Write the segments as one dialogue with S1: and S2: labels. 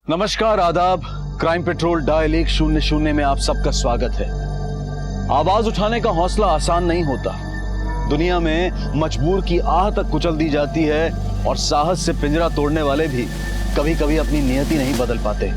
S1: नमस्कार, आदाब। Crime petrol dial 100 में आप सबका स्वागत है। आवाज उठाने का हौसला आसान नहीं होता। दुनिया में मजबूर की आह तक कुचल दी जाती है और साहस से पिंजरा तोड़ने वाले भी कभी कभी अपनी नियति नहीं बदल पाते।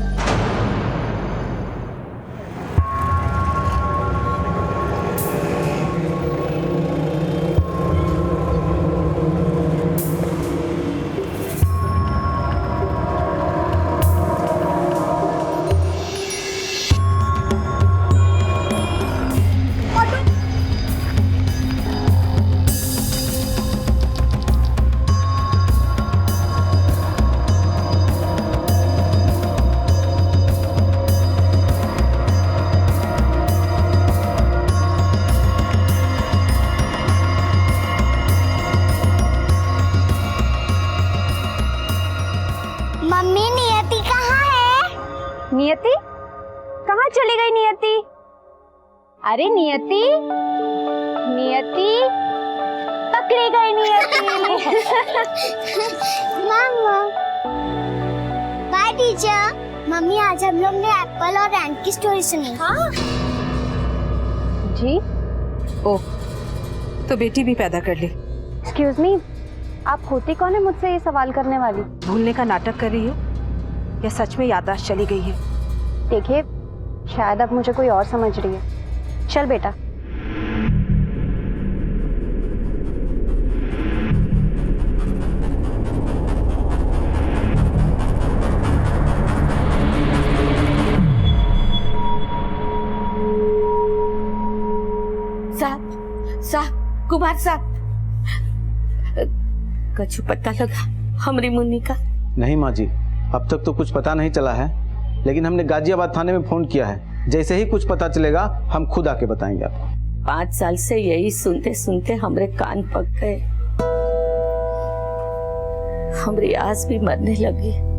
S2: मम्मी, नियति कहाँ है?
S3: नियति? कहाँ चली गई नियति? अरे नियति, नियति, पकड़ी गई नियति।
S2: मम्मा, बाय टीचर। मम्मी, आज हम लोग ने एप्पल और एंट की स्टोरी सुनी। हाँ
S3: जी?
S4: ओह, तो बेटी भी पैदा कर ली।
S3: एक्सक्यूज मी, आप होती कौन है मुझसे ये सवाल करने वाली?
S4: भूलने का नाटक कर रही हो या सच में याददाश्त चली गई है?
S3: देखिए, शायद अब मुझे कोई और समझ रही है। चल बेटा।
S5: साहब, कुमार साहब, कछु पता लगा हमरी मुन्नी का?
S6: नहीं माँ जी, अब तक तो कुछ पता नहीं चला है, लेकिन हमने गाजियाबाद थाने में फोन किया है। जैसे ही कुछ पता चलेगा हम खुद आके बताएंगे आपको।
S5: 5 साल से यही सुनते सुनते हमरे कान पक गए। हमरी आस भी मरने लगी।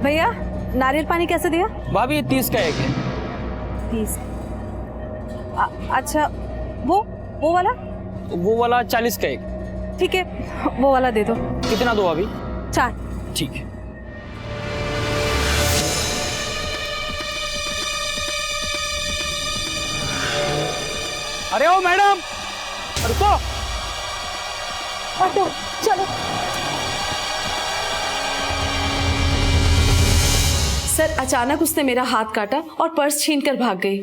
S4: भैया, नारियल पानी कैसे दिया?
S7: भाभी ये 30 का एक है।
S4: 30। अच्छा, वो वाला
S7: 40 का एक।
S4: ठीक है, वो वाला दे दो।
S7: कितना दो अभी?
S4: 4।
S7: ठीक है। अरे ओ मैडम, रुको।
S4: ऑटो, चलो। सर, अचानक उसने मेरा हाथ काटा और पर्स छीनकर भाग गई।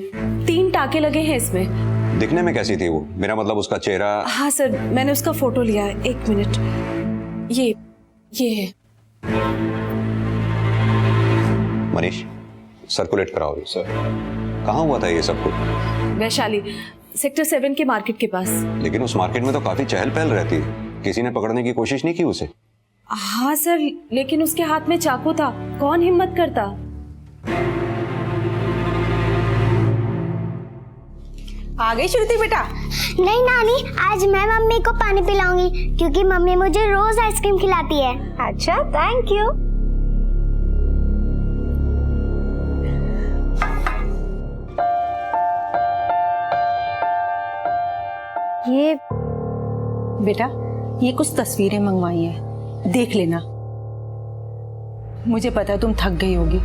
S4: 3 टाके लगे हैं इसमें।
S8: दिखने में कैसी थी वो? मेरा मतलब उसका चेहरा।
S4: हाँ सर, मैंने उसका फोटो लिया है। 1 मिनट। ये है।
S8: मनीष, सर्कुलेट कराओ ये। सर, कहाँ हुआ था ये सब कुछ?
S4: वैशाली, सेक्टर 7 के मार्केट के पास।
S8: लेकिन उस मार्केट में तो काफी चहल पहल रहती है। किसी ने पकड़ने की कोशिश नहीं की उसे?
S4: हाँ सर, लेकिन उसके हाथ में चाकू था। कौन हिम्मत करता?
S5: आ गई श्रुति बेटा?
S2: नहीं नानी, आज मैं मम्मी को पानी पिलाऊंगी क्योंकि मम्मी मुझे रोज आइसक्रीम खिलाती है।
S3: अच्छा, थैंक यू।
S4: ये
S9: बेटा, ये कुछ तस्वीरें मंगवाई हैं, देख लेना। मुझे पता है तुम थक गई होगी।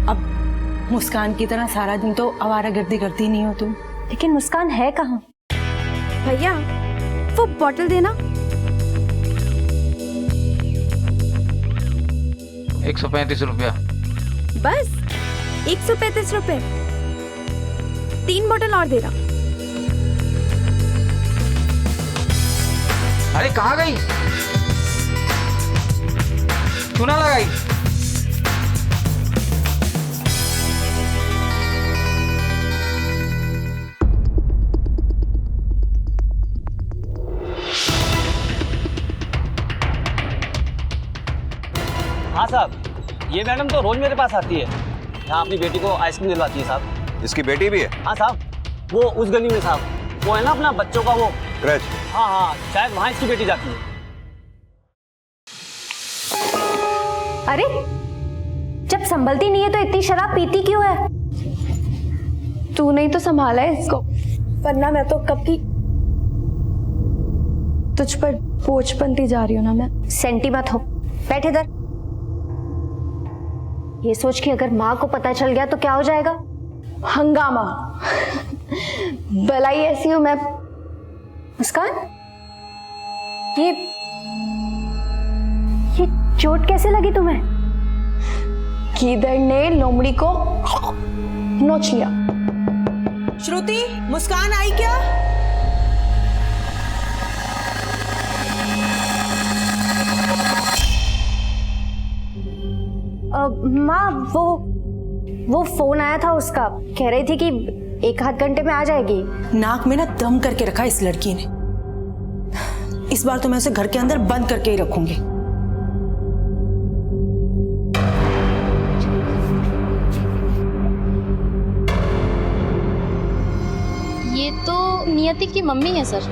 S9: अब मुस्कान की तरह सारा दिन तो आवारागर्दी करती नहीं हो तुम।
S3: लेकिन मुस्कान है कहाँ? भैया, वो बॉटल देना।
S7: 135 रुपया।
S3: बस 135 रुपए। 3 बोतल और दे रहा।
S7: अरे कहाँ गई? तू ना लगाई।
S10: हाँ साहब, ये मैडम तो रोज मेरे पास आती है, यहाँ अपनी बेटी को आइसक्रीम दिलवाती है साहब।
S8: इसकी बेटी भी है?
S10: हाँ साहब, वो उस गली में साहब, वो है ना अपना बच्चों का वो
S8: क्रच।
S10: हाँ हाँ, शायद वहाँ इसकी बेटी जाती है।
S3: अरे जब संभलती नहीं है तो इतनी शराब पीती क्यों है? तू नहीं तो संभाला है इसको, वरना मैं तो कब की तुझ पर बोझ बनती जा रही हूँ ना मैं। सेंटी मत हो, बैठ इधर। ये सोच कि अगर माँ को पता चल गया तो क्या हो जाएगा? हंगामा। भलाई ऐसी हूं मैं। मुस्कान, ये चोट कैसे लगी तुम्हें? कीदड़ ने लोमड़ी को नोच लिया।
S9: श्रुति, मुस्कान आई क्या?
S3: माँ, वो फोन आया था उसका, कह रही थी कि 1 आध घंटे में आ जाएगी।
S9: नाक में ना दम करके रखा इस लड़की ने। इस बार तो मैं उसे घर के अंदर बंद करके ही रखूंगी।
S11: ये तो नियति की मम्मी है सर।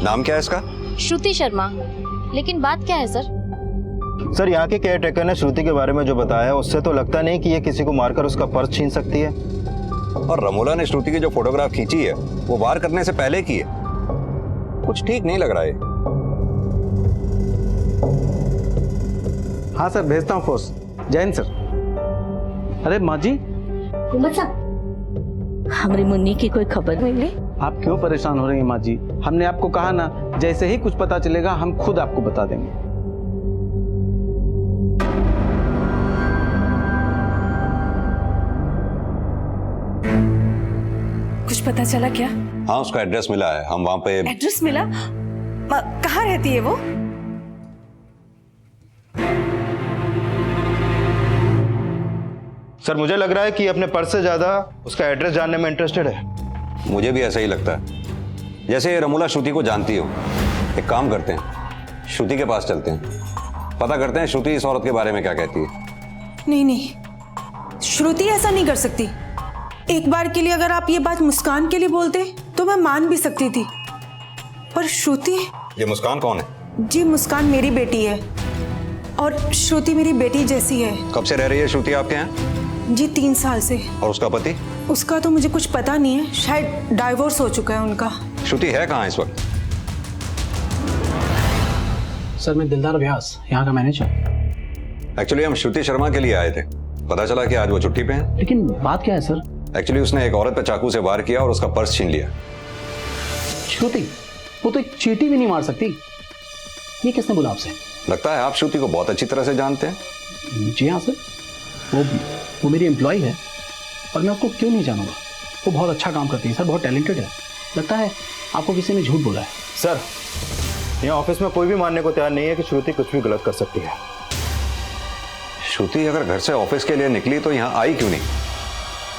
S8: नाम क्या है इसका?
S11: श्रुति शर्मा। लेकिन बात क्या है सर?
S6: सर, यहाँ के केयर टेकर ने श्रुति के बारे में जो बताया उससे तो लगता नहीं कि ये किसी को मारकर उसका पर्स छीन सकती है।
S8: और रमोला ने श्रुति की जो फोटोग्राफ खींची है वो वार करने से पहले की है। कुछ ठीक नहीं लग रहा है।
S6: हाँ सर, भेजता हूँ फोर्स। जय हिंद सर। अरे माँ जी,
S5: हमारी मुन्नी की कोई खबर मिली?
S6: आप क्यों परेशान हो रही हैं माँ जी? हमने आपको कहा ना, जैसे ही कुछ पता चलेगा हम खुद आपको बता देंगे।
S4: कुछ पता चला क्या?
S8: हाँ, उसका एड्रेस मिला है, हम वहाँ पे।
S4: एड्रेस मिला? कहाँ रहती है वो?
S6: सर, मुझे लग रहा है कि अपने पर्स से ज्यादा उसका एड्रेस जानने में इंटरेस्टेड है।
S8: मुझे भी ऐसा ही लगता है। जैसे रमोला श्रुति को जानती हो, एक काम करते हैं, श्रुति के पास चलते हैं, पता करते हैं श्रुति इस औरत के बारे में क्या कहती है।
S9: नहीं नहीं, श्रुति ऐसा नहीं कर सकती। एक बार के लिए अगर आप ये बात मुस्कान के लिए बोलते तो मैं मान भी सकती थी, पर श्रुति।
S8: ये मुस्कान कौन है?
S9: जी, मुस्कान मेरी बेटी है और श्रुति मेरी बेटी जैसी है।
S8: कब से रह रही है श्रुति आपके यहाँ?
S9: जी, 3 साल से।
S8: और उसका पति?
S9: उसका तो मुझे कुछ पता नहीं है, शायद डाइवोर्स हो चुका है उनका।
S8: श्रुति है कहाँ इस वक्त?
S7: सर, मैं दिलदार व्यास, यहाँ का मैनेजर।
S8: एक्चुअली हम श्रुति शर्मा के लिए आए थे, पता चला कि आज वो छुट्टी पे है।
S7: लेकिन बात क्या है सर?
S8: एक्चुअली उसने एक औरत पे चाकू से वार किया और उसका पर्स छीन लिया।
S7: श्रुति, वो तो एक चींटी भी नहीं मार सकती। ये किसने बोला आपसे?
S8: लगता है आप श्रुति को बहुत अच्छी तरह से जानते हैं।
S7: जी हाँ सर, वो मेरी एम्प्लॉय है और मैं उसको क्यों नहीं जानूंगा। वो बहुत अच्छा काम करती है सर, बहुत टैलेंटेड है। लगता है आपको किसी ने झूठ बोला है।
S6: सर, यहाँ ऑफिस में कोई भी मानने को तैयार नहीं है कि श्रुति कुछ भी गलत कर सकती है।
S8: श्रुति अगर घर से ऑफिस के लिए निकली तो यहाँ आई क्यों नहीं?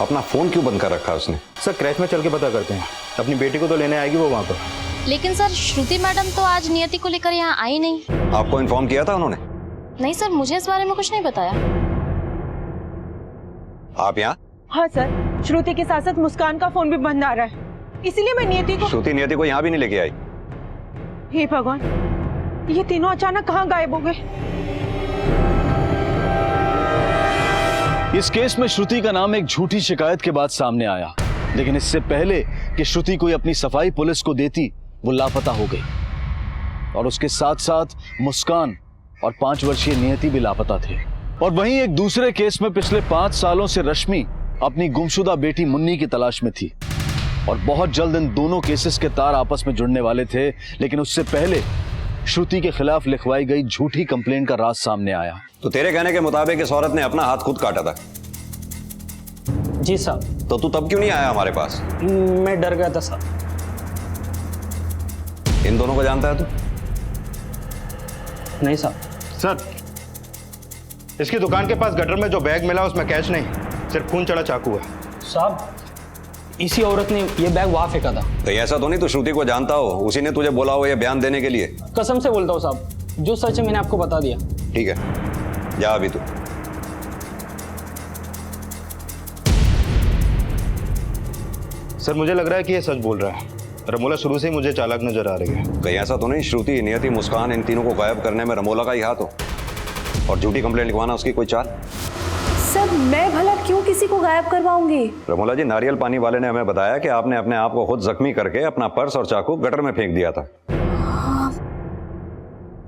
S8: अपना फोन क्यों बंद कर रखा उसने?
S6: सर, क्रैच में चल के पता करते हैं। अपनी बेटी को तो लेने आएगी वो वहाँ पर।
S11: लेकिन सर, श्रुति मैडम तो आज नियति को लेकर यहाँ आई नहीं।
S8: आपको इन्फॉर्म किया था उन्होंने?
S11: नहीं सर, मुझे इस बारे में कुछ नहीं बताया।
S8: आप यहाँ?
S9: हाँ सर, श्रुति के साथ साथ मुस्कान का फोन भी बंद आ रहा है, इसीलिए मैं नियति को।
S8: श्रुति नियति को यहाँ भी नहीं लेके आई?
S9: हे भगवान, ये तीनों अचानक कहाँ गायब हो गए?
S1: इस केस में श्रुति का नाम एक झूठी शिकायत के बाद सामने आया, लेकिन इससे पहले कि श्रुति कोई अपनी सफाई पुलिस को देती, वो लापता हो गई और उसके साथ साथ मुस्कान और 5 वर्षीय नियति भी लापता थे। और वहीं एक दूसरे केस में पिछले 5 सालों से रश्मि अपनी गुमशुदा बेटी मुन्नी की तलाश में थी और बहुत जल्द इन दोनों केसेस के तार आपस में जुड़ने वाले थे। लेकिन उससे पहले श्रुति के खिलाफ लिखवाई गई झूठी कंप्लेंट का राज सामने आया।
S8: तो तेरे कहने के मुताबिक इस औरत ने अपना हाथ खुद काटा था?
S10: जी साहब।
S8: तो तू तब क्यों नहीं आया हमारे पास?
S10: मैं डर गया था साहब।
S8: इन दोनों को जानता है तू?
S10: नहीं साहब।
S12: सर, इसकी दुकान के पास गटर में जो बैग मिला उसमें कैश नहीं, सिर्फ खून चढ़ा चाकू है।
S10: साहब, इसी औरत ने ये बैग वहां फेंका था।
S8: तो ऐसा तो नहीं तू श्रुति को जानता हो, उसी ने तुझे बोला हो ये बयान देने के लिए?
S10: कसम से बोलता हूँ साहब, जो सच है मैंने आपको बता दिया।
S8: ठीक है, जा अभी तू।
S12: सर मुझे लग रहा है कि ये सच बोल रहा है। रमोला शुरू से ही मुझे चालाक नजर आ रही है।
S8: कहीं ऐसा तो नहीं श्रुति, नियति, मुस्कान इन तीनों को गायब करने में रमोला का ही हाथ हो और झूठी कंप्लेंट लिखवाना उसकी कोई चाल?
S4: सर मैं भला क्यों किसी को गायब करवाऊंगी?
S8: रमोला जी, नारियल पानी वाले ने हमें बताया कि आपने अपने आप को खुद जख्मी करके अपना पर्स और चाकू गटर में फेंक दिया था।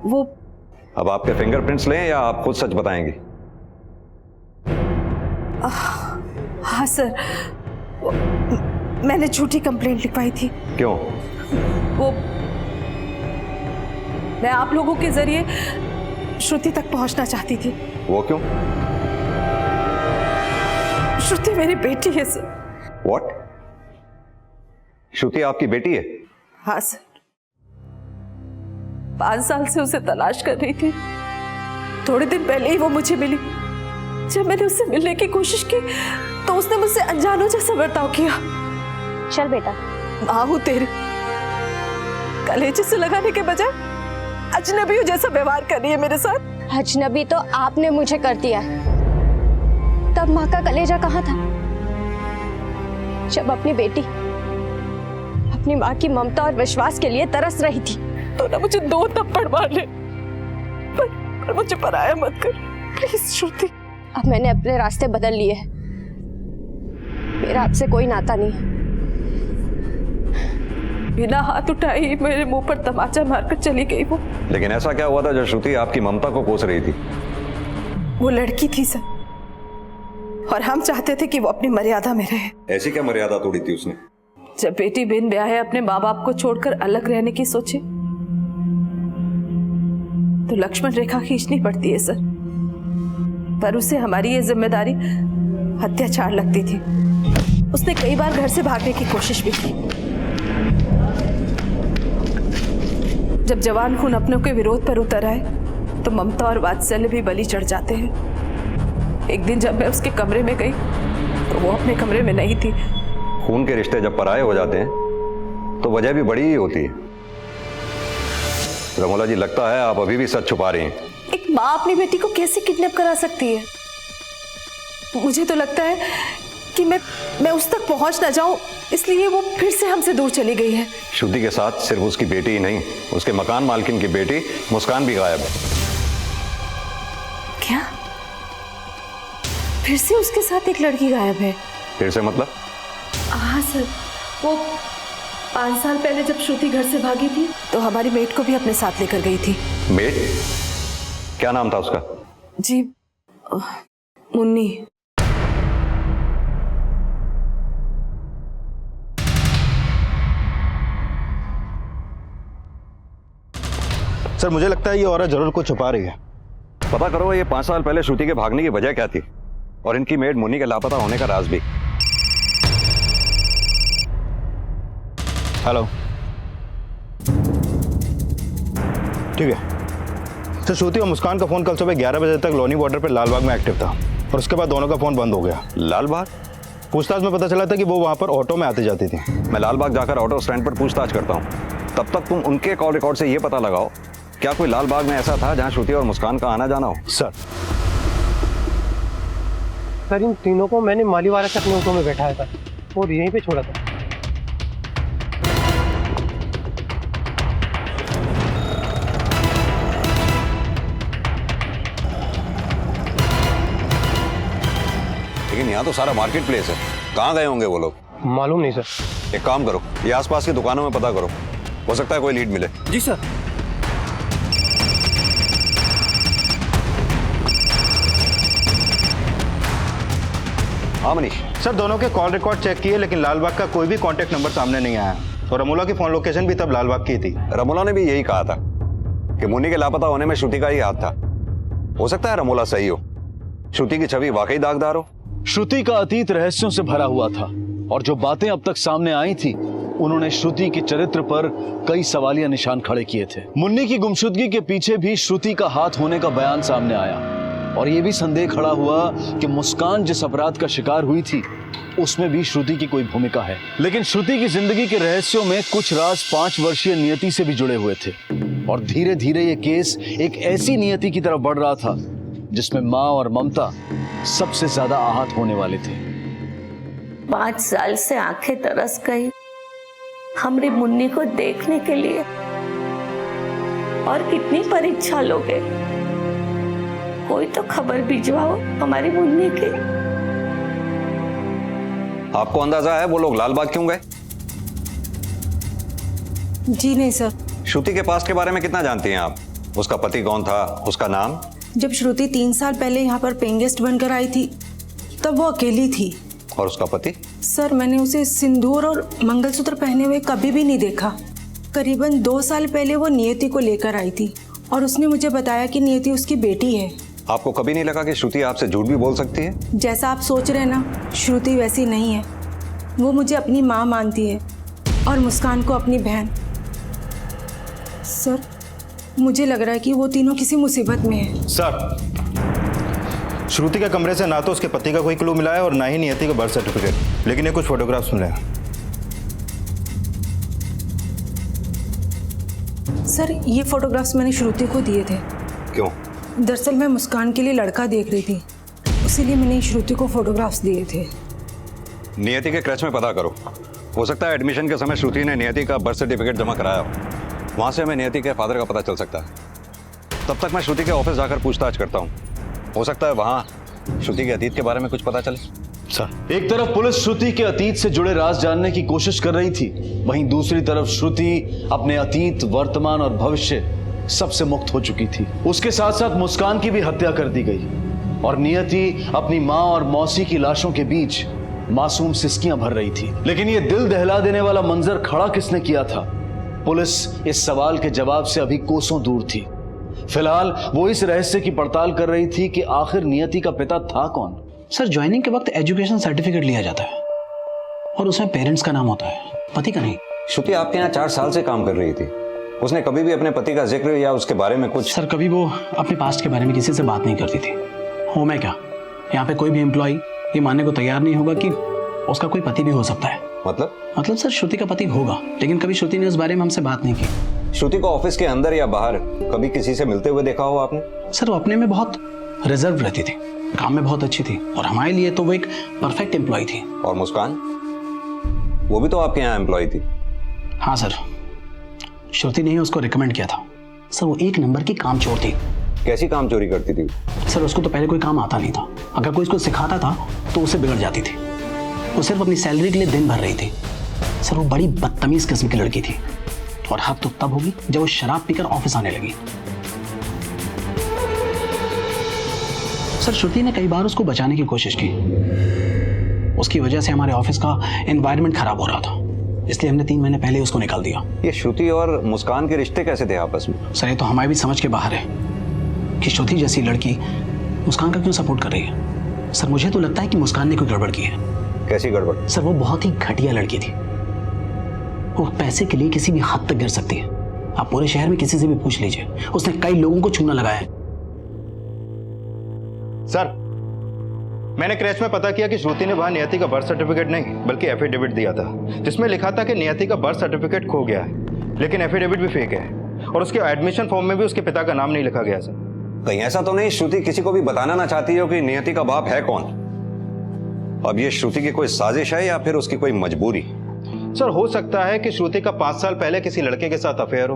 S4: वो
S8: अब आपके फिंगरप्रिंट्स लें या आप खुद सच बताएंगी?
S4: हाँ सर, मैंने झूठी कंप्लेंट लिखवाई थी।
S8: क्यों?
S4: वो मैं आप लोगों के जरिए श्रुति तक पहुंचना चाहती थी।
S8: वो क्यों?
S4: श्रुति मेरी बेटी है सर।
S8: व्हाट? श्रुति आपकी बेटी है?
S4: हाँ सर, 5 साल से उसे तलाश कर रही थी। थोड़े दिन पहले ही वो मुझे मिली। जब मैंने उससे मिलने की कोशिश की तो उसने मुझसे अनजानों जैसा बर्ताव किया।
S3: चल बेटा,
S4: माँ हूं तेरी, कलेजे से लगाने के बजाय अजनबियों जैसा व्यवहार कर रही है मेरे साथ।
S3: अजनबी तो आपने मुझे कर दिया है। तब माँ का कलेजा कहाँ था? जब अपनी बेटी अपनी माँ की ममता और विश्वास के लिए तरस रही थी।
S4: तो ना मुझे 2 थप्पड़ मार ले, पर मुझे पराया मत कर प्लीज श्रुति।
S3: अब मैंने अपने रास्ते बदल लिए। मेरा आपसे कोई नाता नहीं है।
S4: बिना हाथ उठाए मेरे मुंह पर तमाचा मारकर चली गई वो।
S8: लेकिन ऐसा क्या हुआ था जो श्रुति आपकी ममता को कोस रही थी?
S4: वो लड़की थी सर, और हम चाहते थे कि वो अपनी मर्यादा में रहे।
S8: ऐसी क्या मर्यादा तोड़ी थी उसने?
S4: जब बेटी बिन ब्याहे अपने माँ बाप को छोड़कर अलग रहने की सोचे तो लक्ष्मण रेखा खींचनी पड़ती है सर, पर उसे हमारी ये जिम्मेदारी अत्याचार लगती थी। उसने कई बार घर से भागने की कोशिश भी की। जब जवान खून अपनों के विरोध पर उतर आए तो ममता और वात्सल्य भी बलि चढ़ जाते हैं। एक दिन जब मैं उसके कमरे में गई तो वो अपने कमरे में नहीं थी।
S8: खून के रिश्ते जब पराये हो जाते हैं तो वजह भी बड़ी ही होती है। रमोला जी, लगता है आप अभी भी सच छुपा रही हैं।
S4: एक माँ अपनी बेटी को कैसे किडनैप करा सकती है? मुझे तो लगता है कि मैं उस तक पहुंच ना जाऊं, इसलिए वो फिर से हमसे दूर चली गई है।
S8: श्रुति के साथ सिर्फ उसकी बेटी ही नहीं, उसके मकान मालकिन की बेटी मुस्कान भी गायब है।
S4: क्या? फिर से उसके साथ एक लड़की गायब है?
S8: फिर से मतलब?
S4: हाँ सर, वो 5 साल पहले जब श्रुति घर से भागी थी तो हमारी मेट को भी अपने साथ लेकर गई थी।
S8: मेट? क्या नाम था उसका?
S4: जी, मुन्नी।
S12: सर मुझे लगता है ये औरत जरूर कुछ छुपा रही है।
S8: पता करो ये 5 साल पहले श्रुति के भागने की वजह क्या थी और इनकी मेड मुन्नी के लापता होने का राज भी।
S12: हेलो, ठीक है। तो श्रुति और मुस्कान का फोन कल सुबह 11 बजे तक लोनी बॉर्डर पर लालबाग में एक्टिव था और उसके बाद दोनों का फोन बंद हो गया।
S8: लालबाग?
S12: पूछताछ में पता चला था कि वो वहां पर ऑटो में आती जाती थी।
S8: मैं लालबाग जाकर ऑटो स्टैंड पर पूछताछ करता हूँ, तब तक तुम उनके कॉल रिकॉर्ड से ये पता लगाओ क्या कोई लालबाग में ऐसा था जहाँ श्रुति और मुस्कान का आना जाना हो।
S12: सर
S10: इन तीनों को मैंने मालीवाला से अपने ऑटो में बैठाया था और यहीं पे छोड़ा था।
S8: लेकिन यहाँ तो सारा मार्केट प्लेस है, कहाँ गए होंगे वो लोग?
S10: मालूम नहीं सर।
S8: एक काम करो, ये आसपास की दुकानों में पता करो, हो सकता है कोई लीड मिले।
S10: जी सर।
S8: हाँ मनीष।
S12: सर दोनों के कॉल रिकॉर्ड चेक किए लेकिन लालबाग का कोई भी कांटेक्ट नंबर सामने नहीं आया और रमोला की फोन लोकेशन भी तब लालबाग की थी।
S8: रमोला ने भी यही कहा था कि मुन्नी के लापता होने में श्रुति का ही हाथ था। हो सकता है रमोला सही हो, श्रुति की छवि वाकई दागदार हो।
S1: श्रुति का अतीत रहस्यों से भरा हुआ था और जो बातें अब तक सामने आई थी उन्होंने श्रुति के चरित्र पर कई सवालिया निशान खड़े किए थे। मुन्नी की गुमशुदगी के पीछे भी श्रुति का हाथ होने का बयान सामने आया और यह भी संदेह खड़ा हुआ कि मुस्कान जिस अपराध का शिकार हुई थी उसमें भी श्रुति की कोई भूमिका है। लेकिन श्रुति की जिंदगी के रहस्यों में कुछ राज 5 वर्षीय नियति से भी जुड़े हुए थे और धीरे धीरे ये केस एक ऐसी नियति की तरफ बढ़ रहा था जिसमें माँ और ममता सबसे ज्यादा आहत होने वाले थे।
S5: 5 साल से आंखें तरस गई हमरी मुन्नी को देखने के लिए। और कितनी परीक्षा लोगे, कोई तो खबर भिजवाओ हमारी मुन्नी की।
S8: आपको अंदाजा है वो लोग लालबाग क्यों गए?
S9: जी नहीं सर।
S8: श्रुति के पास्ट के बारे में कितना जानती हैं आप? उसका पति कौन था, उसका नाम?
S9: जब श्रुति 3 साल पहले यहाँ पर पेइंग गेस्ट बनकर आई थी तब वो अकेली थी।
S8: और उसका पति?
S9: सर मैंने उसे सिंदूर और मंगलसूत्र पहने हुए कभी भी नहीं देखा। करीबन 2 साल पहले वो नियति को लेकर आई थी और उसने मुझे बताया कि नियति उसकी बेटी है।
S8: आपको कभी नहीं लगा कि श्रुति आपसे झूठ भी बोल सकती है?
S9: जैसा आप सोच रहे हैं ना, श्रुति वैसी नहीं है। वो मुझे अपनी माँ मानती है और मुस्कान को अपनी बहन। सर मुझे लग रहा है कि वो तीनों किसी मुसीबत में है।
S12: सर, श्रुति के कमरे से ना तो उसके पति का कोई क्लू मिला है और ना ही नियति का बर्थ सर्टिफिकेट, लेकिन ये कुछ फोटोग्राफ्स मिले हैं।
S9: सर ये फोटोग्राफ्स मैंने श्रुति को दिए थे।
S8: क्यों?
S9: दरअसल मैं मुस्कान के लिए लड़का देख रही थी, इसीलिए मैंने श्रुति को फोटोग्राफ्स दिए थे।
S8: नियति के क्रच में पता करो, हो सकता है एडमिशन के समय श्रुति ने नियति का बर्थ सर्टिफिकेट जमा कराया हो। वहां से हमें नियति के फादर का पता चल सकता है। तब तक मैं श्रुति के ऑफिस जाकर पूछताछ करता हूँ, हो सकता है वहां श्रुति के अतीत के बारे में कुछ पता चले।
S1: सर, एक तरफ पुलिस श्रुति के अतीत से जुड़े राज जानने की कोशिश कर रही थी, वहीं दूसरी तरफ श्रुति अपने अतीत, वर्तमान और भविष्य सबसे मुक्त हो चुकी थी। उसके साथ साथ मुस्कान की भी हत्या कर दी गई और नियति अपनी माँ और मौसी की लाशों के बीच मासूम सिसकियां भर रही थी। लेकिन ये दिल दहला देने वाला मंजर खड़ा किसने किया था? पुलिस इस सवाल के जवाब से अभी कोसों दूर थी। फिलहाल वो इस रहस्य की पड़ताल कर रही थी कि आखिर नियति का पिता था कौन।
S7: सर, ज्वाइनिंग के वक्त एजुकेशन सर्टिफिकेट लिया जाता है और उसमें पेरेंट्स का नाम होता है, पति का नहीं।
S8: श्रुति आपके यहाँ 4 साल से काम कर रही थी, उसने कभी भी अपने पति का जिक्र या उसके बारे में कुछ?
S7: सर, कभी वो अपने पास्ट के बारे में किसी से बात नहीं करती थी। हूँ मैं क्या, यहाँ पे कोई भी एम्प्लॉय ये मानने को तैयार नहीं होगा कि उसका कोई पति भी हो सकता है।
S8: मतलब
S7: सर, श्रुति का पति होगा, लेकिन कभी श्रुति ने उस बारे में हमसे बात नहीं की।
S8: श्रुति को ऑफिस के अंदर या बाहर कभी किसी से मिलते हुए देखा हो आपने?
S7: सर, वो अपने में बहुत रिजर्व रहती थी, काम में बहुत अच्छी थी और हमारे लिए तो वो एक परफेक्ट एम्प्लॉय थी।
S8: और मुस्कान, वो भी तो आपके यहाँ एम्प्लॉय थी।
S7: हाँ सर, श्रुति ने उसको रिकमेंड किया था। सर, वो 1 नंबर की काम चोर थी।
S8: कैसी काम चोरी करती थी?
S7: सर, उसको तो पहले कोई काम आता नहीं था। अगर कोई उसको सिखाता था तो उसे बिगड़ जाती थी। वो सिर्फ अपनी सैलरी के लिए दिन भर रही थी। सर, वो बड़ी बदतमीज किस्म की लड़की थी और हद तो तब होगी जब वो शराब पीकर ऑफिस आने लगी। सर, श्रुति ने कई बार उसको बचाने की कोशिश की। उसकी वजह से हमारे ऑफिस का एनवायरनमेंट खराब हो रहा था, इसलिए हमने 3 महीने पहले उसको निकाल दिया।
S8: ये श्रुति और मुस्कान के रिश्ते कैसे थे आपस में?
S7: सर, ये तो हमारी भी समझ के बाहर है कि श्रुति जैसी लड़की मुस्कान का क्यों सपोर्ट कर रही है। सर, मुझे तो लगता है कि मुस्कान ने कोई गड़बड़ की है।
S8: कैसी गड़बड़?
S7: सर, वो बहुत ही घटिया लड़की थी। वो पैसे के लिए किसी भी हद तक गिर सकती है। आप पूरे शहर में किसी से भी पूछ लीजिए, उसने कई लोगों को चूना लगाया है।
S12: सर, मैंने क्रैच में पता किया कि श्रुति ने वहां नियति का बर्थ सर्टिफिकेट नहीं बल्कि एफिडेविट दिया था, जिसमें लिखा था कि नियति का बर्थ सर्टिफिकेट खो गया है, लेकिन एफिडेविट भी फेक है और उसके एडमिशन फॉर्म में भी उसके पिता का नाम नहीं लिखा गया। सर,
S8: कहीं ऐसा तो नहीं श्रुति किसी को भी बताना ना चाहती हो कि नियति का बाप है कौन? अब ये श्रुति की कोई साजिश है या फिर उसकी कोई मजबूरी?
S12: सर, हो सकता है कि श्रुति का 5 साल पहले किसी लड़के के साथ अफेयर हो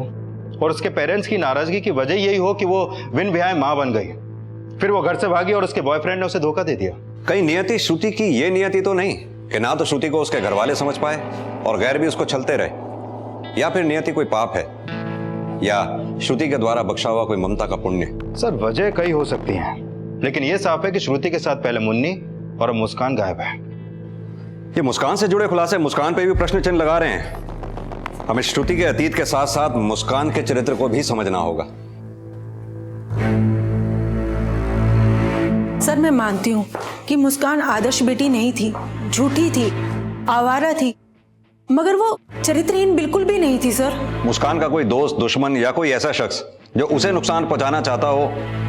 S12: और उसके पेरेंट्स की नाराजगी की वजह यही हो कि वो बिन ब्याह मां बन गई, फिर वो घर से भागी और उसके बॉयफ्रेंड ने उसे धोखा दे दिया।
S8: कहीं नियति श्रुति की ये नियति तो नहीं कि ना तो श्रुति को उसके घर वाले समझ पाए और गैर भी उसको चलते रहे, या फिर नियति कोई पाप है या श्रुति के द्वारा बख्शा हुआ कोई ममता का पुण्य?
S12: सर, वजह कई हो सकती हैं, लेकिन यह साफ है कि श्रुति के साथ पहले मुन्नी और अब मुस्कान गायब है।
S8: ये मुस्कान से जुड़े खुलासे मुस्कान पे भी प्रश्न चिन्ह लगा रहे हैं। हमें श्रुति के अतीत के साथ साथ मुस्कान के चरित्र को भी समझना होगा।
S9: सर, मैं मानती हूँ कि मुस्कान आदर्श बेटी नहीं थी, झूठी थी, आवारा थी, मगर वो चरित्रहीन बिल्कुल भी नहीं थी सर।
S8: मुस्कान का कोई दोस्त, दुश्मन या कोई ऐसा शख्स जो उसे नुकसान पहुंचाना चाहता हो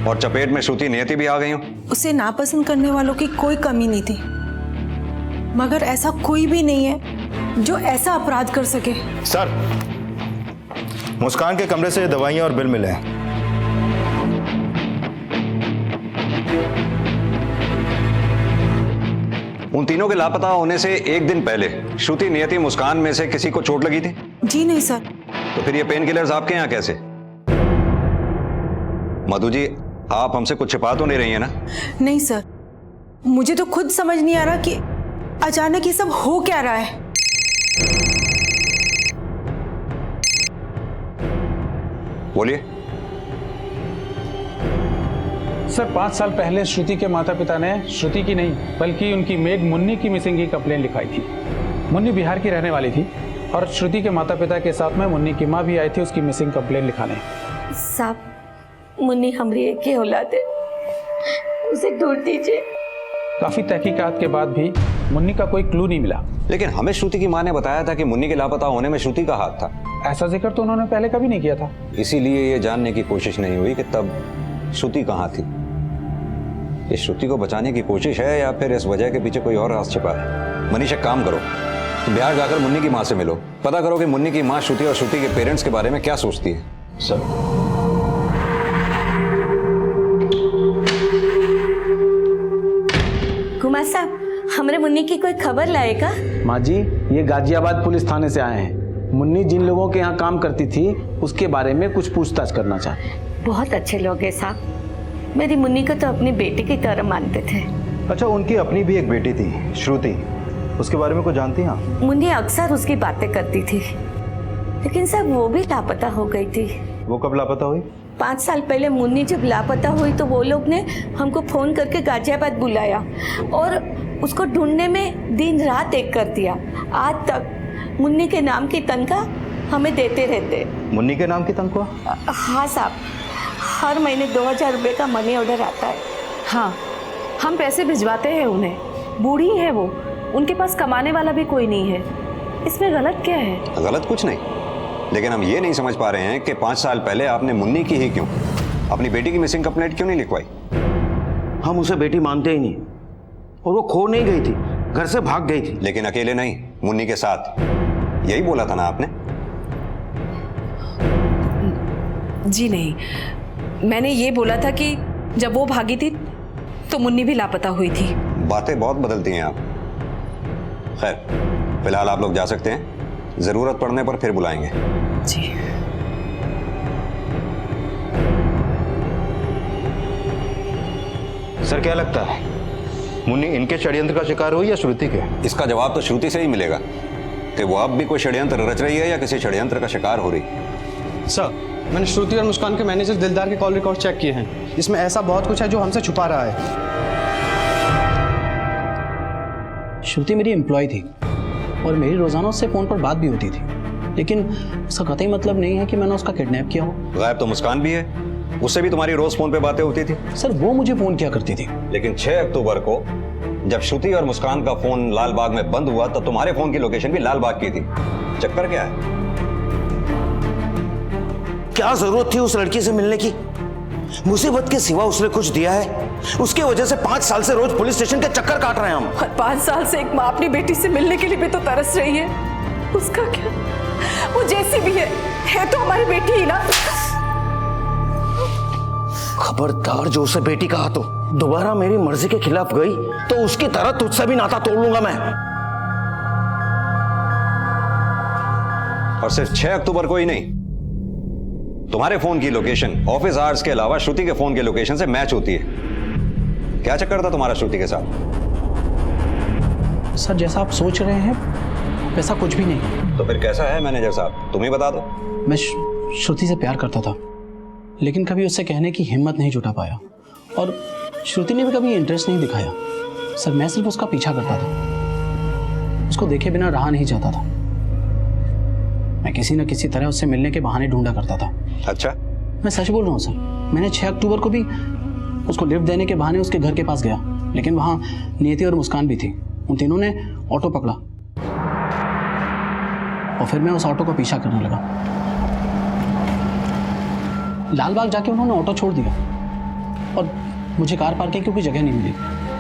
S8: और चपेट में श्रुति नियति भी आ गई हो?
S9: उसे नापसंद करने वालों की कोई कमी नहीं थी, मगर ऐसा कोई भी नहीं है जो ऐसा अपराध कर सके।
S12: सर, मुस्कान के कमरे से दवाइयां और बिल मिले हैं।
S8: उन तीनों के लापता होने से एक दिन पहले श्रुति, नियति, मुस्कान में से किसी को चोट लगी थी?
S9: जी नहीं सर।
S8: तो फिर ये पेन किलर्स आपके यहाँ कैसे? मधु जी, आप हमसे कुछ छिपा तो नहीं रही है ना?
S9: नहीं सर, मुझे तो खुद समझ नहीं आ रहा कि अचानक ये सब हो क्या रहा है।
S8: बोलिए।
S6: सर 5 साल पहले श्रुति के माता पिता ने श्रुति की नहीं बल्कि उनकी मेड मुन्नी की मिसिंग की कंप्लेन लिखाई थी। मुन्नी बिहार की रहने वाली थी और श्रुति के माता पिता के साथ में मुन्नी की माँ भी आई थी उसकी मिसिंग कंप्लेन लिखाने।
S5: साहब, मुन्नी हमारी एक ही औलाद है, उसे ढूंढ दीजिए।
S6: काफी तहकीकात के बाद भी मुन्नी का कोई क्लू नहीं मिला।
S8: लेकिन हमें श्रुति की माँ ने बताया था कि मुन्नी के लापता होने में श्रुति का हाथ था।
S6: ऐसा जिक्र तो उन्होंने पहले कभी नहीं किया था।
S8: इसीलिए ये जानने की कोशिश नहीं हुई कि तब श्रुति कहाँ थी। ये श्रुति को बचाने की कोशिश है या फिर इस वजह के पीछे कोई और राज छिपा है? मनीष, एक काम करो, तुम बिहार जाकर मुन्नी की माँ से मिलो, पता करो कि मुन्नी की माँ श्रुति और श्रुति के पेरेंट्स के बारे में क्या सोचती है।
S1: सर,
S5: कुमार साहब, हमारे मुन्नी की कोई खबर लाएगा?
S6: माँ जी, ये गाजियाबाद पुलिस थाने से आए हैं। मुन्नी जिन लोगों के यहाँ काम करती थी उसके बारे में कुछ पूछताछ करना चाहते हैं।
S5: बहुत अच्छे लोग हैं साहब, मेरी मुन्नी को तो अपनी बेटी की तरह मानते थे।
S12: अच्छा, उनकी अपनी भी एक बेटी थी श्रुति, उसके बारे में कुछ जानती हैं आप?
S5: मुन्नी अक्सर उसकी बातें करती थी, लेकिन साहब वो भी लापता हो गई थी।
S12: वो कब लापता हुई?
S5: 5 साल पहले मुन्नी जब लापता हुई तो वो लोग ने हमको फोन करके गाजियाबाद बुलाया और उसको ढूंढने में दिन रात एक कर दिया। आज तक मुन्नी के नाम की तनख्वाह हमें देते रहते।
S12: मुन्नी के नाम की तनख्वाह?
S5: हाँ साहब, हर महीने 2000 रुपये का मनी ऑर्डर आता है।
S4: हाँ, हम पैसे भिजवाते हैं उन्हें। बूढ़ी है वो, उनके पास कमाने वाला भी कोई नहीं है। इसमें गलत क्या है?
S8: गलत कुछ नहीं, लेकिन हम ये नहीं समझ पा रहे हैं कि 5 साल पहले आपने मुन्नी की ही क्यों, अपनी बेटी की मिसिंग कंप्लेंट क्यों नहीं लिखवाई?
S13: हम उसे बेटी मानते ही नहीं, और वो खो नहीं गई थी, घर से भाग गई थी।
S8: लेकिन अकेले नहीं, मुन्नी के साथ, यही बोला था ना आपने?
S4: जी नहीं, मैंने ये बोला था कि जब वो भागी थी तो मुन्नी भी लापता हुई थी।
S8: बातें बहुत बदलती हैं आप। खैर, फिलहाल आप लोग जा सकते हैं, जरूरत पड़ने पर फिर बुलाएंगे।
S4: जी।
S12: सर, क्या लगता है मुन्नी इनके षड्यंत्र का शिकार हुई या श्रुति के?
S8: इसका जवाब तो श्रुति से ही मिलेगा कि वो अब भी कोई षड्यंत्र रच रही है या किसी षड्यंत्र का शिकार हो रही।
S10: सर, मैंने श्रुति और मुस्कान के मैनेजर दिलदार के कॉल रिकॉर्ड चेक किए हैं। इसमें ऐसा बहुत कुछ है जो हमसे छुपा रहा है।
S7: श्रुति मेरी एम्प्लॉय थी और मेरी रोजाना उससे फोन पर बात भी होती थी, लेकिन उसका कतई मतलब नहीं है कि मैंने उसका किडनैप किया हो।
S8: गायब तो मुस्कान भी है, उससे भी तुम्हारी रोज फोन पे बातें होती थी।
S7: सर, वो मुझे फोन किया करती थी।
S8: लेकिन 6 अक्टूबर को जब श्रुति और मुस्कान का फोन लाल बाग में बंद हुआ तो तुम्हारे फोन की लोकेशन भी लाल बाग की थी। चक्कर क्या है?
S13: क्या जरूरत थी उस लड़की से मिलने की? मुसीबत के सिवा उसने कुछ दिया है? उसके वजह से 5 साल से रोज पुलिस स्टेशन के चक्कर काट रहे हैं हम।
S4: और 5 साल से एक माँ अपनी बेटी से मिलने के लिए भी तो तरस रही है। उसका क्या, वो जैसी भी है तो हमारी बेटी ही ना।
S13: खबरदार, जो उसे बेटी कहा तो दोबारा मेरी मर्जी के खिलाफ गई तो उसकी तरह तुझसे भी नाता तोड़ लूंगा मैं।
S8: और सिर्फ 6 अक्टूबर को ही नहीं, तुम्हारे फोन की लोकेशन ऑफिस आवर्स के अलावा श्रुति के फोन के लोकेशन से मैच होती है। क्या चक्कर था तुम्हारा श्रुति के साथ?
S7: सर, जैसा आप सोच रहे हैं वैसा कुछ भी नहीं।
S8: तो फिर कैसा है मैनेजर साहब, तुम ही बता दो।
S7: मैं श्रुति से प्यार करता था, लेकिन कभी उससे कहने की हिम्मत नहीं जुटा पाया और श्रुति ने भी कभी इंटरेस्ट नहीं दिखाया। सर, मैं सिर्फ उसका पीछा करता था, उसको देखे बिना रहा नहीं जाता था। मैं किसी न किसी तरह उससे मिलने के बहाने ढूंढा करता था।
S8: अच्छा?
S7: मैं सच बोल रहा हूँ सर। मैंने 6 अक्टूबर को भी उसको लिफ्ट देने के बहाने उसके घर के पास गया, लेकिन वहाँ नियति और मुस्कान भी थी। उन तीनों ने ऑटो पकड़ा और फिर मैं उस ऑटो का पीछा करने लगा। लालबाग जाके उन्होंने ऑटो छोड़ दिया और मुझे कार पार्किंग की कोई जगह नहीं मिली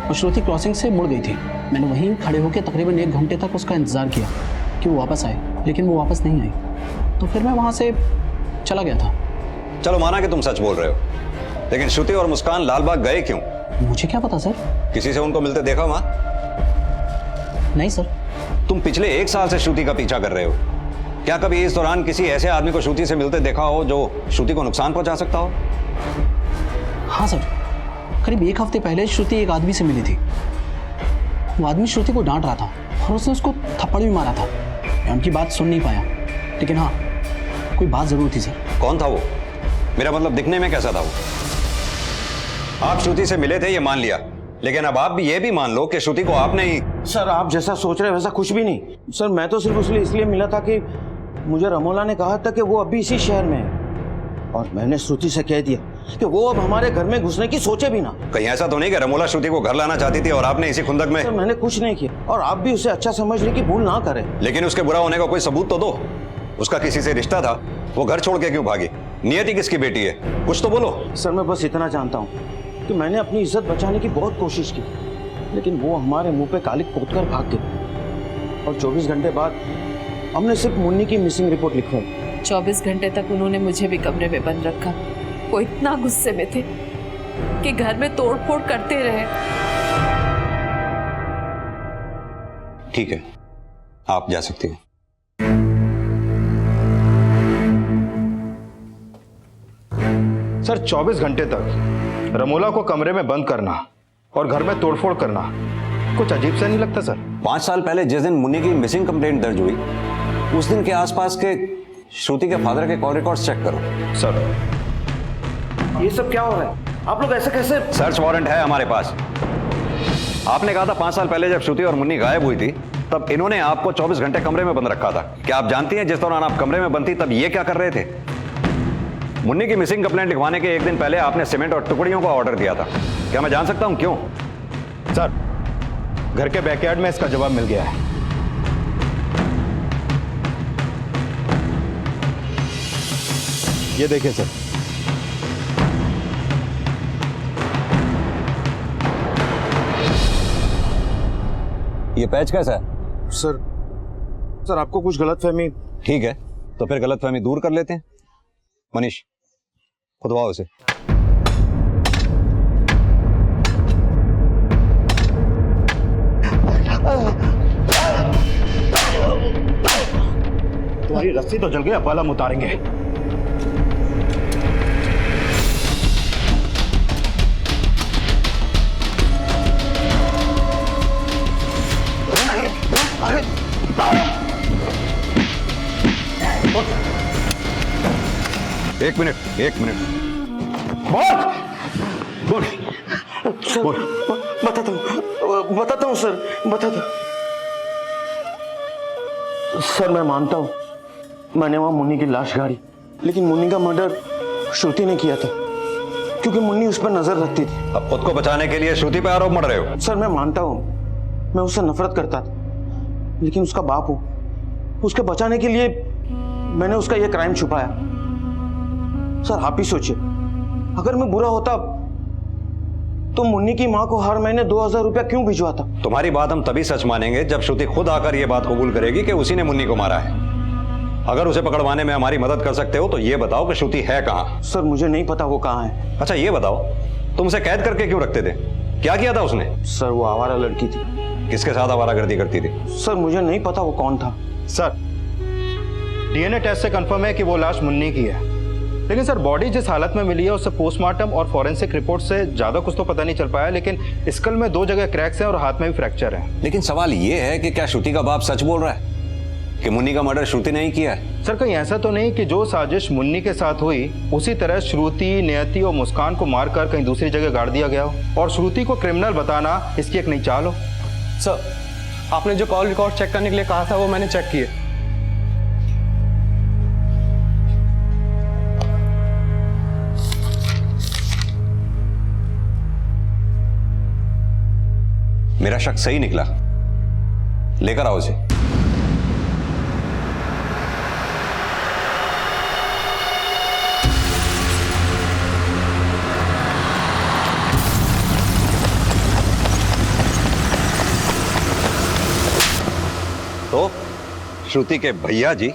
S7: और श्रुति क्रॉसिंग से मुड़ गई थी। मैंने वहीं खड़े होकर तकरीबन 1 घंटे तक उसका इंतज़ार किया कि वो वापस आए, लेकिन वो वापस नहीं आई। तो फिर मैं वहाँ से चला गया था।
S8: चलो माना कि तुम सच बोल रहे हो, लेकिन श्रुति और मुस्कान लालबाग गए क्यों?
S7: मुझे क्या पता सर।
S8: किसी से उनको मिलते देखा वहां?
S7: नहीं सर।
S8: तुम पिछले 1 साल से श्रुति का पीछा कर रहे हो। क्या कभी इस दौरान किसी ऐसे आदमी को श्रुति से मिलते देखा हो जो श्रुति को नुकसान पहुंचा सकता हो?
S7: हाँ सर, करीब 1 हफ्ते पहले श्रुति एक आदमी से मिली थी। वो आदमी श्रुति को डांट रहा था और उसने उसको थप्पड़ भी मारा था। मैं उनकी बात सुन नहीं पाया, लेकिन हाँ, कोई बात जरूर थी सर।
S8: कौन था वो? मेरा मतलब दिखने में कैसा था वो? आप श्रुति से मिले थे ये मान लिया, लेकिन अब आप भी ये भी मान लो कि श्रुति को आपने ही।
S13: सर आप जैसा सोच रहे हैं वैसा कुछ भी नहीं सर। मैं तो सिर्फ इसलिए मिला था कि मुझे रमोला ने कहा था कि वो अभी इसी शहर में है और मैंने श्रुति से कह दिया कि वो अब हमारे घर में घुसने की सोचे भी ना।
S8: कहीं ऐसा तो नहीं कि रमोला श्रुति को घर लाना चाहती थी और आपने इसी खुंदक में?
S13: सर मैंने कुछ नहीं किया और आप भी उसे अच्छा समझने की भूल ना करें।
S8: लेकिन उसके बुरा होने का कोई सबूत तो दो। उसका किसी से रिश्ता था, वो घर छोड़ के क्यों भागी? नियति किसकी बेटी है? कुछ तो बोलो।
S13: सर मैं बस इतना जानता हूँ कि मैंने अपनी इज्जत बचाने की बहुत कोशिश की, लेकिन वो हमारे मुंह पे कालिक पोतकर भाग गए और 24 घंटे बाद हमने सिर्फ मुन्नी की मिसिंग रिपोर्ट लिखवाई।
S4: 24 घंटे तक उन्होंने मुझे भी कमरे में बंद रखा। वो इतना गुस्से में थे कि घर में तोड़फोड़ करते रहे।
S8: ठीक है, आप जा सकती हैं।
S12: सर 24 घंटे तक रमोला को कमरे में बंद करना और घर में तोड़फोड़ करना कुछ अजीब सा नहीं लगता सर?
S8: 5 साल पहले जिस दिन मुन्नी की मिसिंग कंप्लेंट दर्ज हुई, उस दिन के आसपास के श्रुति के फादर के कॉल रिकॉर्ड्स चेक करो।
S12: सर
S13: ये सब क्या हो रहा है? आप लोग ऐसे कैसे?
S8: सर्च वारंट है हमारे पास। आपने कहा था 5 साल पहले जब श्रुति और मुन्नी गायब हुई थी तब इन्होंने आपको 24 घंटे कमरे में बंद रखा था। क्या आप जानती हैं जिस दौरान आप कमरे में बंद थी तब ये क्या कर रहे थे? मुन्नी की मिसिंग कंप्लेंट लिखवाने के 1 दिन पहले आपने सीमेंट और टुकड़ियों का ऑर्डर दिया था। क्या मैं जान सकता हूं क्यों?
S12: सर घर के बैकयार्ड में इसका जवाब मिल गया है। ये देखिए सर।
S8: ये पैच कैसा है?
S13: सर आपको कुछ गलतफहमी।
S8: ठीक है, तो फिर गलतफहमी दूर कर लेते हैं। मनीष, खुदवाओ उसे।
S12: तुम्हारी रस्सी तो जल गई, अब वाला हम उतारेंगे।
S8: एक मिनट बोल।
S13: सर बताता हूँ सर, बताता। सर मैं मानता हूँ मैंने वहां मुन्नी की लाश गाड़ी, लेकिन मुन्नी का मर्डर श्रुति ने किया था क्योंकि मुन्नी उस पर नजर रखती थी।
S8: अब खुद को बचाने के लिए श्रुति पे आरोप मढ़ रहे हो?
S13: सर मैं मानता हूँ मैं उससे नफरत करता था, लेकिन उसका बाप हूं, उसके बचाने के लिए मैंने उसका यह क्राइम छुपाया। सर आप ही सोचिए, अगर मैं बुरा होता तो मुन्नी की मां को हर महीने 2000 रुपया क्यों भिजवाता?
S8: तुम्हारी बात हम तभी सच मानेंगे जब श्रुति खुद आकर यह बात कबूल करेगी कि उसी ने मुन्नी को मारा है। अगर उसे पकड़वाने में हमारी मदद कर सकते हो तो ये बताओ कि श्रुति है कहां?
S13: सर मुझे नहीं पता वो कहां है।
S8: अच्छा ये बताओ, तुमसे कैद करके क्यों रखते थे? क्या किया था उसने?
S13: सर वो आवारा लड़की थी।
S8: किसके साथ आवारागर्दी करती थी?
S13: सर मुझे नहीं पता वो कौन था।
S12: सर डीएनए टेस्ट से कंफर्म है कि वो लाश मुन्नी की है, लेकिन सर बॉडी जिस हालत में मिली है उससे पोस्टमार्टम और फॉरेंसिक रिपोर्ट से ज्यादा कुछ तो पता नहीं चल पाया, लेकिन स्कल में 2 जगह क्रैक्स हैं और हाथ में भी फ्रैक्चर है।
S8: लेकिन सवाल ये है कि क्या श्रुति का बाप सच बोल रहा है कि मुन्नी का मर्डर श्रुति ने ही किया है?
S12: सर कहीं ऐसा तो नहीं कि जो साजिश मुन्नी के साथ हुई उसी तरह श्रुति, नियति और मुस्कान को मारकर कहीं दूसरी जगह गाड़ दिया गया हो और श्रुति को क्रिमिनल बताना इसकी एक नई चाल हो?
S10: सर आपने जो कॉल रिकॉर्ड चेक करने के लिए कहा था वो मैंने चेक किए।
S8: मेरा शक सही निकला। लेकर आओ उसे। तो श्रुति के भैया जी,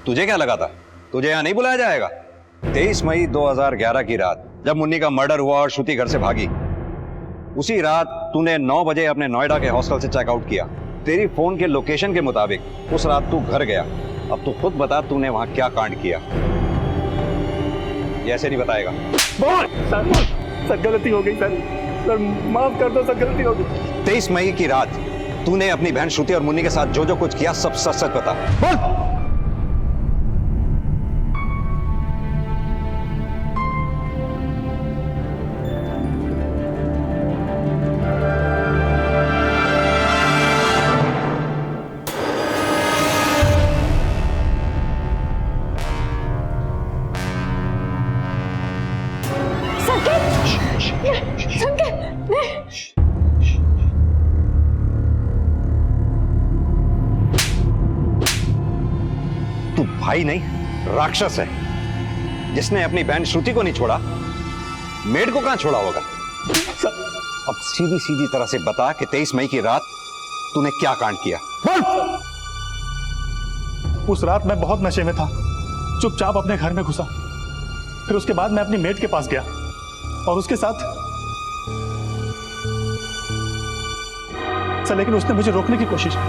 S8: तुझे क्या लगा था तुझे यहाँ नहीं बुलाया जाएगा? 23 मई 2011 की रात जब मुन्नी का मर्डर हुआ और श्रुति घर से भागी, उसी रात तूने 9 बजे अपने नोएडा के हॉस्टल से चेकआउट किया। तेरी फोन के लोकेशन के मुताबिक उस रात तू घर गया। अब तू खुद बता तूने वहां क्या कांड किया? ये ऐसे नहीं बताएगा।
S12: बोल सर गलती हो गई सर माफ कर दो सर, गलती हो गई।
S8: 23 मई की रात तूने अपनी बहन श्रुति और मुन्नी के साथ जो जो कुछ किया सब सच सच बता। बोल। तू भाई नहीं राक्षस है जिसने अपनी बहन श्रुति को नहीं छोड़ा, मेड को कहां छोड़ा होगा? अब सीधी सीधी तरह से बता कि 23 मई की रात तूने क्या कांड किया? बोल।
S12: उस रात मैं बहुत नशे में था, चुपचाप अपने घर में घुसा। फिर उसके बाद मैं अपनी मेड के पास गया और उसके साथ सर, लेकिन उसने मुझे रोकने की कोशिश की।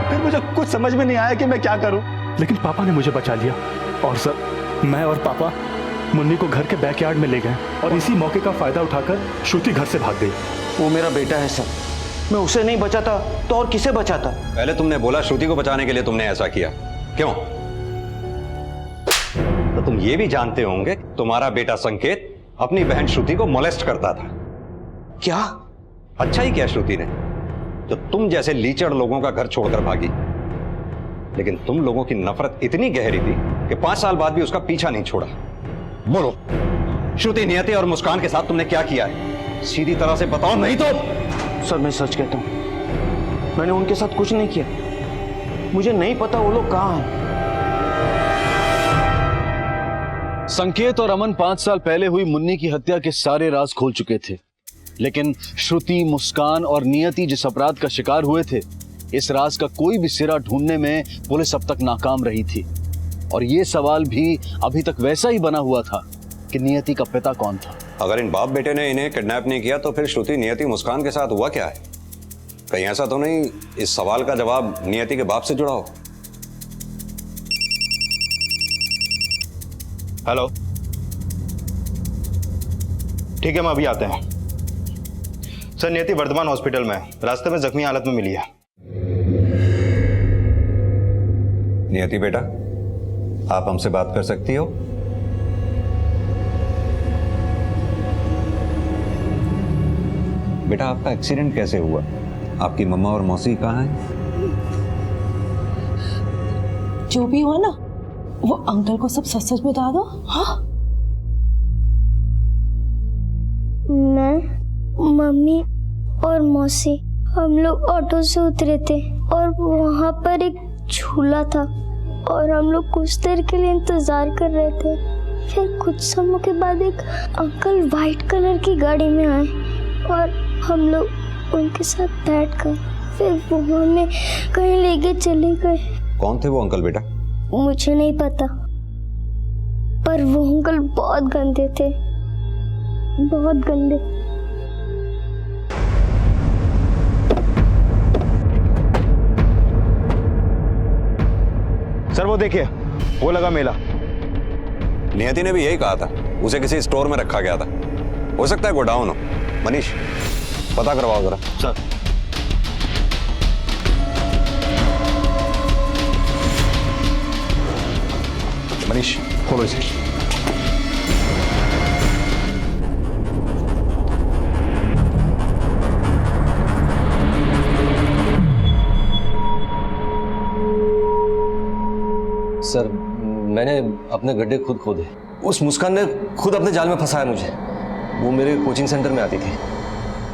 S12: फिर मुझे कुछ समझ में नहीं आया कि मैं क्या करूं, लेकिन पापा ने मुझे बचा लिया। और सर, मैं और पापा मुन्नी को घर के बैकयार्ड में ले गए और इसी मौके का फायदा उठाकर श्रुति घर से भाग गई।
S13: वो मेरा बेटा है सर, मैं उसे नहीं बचाता तो और किसे बचाता?
S8: पहले तुमने बोला श्रुति को बचाने के लिए तुमने ऐसा किया, क्यों? तो तुम ये भी जानते होंगे तुम्हारा बेटा संकेत अपनी बहन श्रुति को मोलेस्ट करता था।
S13: क्या?
S8: अच्छा ही किया श्रुति ने जो तुम जैसे लीचड़ लोगों का घर छोड़कर भागी। लेकिन तुम लोगों की नफरत इतनी गहरी थी कि 5 साल बाद भी उसका पीछा नहीं छोड़ा। बोलो, श्रुति, नियति और मुस्कान के साथ तुमने क्या किया है? सीधी तरह से बताओ, नहीं तो।
S13: सर मैं सच कहता हूं, मैंने उनके साथ कुछ नहीं किया। मुझे नहीं पता वो लोग कहां हैं।
S1: संकेत और अमन 5 साल पहले हुई मुन्नी की हत्या के सारे राज खोल चुके थे, लेकिन श्रुति, मुस्कान और नियति जिस अपराध का शिकार हुए थे, इस राज का कोई भी सिरा ढूंढने में पुलिस अब तक नाकाम रही थी। और ये सवाल भी अभी तक वैसा ही बना हुआ था कि नियति का पिता कौन था।
S8: अगर इन बाप बेटे ने इन्हें किडनैप नहीं किया तो फिर श्रुति, नियति, मुस्कान के साथ हुआ क्या है? कहीं ऐसा तो नहीं इस सवाल का जवाब नियति के बाप से जुड़ा हो?
S12: हेलो, ठीक है, हम अभी आते हैं। सर, नियति वर्धमान हॉस्पिटल में रास्ते में जख्मी हालत में मिली है।
S8: नियति बेटा, आप हमसे बात कर सकती हो? बेटा, आपका एक्सीडेंट कैसे हुआ? आपकी मम्मा और मौसी कहाँ हैं?
S9: जो भी हुआ ना, वो अंकल को सब सच सच बता दो। हाँ,
S2: मैं, मम्मी और मौसी हम लोग ऑटो से उतरे थे और वहाँ पर एक झूला था और हम लोग कुछ देर के लिए इंतजार कर रहे थे। फिर कुछ समय के बाद एक अंकल वाइट कलर की गाड़ी में आए और हम लोग उनके साथ बैठकर फिर वो हमें कहीं लेके चले गए।
S8: कौन थे वो अंकल बेटा?
S2: मुझे नहीं पता, पर वो अंकल बहुत गंदे थे, बहुत गंदे।
S12: सर वो देखिए, वो लगा मेला।
S8: नियति ने भी यही कहा था, उसे किसी स्टोर में रखा गया था। हो सकता है गोडाउन हो। मनीष, पता करवाओ जरा।
S12: सर,
S8: मनीष,
S12: खोलो इसे।
S14: सर, मैंने अपने गड्ढे खुद खोदे। उस मुस्कान ने खुद अपने जाल में फंसाया मुझे। वो मेरे कोचिंग सेंटर में आती थी,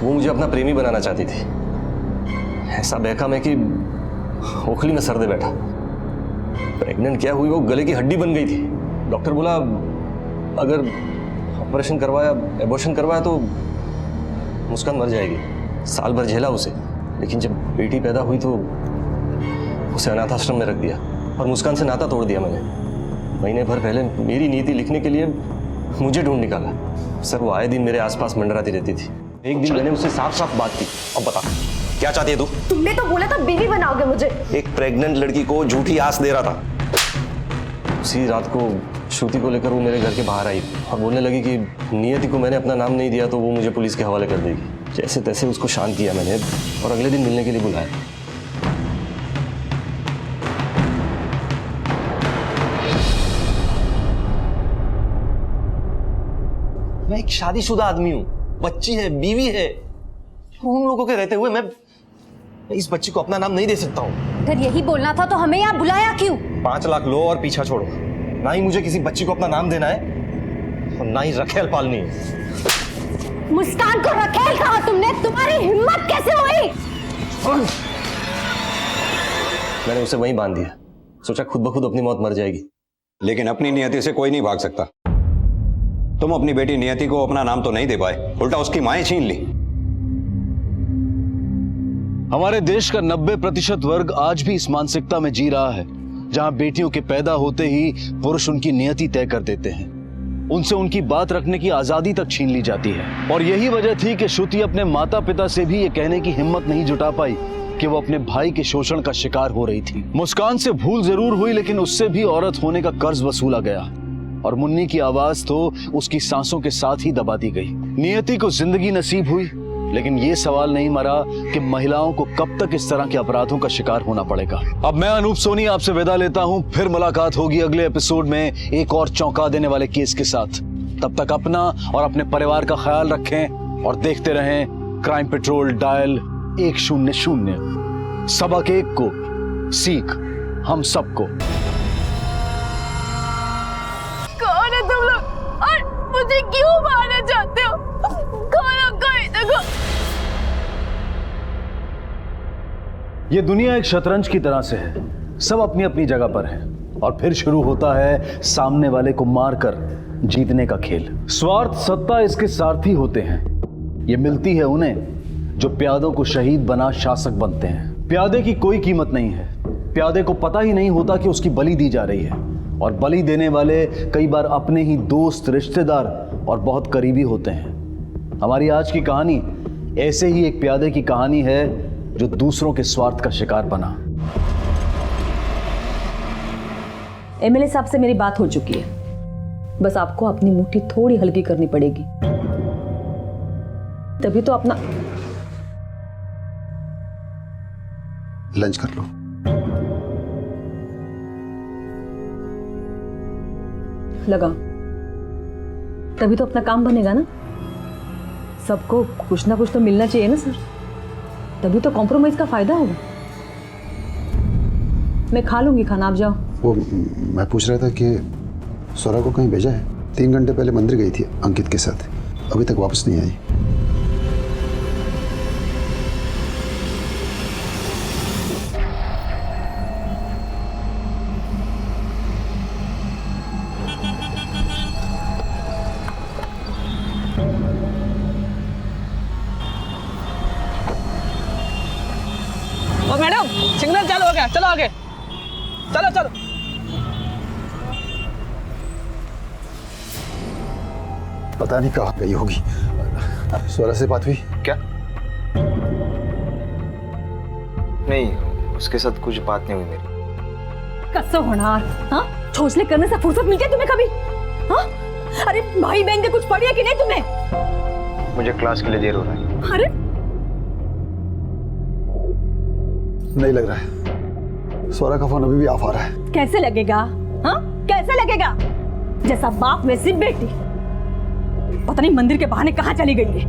S14: वो मुझे अपना प्रेमी बनाना चाहती थी। ऐसा बहका मैं कि ओखली में सर दे बैठा। प्रेग्नेंट क्या हुई, वो गले की हड्डी बन गई थी। डॉक्टर बोला अगर ऑपरेशन करवाया, एबॉर्शन करवाया तो मुस्कान मर जाएगी। साल भर झेला उसे, लेकिन जब बेटी पैदा हुई तो उसे अनाथ आश्रम में रख दिया और मुस्कान से नाता तोड़ दिया मैंने। महीने भर पहले मेरी नीति लिखने के लिए मुझे ढूंढ निकाला। सर वो आए दिन मेरे आसपास मंडराती रहती थी। एक दिन मैंने उससे साफ साफ बात की। अब बता क्या चाहती है तू?
S3: तुमने तो बोला था बीवी बनाओगे मुझे।
S14: एक प्रेग्नेंट लड़की को झूठी आस दे रहा था। उसी रात को श्रुति को लेकर वो मेरे घर के बाहर आई और बोलने लगी कि नियति को मैंने अपना नाम नहीं दिया तो वो मुझे पुलिस के हवाले कर देगी। जैसे तैसे उसको शांत किया मैंने और अगले दिन मिलने के लिए बुलाया। मैं एक शादीशुदा आदमी हूँ, बच्ची है, बीवी है। उन लोगों के रहते हुए मैं इस बच्ची को अपना नाम नहीं दे सकता हूँ।
S3: अगर यही बोलना था तो हमें यहाँ बुलाया क्यों?
S14: 5 लाख लो और पीछा छोड़ो। ना ही मुझे किसी बच्ची को अपना नाम देना है और ना ही रखेल पालनी है।
S3: मुस्कान को रखेल कहा तुमने? तुम्हारी हिम्मत कैसे हुई?
S14: मैंने उसे वहीं बांध दिया, सोचा खुद ब खुद अपनी मौत मर जाएगी।
S8: लेकिन अपनी नियति से कोई नहीं भाग सकता। तुम अपनी बेटी नियति को अपना नाम तो नहीं दे पाए, उल्टा उसकी माएं छीन ली।
S1: हमारे देश का 90% वर्ग आज भी इस मानसिकता में जी रहा है जहां बेटियों के पैदा होते ही पुरुष उनकी नियति तय कर देते हैं, उनसे उनकी बात रखने की आजादी तक छीन ली जाती है। और यही वजह थी कि श्रुति अपने माता पिता से भी ये कहने की हिम्मत नहीं जुटा पाई कि वो अपने भाई के शोषण का शिकार हो रही थी। मुस्कान से भूल जरूर हुई, लेकिन उससे भी औरत होने का कर्ज वसूला गया और मुन्नी की आवाज तो उसकी सांसों के साथ ही दबा दी गई। नियति को जिंदगी नसीब हुई, लेकिन ये सवाल नहीं मरा कि महिलाओं को कब तक इस तरह के अपराधों का शिकार होना पड़ेगा। अब मैं अनूप सोनी आपसे विदा लेता हूं, फिर मुलाकात होगी अगले एपिसोड में एक और चौंका देने वाले केस के साथ। तब तक अपना और अपने परिवार का ख्याल रखें और देखते रहें क्राइम पेट्रोल डायल 100। सबक एक को, सीख हम सबको।
S3: कौन है तुम लोग और मुझे क्यों मारना चाहते हो? देखो,
S1: ये दुनिया एक शतरंज की तरह से है, सब अपनी अपनी जगह पर है और फिर शुरू होता है सामने वाले को मारकर जीतने का खेल। स्वार्थ सत्ता इसके सारथी होते हैं। ये मिलती है उन्हें जो प्यादों को शहीद बना शासक बनते हैं। प्यादे की कोई कीमत नहीं है। प्यादे को पता ही नहीं होता कि उसकी बलि दी जा रही है और बलि देने वाले कई बार अपने ही दोस्त, रिश्तेदार और बहुत करीबी होते हैं। हमारी आज की कहानी ऐसे ही एक प्यादे की कहानी है जो दूसरों के स्वार्थ का शिकार बना।
S5: एमएलए साहब से मेरी बात हो चुकी है, बस आपको अपनी मुट्ठी थोड़ी हल्की करनी पड़ेगी, तभी तो अपना
S15: लंच कर लो।
S5: लगा, तभी तो अपना काम बनेगा ना। सबको कुछ ना कुछ तो मिलना चाहिए ना सर, तभी तो कॉम्प्रोमाइज का फायदा होगा। मैं खा लूंगी खाना, आप जाओ।
S15: वो मैं पूछ रहा था कि स्वरा को कहीं भेजा है? 3 घंटे पहले मंदिर गई थी अंकित के साथ, अभी तक वापस नहीं आई।
S9: मैडम सिग्नल चालू हो गया, चलो आगे, चलो चलो।
S15: पता नहीं कहाँ गई होगी। स्वरा से बात हुई क्या?
S16: नहीं, उसके साथ कुछ बात नहीं हुई मेरी।
S5: कसो होनार, हाँ? छोचले करने से फुर्सत मिलती है तुम्हें कभी? हाँ? अरे भाई बहन के कुछ पड़ी है कि नहीं तुम्हें?
S16: मुझे क्लास के लिए देर हो रहा है।
S5: अरे
S15: नहीं लग रहा है, स्वरा का फोन अभी भी ऑफ आ रहा है।
S5: कैसे लगेगा? हाँ? कैसे लगेगा? जैसा बाप वैसी बेटी। पता नहीं मंदिर के बहाने कहाँ चली गई है।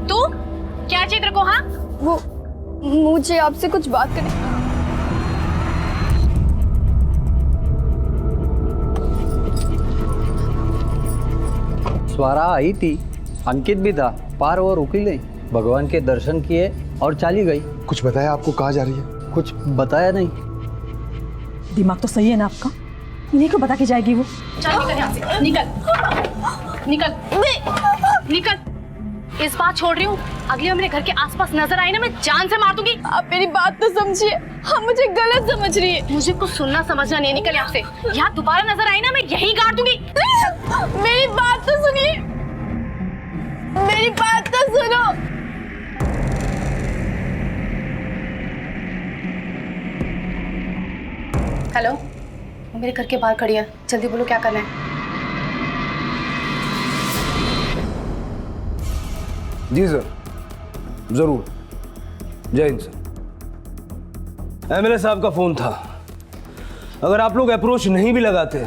S11: तू क्या चित्र को? हाँ,
S2: वो मुझे आपसे कुछ बात करनी।
S17: स्वरा आई थी, अंकित भी था, पार वो रुकी नहीं, भगवान के दर्शन किए और चली गई।
S15: कुछ बताया आपको कहाँ जा रही है?
S17: कुछ बताया नहीं।
S5: दिमाग तो सही है ना आपका? इन्हीं को बता के जाएगी वो।
S11: चल निकल यहाँ से, निकल निकल। निकल। इस बात छोड़ रही हूँ, अगली बार मेरे घर के आसपास नजर आई ना, मैं जान से मार दूंगी।
S3: आप मेरी बात तो समझिए, आप मुझे गलत समझ रही है।
S11: मुझे कुछ सुनना समझना नहीं, निकल यहाँ से। यहाँ दोबारा नजर आई ना, मैं यही गाड़ दूंगी।
S3: मेरी बात तो सुनिए, मेरी बात तो सुनो।
S11: हेलो, वो मेरे घर के बाहर खड़ी है, जल्दी बोलो क्या करना है।
S18: जी सर, जरूर। जय हिंद सर। एमएलए साहब का फोन था। अगर आप लोग अप्रोच नहीं भी लगाते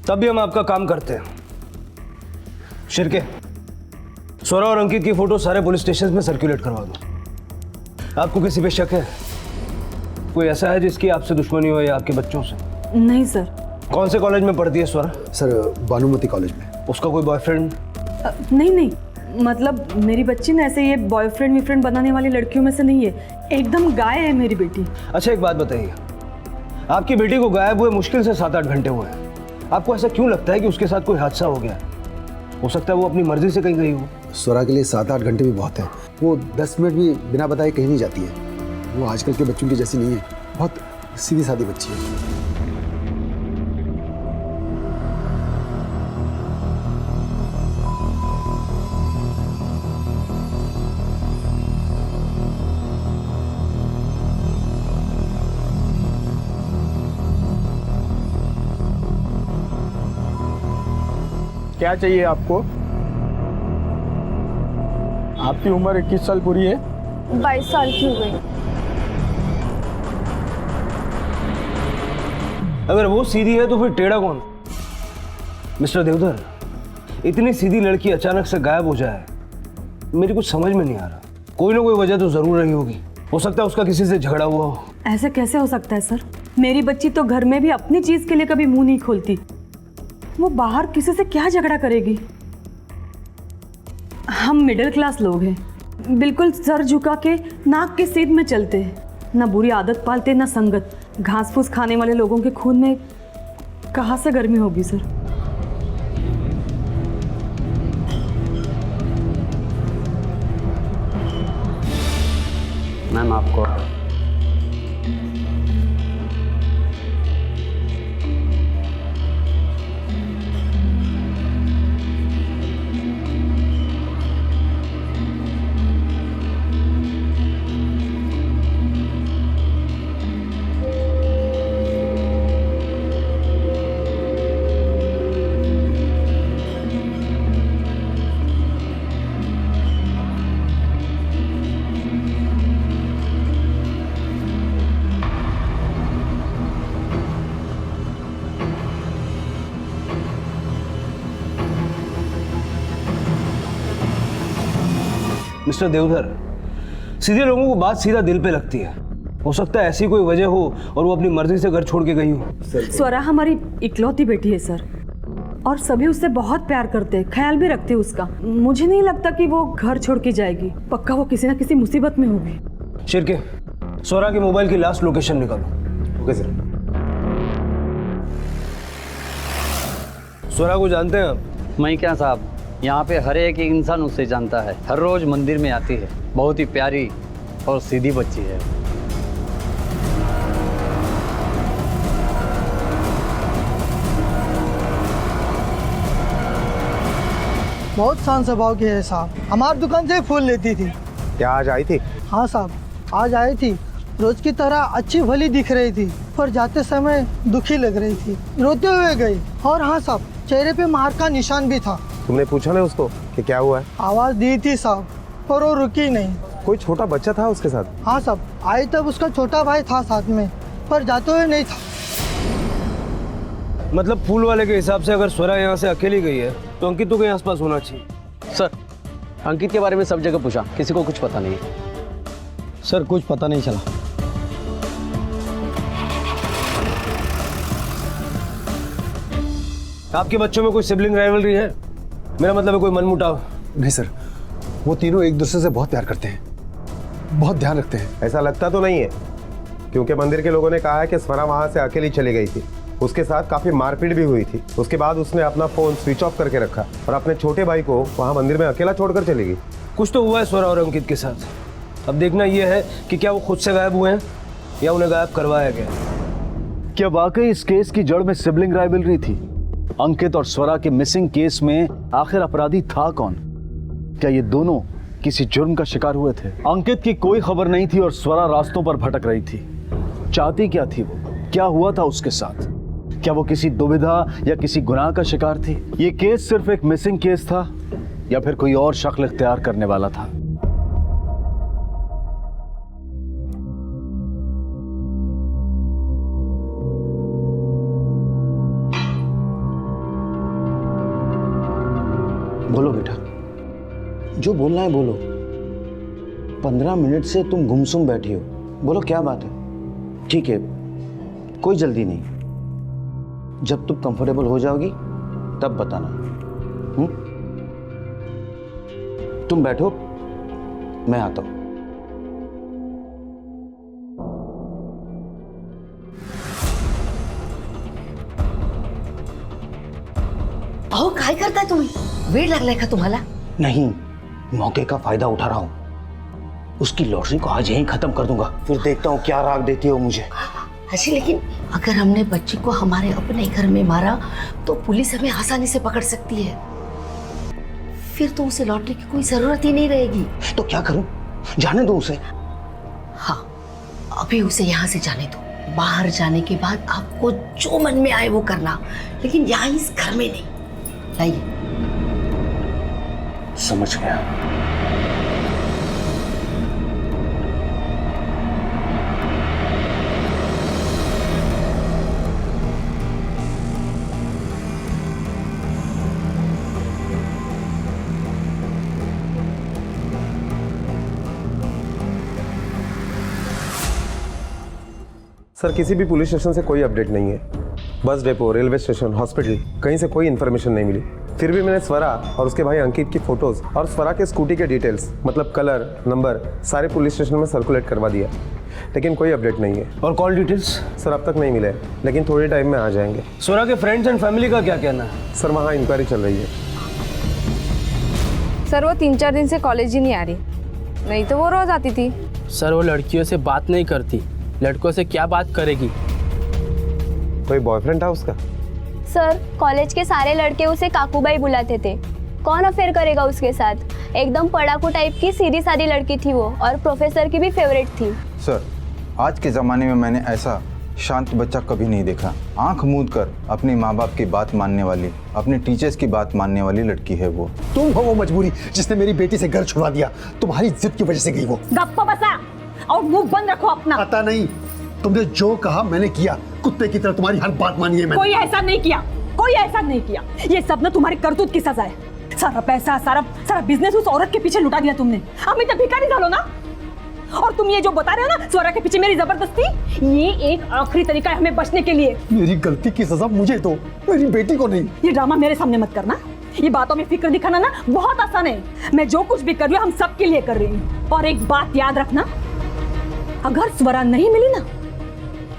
S18: तब भी हम आपका काम करते हैं। शिरके, स्वरा और अंकित की फोटो सारे पुलिस स्टेशन में सर्कुलेट करवा दो। आपको किसी पे शक है? कोई ऐसा है जिसकी आपसे दुश्मनी हो या आपके बच्चों से?
S9: नहीं सर।
S18: कौन से कॉलेज में पढ़ती है स्वरा?
S15: सर, भानुमती कॉलेज में।
S18: उसका कोई बॉयफ्रेंड?
S9: नहीं, मतलब मेरी बच्ची ना ऐसे ये बॉयफ्रेंड वीफ्रेंड बनाने वाली लड़कियों में से नहीं है, एकदम गाय है मेरी बेटी।
S18: अच्छा, एक बात बताइए, आपकी बेटी को गायब हुए मुश्किल से 7-8 घंटे हुए हैं। आपको ऐसा क्यों लगता है कि उसके साथ कोई हादसा हो गया? हो सकता है वो अपनी मर्जी से कहीं गई हो।
S15: स्वरा के लिए 7-8 घंटे भी बहुत है। वो 10 मिनट भी बिना बताए कहीं नहीं जाती है। वो आजकल के बच्चों की जैसी नहीं है, बहुत सीधी सादी बच्ची है।
S19: क्या चाहिए आपको? आपकी उम्र 21 साल पूरी है?
S3: 22 साल की हो गई।
S18: अगर वो सीधी है तो फिर टेढ़ा कौन? मिस्टर देवधर, इतनी सीधी लड़की अचानक से गायब हो जाए, मेरी कुछ समझ में नहीं आ रहा। कोई ना कोई वजह तो जरूर रही होगी। हो सकता है उसका किसी से झगड़ा हुआ हो।
S9: ऐसा कैसे हो सकता है सर? मेरी बच्ची तो घर में भी अपनी चीज के लिए कभी मुंह नहीं खोलती। वो बाहर किसी से क्या झगड़ा करेगी? हम मिडिल क्लास लोग हैं, बिल्कुल सर झुका के नाक के सीध में चलते हैं, ना बुरी आदत पालते ना संगत। घास फूस खाने वाले लोगों के खून में कहाँ से गर्मी होगी सर?
S17: मैम आपको
S18: मिस्टर देवधर, सीधे लोगों को बात सीधा दिल पे लगती है। हो सकता है ऐसी कोई वजह हो और वो अपनी मर्जी से घर छोड़ के गई हो।
S9: स्वरा हमारी इकलौती बेटी है सर, और सभी उससे बहुत प्यार करते हैं, ख्याल भी रखते हैं उसका। मुझे नहीं लगता कि वो घर छोड़ के जाएगी। पक्का वो किसी ना किसी मुसीबत में होगी।
S18: शिरके, स्वरा के मोबाइल की लास्ट लोकेशन निकालो।
S14: Okay sir.
S18: स्वरा को जानते हैं आप?
S17: मैं क्या साहब, यहाँ पे हर एक इंसान उसे जानता है। हर रोज मंदिर में आती है। बहुत ही प्यारी और सीधी बच्ची है।
S20: बहुत शांत स्वभाव की है साहब। हमारी दुकान से फूल लेती थी।
S16: क्या आज आई थी?
S20: हाँ साहब, आज आई थी। रोज की तरह अच्छी भली दिख रही थी, पर जाते समय दुखी लग रही थी। रोते हुए गई। और हाँ साहब, चेहरे पे मार का निशान भी था।
S16: तुमने पूछा ना उसको कि क्या हुआ है?
S20: आवाज दी थी साहब, पर वो रुकी नहीं।
S16: कोई छोटा बच्चा था उसके साथ?
S20: हाँ साहब, आई तब उसका छोटा भाई था साथ में, पर जाते हुए नहीं था।
S18: मतलब फूल वाले के हिसाब से अगर स्वरा यहाँ से अकेली गई है तो अंकित तो कहीं आसपास होना चाहिए।
S17: सर, अंकित के बारे में सब जगह पूछा, किसी को कुछ पता नहीं।
S10: सर, कुछ पता नहीं चला।
S18: आपके बच्चों में कोई सिबलिंग राइवलरी है? मेरा मतलब है कोई मनमुटाव?
S15: नहीं सर, वो तीनों एक दूसरे से बहुत प्यार करते हैं, बहुत ध्यान रखते हैं।
S16: ऐसा लगता तो नहीं है, क्योंकि मंदिर के लोगों ने कहा है कि स्वरा वहां से अकेली चली गई थी।
S21: उसके साथ काफी मारपीट भी हुई थी। उसके बाद उसने अपना फोन स्विच ऑफ करके रखा और अपने छोटे भाई को वहां मंदिर में अकेला छोड़कर चली गई।
S18: कुछ तो हुआ है स्वरा और अंकित के साथ। अब देखना यह है कि क्या वो खुद से गायब हुए हैं या उन्हें गायब करवाया गया।
S1: क्या वाकई इस केस की जड़ में सिबलिंग राइवलरी थी? अंकित और स्वरा के मिसिंग केस में आखिर अपराधी था कौन? क्या ये दोनों किसी जुर्म का शिकार हुए थे? अंकित की कोई खबर नहीं थी और स्वरा रास्तों पर भटक रही थी। चाहती क्या थी वो? क्या हुआ था उसके साथ? क्या वो किसी दुविधा या किसी गुनाह का शिकार थी? ये केस सिर्फ एक मिसिंग केस था या फिर कोई और शक्ल इख्तियार करने वाला था?
S13: बोलो बेटा, जो बोलना है बोलो। 15 मिनट से तुम गुमसुम बैठी हो, बोलो क्या बात है? ठीक है, कोई जल्दी नहीं, जब तुम कंफर्टेबल हो जाओगी तब बताना। तुम बैठो, मैं आता हूं।
S5: भाऊ काय करताय तुम्ही? वेळ लागलाय का तुम्हाला?
S13: नहीं, मौके का फायदा उठा रहा हूं। उसकी लॉटरी को आज यहीं खत्म कर दूंगा, फिर देखता हूं क्या राग देती हो मुझे।
S5: अच्छा, लेकिन अगर हमने बच्ची को हमारे अपने घर में मारा तो पुलिस हमें आसानी से पकड़ सकती है। फिर तो उसे लॉटरी की कोई जरूरत ही नहीं रहेगी।
S13: तो क्या करूं? जाने दो उसे।
S5: हाँ, अभी उसे यहाँ से जाने दो। बाहर जाने के बाद आपको जो मन में आए वो करना, लेकिन यहाँ इस घर में नहीं। लाइए।
S13: समझ गया।
S21: सर, किसी भी पुलिस स्टेशन से कोई अपडेट नहीं है। Bus depot, railway station, hospital, कहीं से कोई इन्फॉर्मेशन नहीं मिली। फिर भी मैंने स्वरा और उसके भाई अंकित की फोटोज और स्वरा के स्कूटी के डिटेल्स, मतलब कलर, नंबर, सारे पुलिस स्टेशन में सर्कुलेट करवा दिया, लेकिन कोई अपडेट नहीं है।
S18: और कॉल डिटेल्स?
S21: सर, अब तक नहीं मिले, लेकिन थोड़े टाइम में आ जाएंगे।
S18: स्वरा के फ्रेंड्स एंड फैमिली का क्या कहना है?
S21: सर, वहाँ इंक्वायरी चल रही है।
S3: सर, वो 3-4 दिन से कॉलेज ही नहीं आ रही, नहीं तो वो रोज आती थी।
S22: सर, वो लड़कियों से बात नहीं करती, लड़कों से क्या बात करेगी?
S21: कोई बॉयफ्रेंड था उसका?
S2: सर, कॉलेज के सारे लड़के उसे काकूबाई बुलाते थे। कौन अफेयर करेगा उसके साथ? एकदम पढ़ाकू टाइप की सीधी सादी लड़की थी वो, और प्रोफेसर की भी फेवरेट थी।
S16: सर, आज के ज़माने में मैंने ऐसा शांत बच्चा कभी नहीं देखा। आंख मूंद कर अपने माँ बाप की बात मानने वाली, अपने टीचर्स की बात मानने वाली लड़की है वो।
S15: तुम हो वो मजबूरी जिसने मेरी बेटी से घर छुड़वा दिया। तुम्हारी जिद की वजह से गई वो।
S9: गप्पा बसा और मुंह बंद रखो अपना।
S15: पता नहीं, तुमने जो कहा मैंने किया। कुत्ते की तरह तुम्हारी हर बात मानी है मैंने।
S9: कोई ऐसा नहीं किया, कोई ऐसा नहीं किया। ये सब ना तुम्हारी करतूत की सजा है। सारा पैसा, सारा बिजनेस उस औरत के पीछे लुटा दिया तुमने। अभी तक भिखारी झालो ना। और तुम ये जो बता रहे हो ना स्वरा के पीछे मेरी जबरदस्ती, ये एक आखिरी तरीका है हमें बचने के लिए।
S15: मेरी गलती की सजा मुझे दो, मेरी बेटी को नहीं।
S9: ये ड्रामा मेरे सामने मत करना। ये बातों में फिक्र दिखाना ना बहुत आसान है। मैं जो कुछ भी कर रही हूँ हम सबके लिए कर रही हूँ। और एक बात याद रखना, अगर स्वरा नहीं मिली ना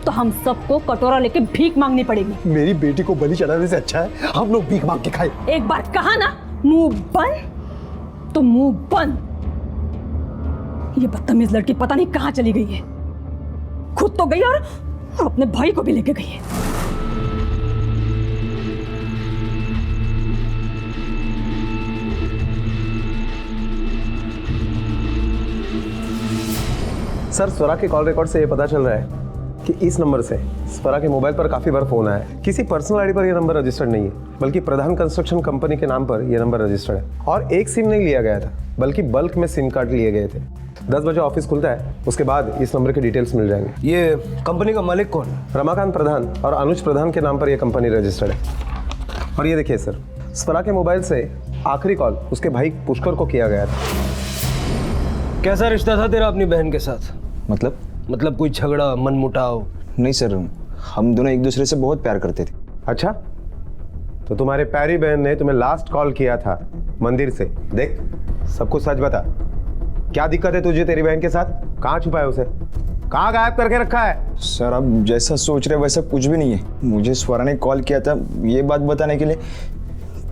S9: तो हम सबको कटोरा लेके भीख मांगनी पड़ेगी।
S15: मेरी बेटी को बलि चढ़ाने से अच्छा है हम लोग भीख मांग के खाए।
S9: एक बार कहा ना मुंह बंद तो मुंह बंद। ये बदतमीज लड़की पता नहीं कहां चली गई है। खुद तो गई और अपने भाई को भी लेके गई है।
S21: सर, स्वरा के कॉल रिकॉर्ड से ये पता चल रहा है कि इस नंबर से स्वरा के मोबाइल पर काफ़ी बार फोन आया है। किसी पर्सनल आईडी पर यह नंबर रजिस्टर्ड नहीं है, बल्कि प्रधान कंस्ट्रक्शन कंपनी के नाम पर यह नंबर रजिस्टर्ड है। और एक सिम नहीं लिया गया था, बल्कि बल्क में सिम कार्ड लिए गए थे। 10 बजे ऑफिस खुलता है, उसके बाद इस नंबर के डिटेल्स मिल जाएंगे।
S18: ये कंपनी का मालिक कौन?
S21: रमाकांत प्रधान और अनुज प्रधान के नाम पर यह कंपनी रजिस्टर्ड है। और ये देखिए सर, स्वरा के मोबाइल से आखिरी कॉल उसके भाई पुष्कर को किया गया था।
S18: कैसा रिश्ता था तेरा अपनी बहन के साथ?
S16: मतलब
S18: कोई झगड़ा, मनमुटाव?
S16: नहीं सर, हम दोनों एक दूसरे से बहुत प्यार करते थे।
S21: अच्छा, तो तुम्हारे प्यारी बहन ने तुम्हें लास्ट कॉल किया था मंदिर से। देख, सब कुछ सच बता। क्या दिक्कत है तुझे तेरी बहन के साथ? कहाँ छुपाया उसे? कहाँ गायब करके रखा है?
S6: सर आप जैसा सोच रहे वैसा कुछ भी नहीं है। मुझे स्वरा ने कॉल किया था ये बात बताने के लिए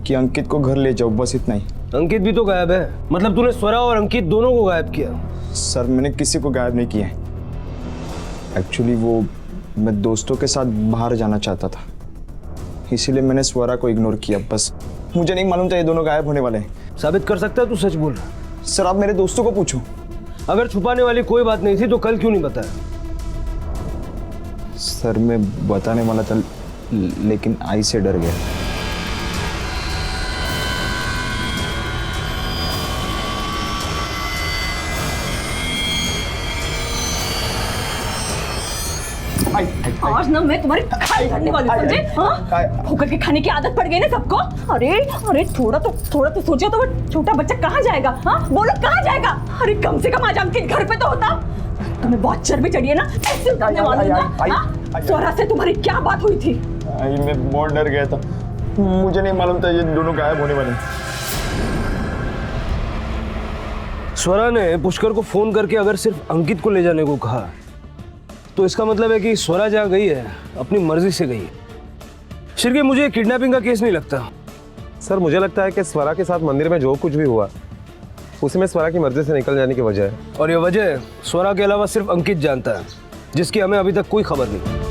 S6: कि अंकित को घर ले जाओ, बस इतना ही।
S18: अंकित भी तो गायब है, मतलब तूने स्वरा और अंकित दोनों को गायब किया?
S6: सर मैंने किसी को गायब नहीं किया है। एक्चुअली वो मैं दोस्तों के साथ बाहर जाना चाहता था, इसीलिए मैंने स्वरा को इग्नोर किया। बस मुझे नहीं मालूम था ये दोनों गायब होने वाले हैं।
S18: साबित कर सकता है तू सच बोल रहा?
S6: सर आप मेरे दोस्तों को पूछो।
S18: अगर छुपाने वाली कोई बात नहीं थी तो कल क्यों नहीं बताया?
S6: सर मैं बताने वाला था लेकिन आई से डर गया।
S9: आज ना मैं तुम्हारी खाई करने वाली हूँ, समझे? हाँ? होकर के खाने की आदत पड़ गई ना सबको। अरे अरे थोड़ा तो सोचो तो वो छोटा बच्चा कहाँ जाएगा? हाँ बोलो कहाँ जाएगा? अरे कम से कम आज अंकित घर पे तो होता। तुम्हें बहुत चर्बी चढ़ी है ना, ऐसे उतरने वाली ना। स्वरा से तुम्हारी क्या बात हुई थी?
S6: आई मैं बहुत डर गया था, मुझे नहीं मालूम था ये दोनों गायब होने वाले।
S18: स्वरा ने पुष्कर को फोन करके अगर सिर्फ अंकित को ले जाने को कहा तो इसका मतलब है कि स्वरा जहाँ गई है अपनी मर्जी से गई है। शिर्के मुझे किडनैपिंग का केस नहीं लगता।
S21: सर मुझे लगता है कि स्वरा के साथ मंदिर में जो कुछ भी हुआ उसमें स्वरा की मर्जी से निकल जाने की वजह है।
S18: और ये वजह स्वरा के अलावा सिर्फ अंकित जानता है, जिसकी हमें अभी तक कोई खबर नहीं।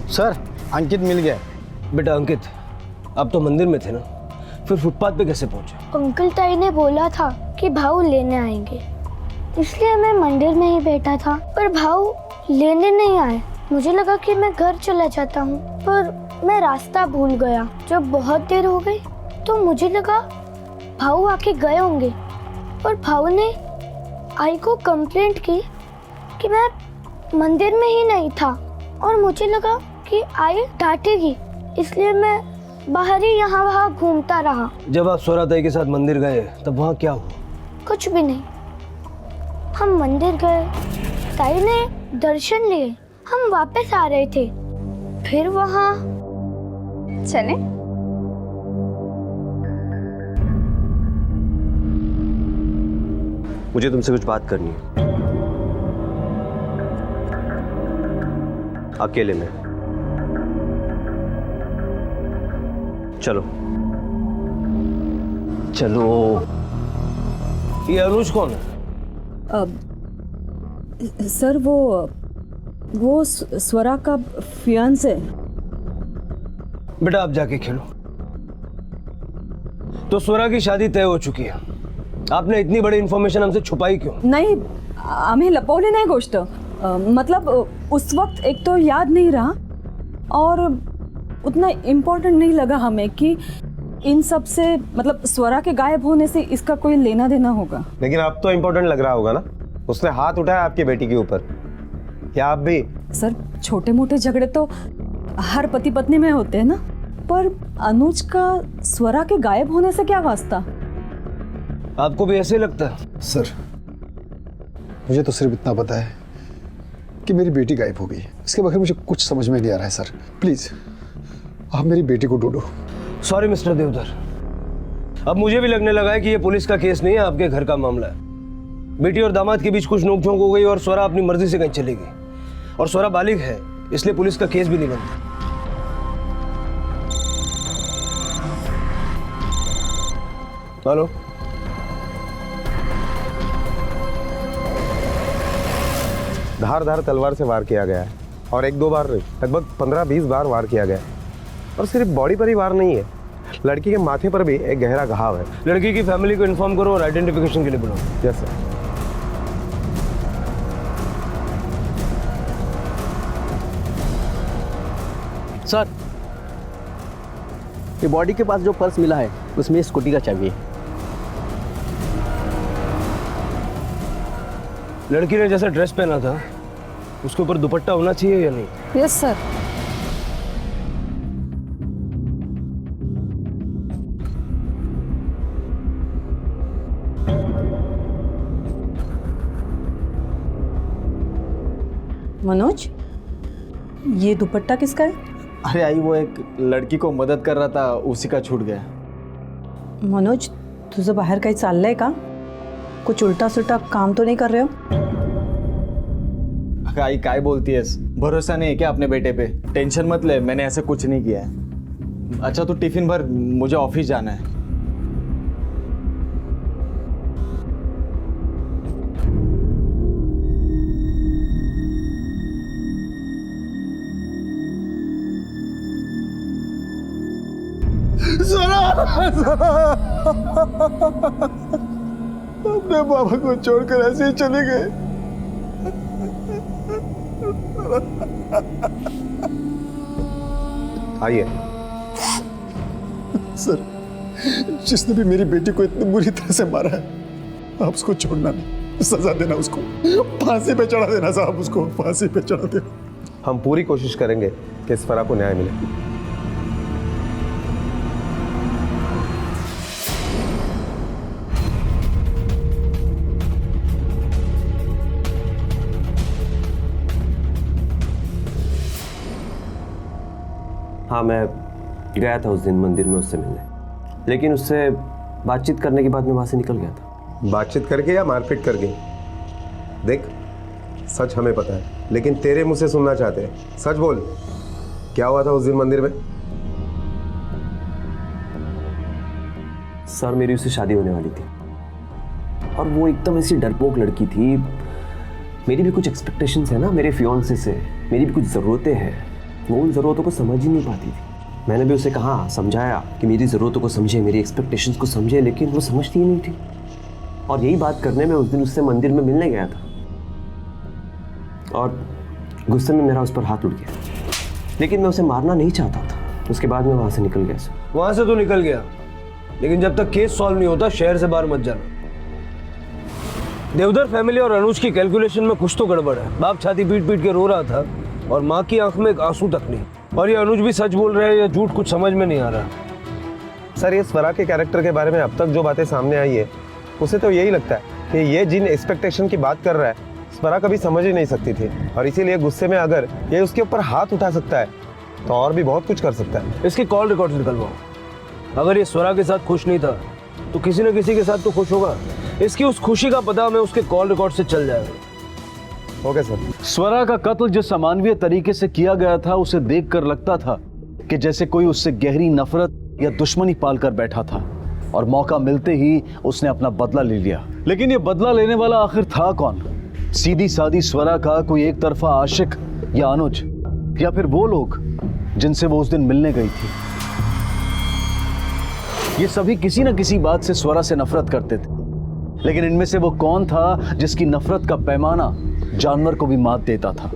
S15: सर अंकित मिल गया।
S18: बेटा अंकित अब तो मंदिर में थे ना, फिर फुटपाथ पे कैसे पहुंचे?
S2: अंकल ताई ने बोला था कि भाऊ लेने आएंगे, इसलिए मैं मंदिर में ही बैठा था, पर भाऊ लेने नहीं आए। मुझे लगा कि मैं घर चला जाता हूँ, पर मैं रास्ता भूल गया। जब बहुत देर हो गई तो मुझे लगा भाऊ आके गए होंगे, और भाऊ ने आई को कंप्लेंट की कि मैं मंदिर में ही नहीं था, और मुझे लगा कि आई डांटेगी, इसलिए मैं बाहर ही यहाँ वहाँ घूमता रहा।
S18: जब आप स्वरा ताई के साथ मंदिर गए तब वहाँ क्या हुआ?
S2: कुछ भी नहीं। हम मंदिर गए, ताई ने दर्शन लिए, हम वापस आ रहे थे, फिर वहाँ
S3: चले।
S14: मुझे तुमसे कुछ बात करनी है, अकेले में। चलो
S18: चलो। ये अनुज कौन है?
S9: सर वो स्वरा का फियांसे है।
S18: बेटा आप जाके खेलो। तो स्वरा की शादी तय हो चुकी है, आपने इतनी बड़ी इंफॉर्मेशन हमसे छुपाई क्यों?
S9: नाही, आम्ही लपवली नाही गोष्ट। मतलब उस वक्त एक तो याद नहीं रहा, और उतना इम्पोर्टेंट नहीं लगा हमें कि इन सब से, मतलब स्वरा के गायब होने से इसका कोई लेना देना होगा।
S21: लेकिन अब तो इम्पोर्टेंट लग रहा होगा ना, उसने हाथ उठाया आपकी बेटी के ऊपर। क्या आप भी?
S9: सर छोटे मोटे झगड़े तो हर पति पत्नी में होते हैं ना, पर अनुज का स्वरा के गायब होने से क्या वास्ता?
S18: आपको भी ऐसे लगता है?
S15: सर मुझे तो सिर्फ इतना पता है कि मेरी बेटी गायब हो गई। इसके बगैर मुझे कुछ समझ में नहीं आ रहा है। सर प्लीज आप मेरी बेटी को ढूंढो।
S18: सॉरी मिस्टर देवधर, अब मुझे भी लगने लगा है कि ये पुलिस का केस नहीं है, आपके घर का मामला है। बेटी और दामाद के बीच कुछ नोकझोंक हो गई और स्वरा अपनी मर्जी से कहीं चली गई, और स्वरा बालिग है, इसलिए पुलिस का केस भी नहीं बनता। हेलो,
S21: धारदार तलवार से वार किया गया है, और एक दो बार नहीं, लगभग 15-20 बार वार किया गया है। और सिर्फ बॉडी पर ही वार नहीं है, लड़की के माथे पर भी एक गहरा घाव है।
S18: लड़की की फैमिली को इन्फॉर्म करो और आइडेंटिफिकेशन के लिए बुलाओ।
S21: Yes sir.
S17: सर ये बॉडी के पास जो पर्स मिला है उसमें स्कूटी का चाबी है।
S18: लड़की ने जैसा ड्रेस पहना था उसके ऊपर दुपट्टा होना चाहिए या नहीं?
S9: Yes sir. मनोज, ये दुपट्टा किसका है?
S6: अरे आई, वो एक लड़की को मदद कर रहा था, उसी का छूट गया.
S9: मनोज, तुझं बाहेर काही चाललंय का? कुछ उल्टा सुलटा काम तो नहीं कर रहे हो?
S6: आई काय बोलती है? भरोसा नहीं है क्या अपने बेटे पे? टेंशन मत ले, मैंने ऐसा कुछ नहीं किया है. अच्छा तू टिफिन भर, मुझे ऑफिस जाना है.
S15: अपने बाबा को छोड़कर ऐसे ही चले गए.
S21: आइए.
S15: सर, जिसने भी मेरी बेटी को इतनी बुरी तरह से मारा है, आप उसको छोड़ना नहीं, सजा देना, उसको फांसी पे चढ़ा देना साहब, उसको फांसी पे चढ़ा देना.
S21: हम पूरी कोशिश करेंगे कि इस फरा को न्याय मिले.
S14: हाँ, मैं गया था उस दिन मंदिर में उससे मिलने, लेकिन उससे बातचीत करने के बाद मैं वहाँ से निकल गया था.
S21: बातचीत करके या मारपीट करके? देख, सच हमें पता है, लेकिन तेरे मुंह से सुनना चाहते हैं. सच बोल, क्या हुआ था उस दिन मंदिर में?
S14: सर, मेरी उससे शादी होने वाली थी और वो एकदम ऐसी डरपोक लड़की थी. मेरी भी कुछ एक्सपेक्टेशंस है ना मेरे फियांसे से, मेरी भी कुछ ज़रूरतें हैं. वो उन ज़रूरतों को समझ ही नहीं पाती थी. मैंने भी उसे कहा, समझाया कि मेरी ज़रूरतों को समझे, मेरी एक्सपेक्टेशंस को समझे, लेकिन वो समझती ही नहीं थी. और यही बात करने में उस दिन उससे मंदिर में मिलने गया था और गुस्से में मेरा उस पर हाथ उठ गया. लेकिन मैं उसे मारना नहीं चाहता था. उसके बाद मैं वहाँ से निकल गया.
S18: वहाँ से तो निकल गया, लेकिन जब तक केस सॉल्व नहीं होता शहर से बाहर मत जाना. देवधर फैमिली और अनुज की कैलकुलेशन में कुछ तो गड़बड़ है. बाप छाती पीट पीट के रो रहा था और माँ की आंख में एक आंसू तक नहीं. और ये अनुज भी सच बोल रहे हैं या झूठ, कुछ समझ में नहीं आ रहा.
S21: सर, ये स्वरा के कैरेक्टर के बारे में अब तक जो बातें सामने आई है, उसे तो यही लगता है कि ये जिन एक्सपेक्टेशन की बात कर रहा है, स्वरा कभी समझ ही नहीं सकती थी. और इसीलिए गुस्से में अगर ये उसके ऊपर हाथ उठा सकता है तो और भी बहुत कुछ कर सकता है.
S18: इसके कॉल रिकॉर्ड निकलवाओ. अगर ये स्वरा के साथ खुश नहीं था तो किसी न किसी के साथ तो खुश होगा. इसकी उस खुशी का पता हमें उसके कॉल रिकॉर्ड से चल जाएगा.
S21: Okay sir.
S1: स्वरा का कत्ल जिस अमानवीय तरीके से किया गया था, उसे देखकर लगता था कि जैसे कोई उससे गहरी नफरत या दुश्मनी पालकर बैठा था और मौका मिलते ही उसने अपना बदला ले लिया. लेकिन ये बदला लेने वाला आखिर था कौन? सीधी सादी स्वरा का कोई एक तरफा आशिक या अनुज, या फिर वो लोग जिनसे वो उस दिन मिलने गई थी? ये सभी किसी न किसी बात से स्वरा से नफरत करते थे, लेकिन इनमें से वो कौन था जिसकी नफरत का पैमाना जानवर को भी मात देता था?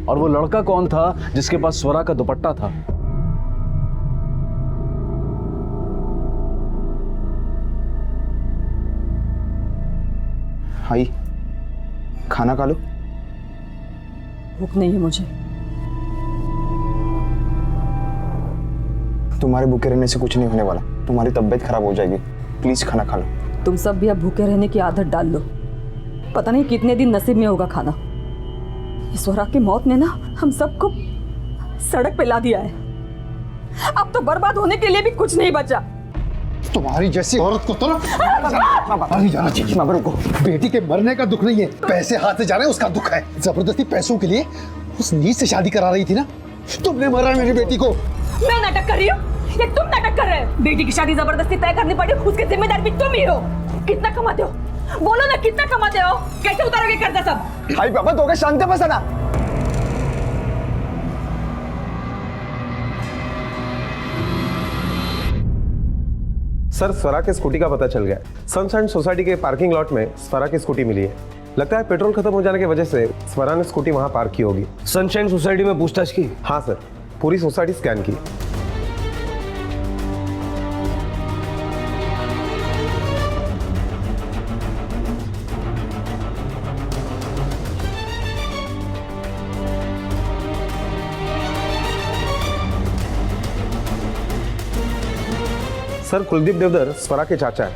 S1: और वो लड़का कौन था जिसके पास स्वरा का दुपट्टा था?
S6: आई, खाना खा लो.
S9: भूख नहीं है मुझे.
S6: तुम्हारे भूखे रहने से कुछ नहीं होने वाला, तुम्हारी तबीयत खराब हो जाएगी. प्लीज खाना खा लो.
S9: तुम सब भी अब भूखे रहने की आदत डाल लो. पता नहीं कितने दिन नसीब में होगा खाना. स्वरा की मौत ने ना हम सबको सड़क पे ला दिया है. अब तो बर्बाद होने के लिए भी कुछ नहीं बचा.
S15: तुम्हारी जैसी औरत को तो नहीं जाना चाहिए. बाबा रुको, बेटी के मरने का दुख नहीं है, पैसे हाथ से जा रहे हैं उसका दुख है. जबरदस्ती पैसों के लिए उस नीच से शादी करा रही थी ना, तुमने मारा मेरी बेटी को.
S9: मैं नाटक कर रही हूँ या तुम नाटक कर रहे हो? बेटी की शादी जबरदस्ती तय करनी पड़ी, उसके जिम्मेदार भी तुम ही हो. कितना कमाते हो? बोलो ना, कितना कमाते हो? कैसे उतारोगे कर्जा सब?
S6: हाय बाबा, तो शांत बसना.
S21: सर, स्वरा के स्कूटी का पता चल गया. सनशाइन सोसाइटी के पार्किंग लॉट में स्वरा की स्कूटी मिली है. लगता है पेट्रोल खत्म हो जाने की वजह से स्वरा ने स्कूटी वहां पार्क की होगी.
S18: सनशाइन सोसाइटी में पूछताछ की?
S21: हाँ सर, पूरी सोसाइटी स्कैन की. सर, कुलदीप देवधर स्वरा के चाचा है.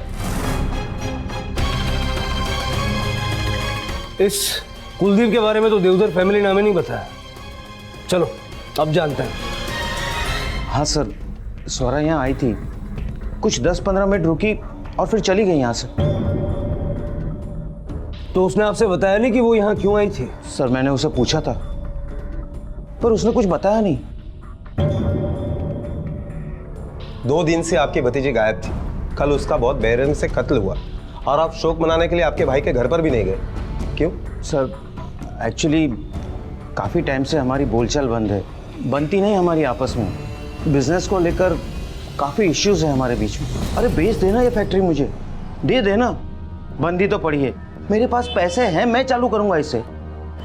S18: इस कुलदीप के बारे में तो देवधर फैमिली ने हमें नहीं बताया। चलो अब जानते हैं।
S13: हाँ सर, स्वरा यहाँ आई थी, कुछ 10-15 मिनट रुकी और फिर चली गई यहाँ से।
S18: तो उसने आपसे बताया नहीं कि वो यहाँ क्यों आई थी?
S13: सर मैंने उसे पूछा था पर उसने कुछ बताया नहीं।
S21: 2 दिन से आपकी भतीजी गायब थी। कल उसका बहुत बेरहमी से कत्ल हुआ और आप शोक मनाने के लिए आपके भाई के घर पर भी नहीं गए, क्यों?
S13: सर एक्चुअली काफ़ी टाइम से हमारी बोलचाल बंद है, बनती नहीं हमारी आपस में। बिजनेस को लेकर काफ़ी इश्यूज है हमारे बीच में। अरे बेच देना ये फैक्ट्री, मुझे दे देना, बंदी तो पड़ी है, मेरे पास पैसे हैं, मैं चालू करूंगा इसे।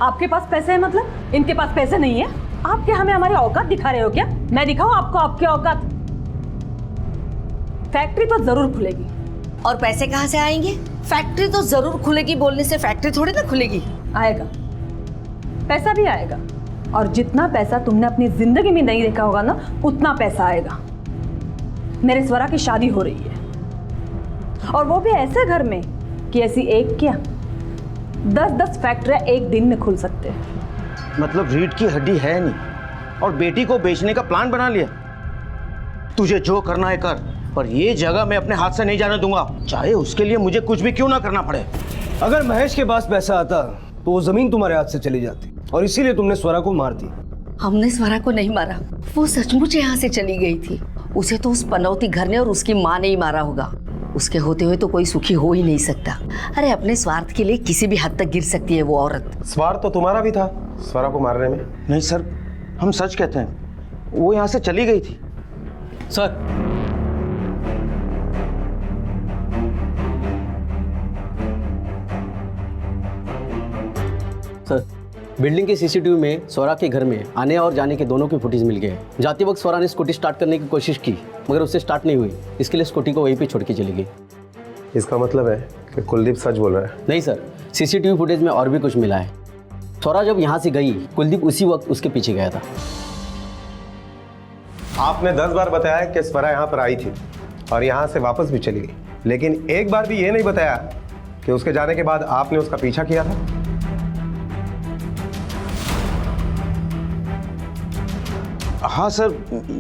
S9: आपके पास पैसे है मतलब? इनके पास पैसे नहीं है? आप क्या हमें हमारी औकात दिखा रहे हो क्या? मैं दिखाऊं आपको आपकी औकात? फैक्ट्री तो जरूर खुलेगी।
S5: और पैसे कहाँ से आएंगे? फैक्ट्री तो जरूर खुलेगी बोलने से फैक्ट्री थोड़ी ना खुलेगी।
S9: आएगा, पैसा भी आएगा, और जितना पैसा तुमने अपनी जिंदगी में नहीं देखा होगा ना, उतना पैसा आएगा। मेरे स्वरा की शादी हो रही है, और वो भी ऐसे घर में कि ऐसी एक क्या 10-10 फैक्ट्रियां एक दिन में खुल सकते हैं।
S13: मतलब रीढ़ की हड्डी है नहीं और बेटी को बेचने का प्लान बना लिया। तुझे जो करना है कर, पर ये जगह मैं अपने हाथ से नहीं जाने दूंगा, चाहे उसके लिए मुझे कुछ भी क्यों ना करना पड़े।
S18: अगर महेश के पास पैसा आता तो वो जमीन तुम्हारे हाथ से चली जाती, और इसीलिए तुमने स्वरा को मार दी।
S5: हमने स्वरा को नहीं मारा, वो सचमुच यहाँ से चली गई थी। उसे तो उस पनौती घर ने और उसकी माँ ने ही मारा होगा। उसके होते हुए तो कोई सुखी हो ही नहीं सकता। अरे अपने स्वार्थ के लिए किसी भी हद तक गिर सकती है वो औरत।
S21: स्वार्थ तो तुम्हारा भी था स्वरा को मारने में।
S13: नहीं सर, हम सच कहते हैं, वो यहाँ से चली गई थी।
S17: सर सर, बिल्डिंग के सीसीटीवी में स्वरा के घर में आने और जाने के दोनों की फुटेज मिल गए। जाते वक्त स्वरा ने स्कूटी स्टार्ट करने की कोशिश की, मगर उससे स्टार्ट नहीं हुई, इसके लिए स्कूटी को वहीं पे छोड़ के चली गई।
S21: इसका मतलब है कि कुलदीप सच बोल रहा है?
S17: नहीं सर, सीसीटीवी फुटेज में और भी कुछ मिला है। स्वरा जब यहाँ से गई, कुलदीप उसी वक्त उसके पीछे गया था।
S21: आपने 10 बार बताया कि स्वरा यहाँ पर आई थी और यहाँ से वापस भी चली गई, लेकिन एक बार भी ये नहीं बताया कि उसके जाने के बाद आपने उसका पीछा किया था।
S13: हाँ सर,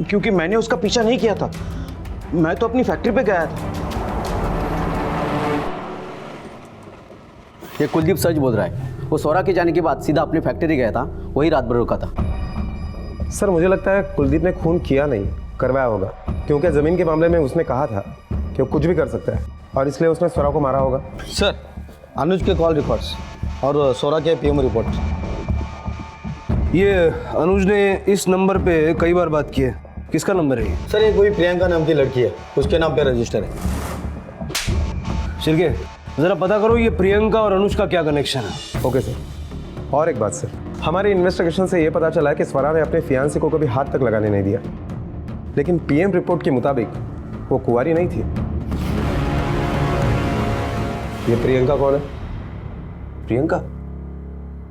S13: क्योंकि मैंने उसका पीछा नहीं किया था, मैं तो अपनी फैक्ट्री पे गया था।
S17: ये कुलदीप सच बोल रहा है। वो स्वरा के जाने के बाद सीधा अपनी फैक्ट्री गया था, वही रात भर रुका था।
S21: सर मुझे लगता है कुलदीप ने खून किया नहीं, करवाया होगा, क्योंकि जमीन के मामले में उसने कहा था कि वो कुछ भी कर सकता है और इसलिए उसने स्वरा को मारा होगा।
S10: सर, अनुज के कॉल रिकॉर्ड्स और स्वरा के पीएम रिपोर्ट।
S18: ये अनुज ने इस नंबर पे कई बार बात की है। किसका नंबर है ये?
S10: सर ये कोई प्रियंका नाम की लड़की है, उसके नाम पे रजिस्टर है।
S18: शिरके, जरा पता करो ये प्रियंका और अनुज का क्या कनेक्शन है।
S21: Okay sir. और एक बात सर, हमारे इन्वेस्टिगेशन से ये पता चला है कि स्वरा ने अपने फियांसे को कभी हाथ तक लगाने नहीं दिया, लेकिन पीएम रिपोर्ट के मुताबिक वो कुंवारी नहीं थी। ये प्रियंका कौन है?
S14: प्रियंका?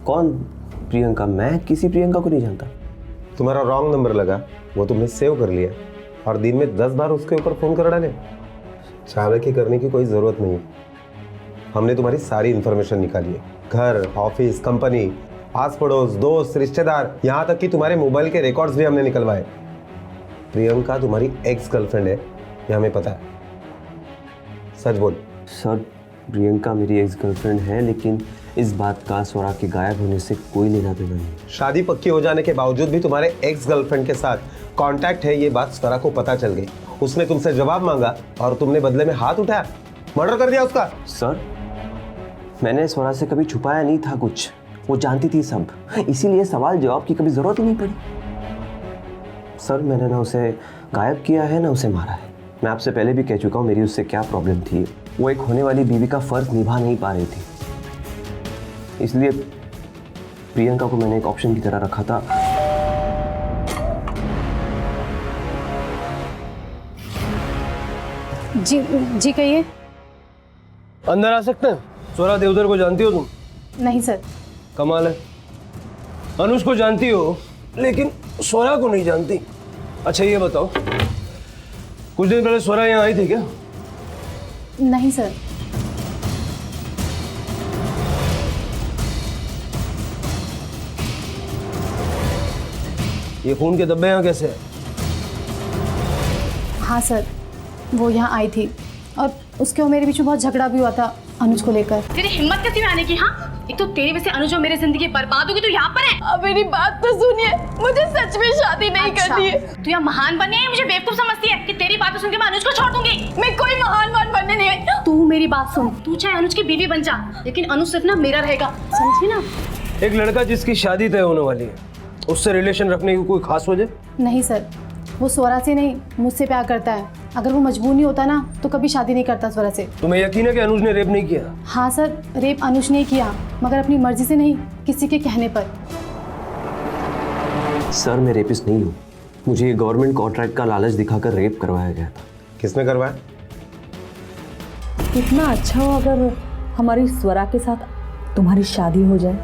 S14: कौन प्रियंका? मैं किसी प्रियंका को नहीं जानता।
S21: तुम्हारा रॉन्ग नंबर लगा, वो तुमने सेव कर लिया और दिन में 10 बार उसके ऊपर फोन कर डाले। चालाकी करने की कोई जरूरत नहीं, हमने तुम्हारी सारी इंफॉर्मेशन निकाली है, घर, ऑफिस, कंपनी, आस पड़ोस, दोस्त, रिश्तेदार, यहाँ तक कि तुम्हारे मोबाइल के रिकॉर्ड्स भी हमने निकलवाए। प्रियंका तुम्हारी एक्स गर्लफ्रेंड है, ये हमें पता है। सच बोल।
S14: सर, प्रियंका मेरी एक्स गर्लफ्रेंड है, लेकिन इस बात का स्वरा के गायब होने से कोई लेना देना नहीं।
S21: शादी पक्की हो जाने के बावजूद भी तुम्हारे एक्स गर्लफ्रेंड के साथ कांटेक्ट है, ये बात स्वरा को पता चल गई। उसने तुमसे जवाब मांगा और तुमने बदले में हाथ उठाया, मर्डर कर दिया उसका।
S14: सर, मैंने स्वरा से कभी छुपाया नहीं था कुछ, वो जानती थी सब, इसीलिए सवाल जवाब की कभी जरूरत ही नहीं पड़ी। सर, मैंने ना उसे गायब किया है ना उसे मारा है। मैं आपसे पहले भी कह चुका हूँ मेरी उससे क्या प्रॉब्लम थी। वो एक होने वाली बीवी का फर्ज निभा नहीं पा रही थी, इसलिए प्रियंका को मैंने एक ऑप्शन की तरह रखा था।
S11: जी जी कहिए।
S18: अंदर आ सकते हैं? स्वरा देवधर को जानती हो तुम?
S11: नहीं सर।
S18: कमाल है, अनुज को जानती हो लेकिन स्वरा को नहीं जानती। अच्छा ये बताओ, कुछ दिन पहले स्वरा यहाँ आई थी क्या?
S11: नहीं सर।
S18: ये खून के धब्बे यहाँ कैसे हैं?
S11: हाँ सर, वो यहाँ आई थी और उसके और मेरे बीच में बहुत झगड़ा भी हुआ था अनुज को लेकर। तेरी हिम्मत कैसी हुई आने की? हाँ, एक तो तेरी वजह से अनुज और मेरी जिंदगी बर्बाद होगी, तू यहाँ पर है।
S3: अब मेरी बात तो सुनिए, मुझे सच में शादी नहीं करनी है।
S11: तू यहाँ महान बनने है, मुझे बेवकूफ समझती है कि तेरी बातें सुन के मैं अनुज को छोड़ दूंगी।
S3: मैं कोई महान बनने नहीं आई।
S11: तू मेरी बात सुन, तू चाहे अनुज की बीवी बन जा, लेकिन अनुज सिर्फ ना मेरा रहेगा, समझी ना?
S18: एक लड़का जिसकी शादी तय होने वाली है, उससे रिलेशन रखने की कोई खास वजह?
S11: नहीं सर, वो स्वरा से नहीं मुझसे प्यार करता है। अगर वो मजबूर नहीं होता ना तो कभी शादी नहीं करता स्वरा से।
S18: तुम्हें यकीन है कि अनुज ने रेप नहीं किया?
S11: हाँ सर, रेप अनुज ने किया, मगर अपनी मर्जी से नहीं, किसी के कहने पर।
S14: सर मैं रेपिस्ट नहीं हूँ, मुझे गवर्नमेंट कॉन्ट्रैक्ट का लालच दिखाकर रेप करवाया गया था।
S21: किसने करवाया?
S9: कितना अच्छा हो अगर हमारी स्वरा के साथ तुम्हारी शादी हो जाए।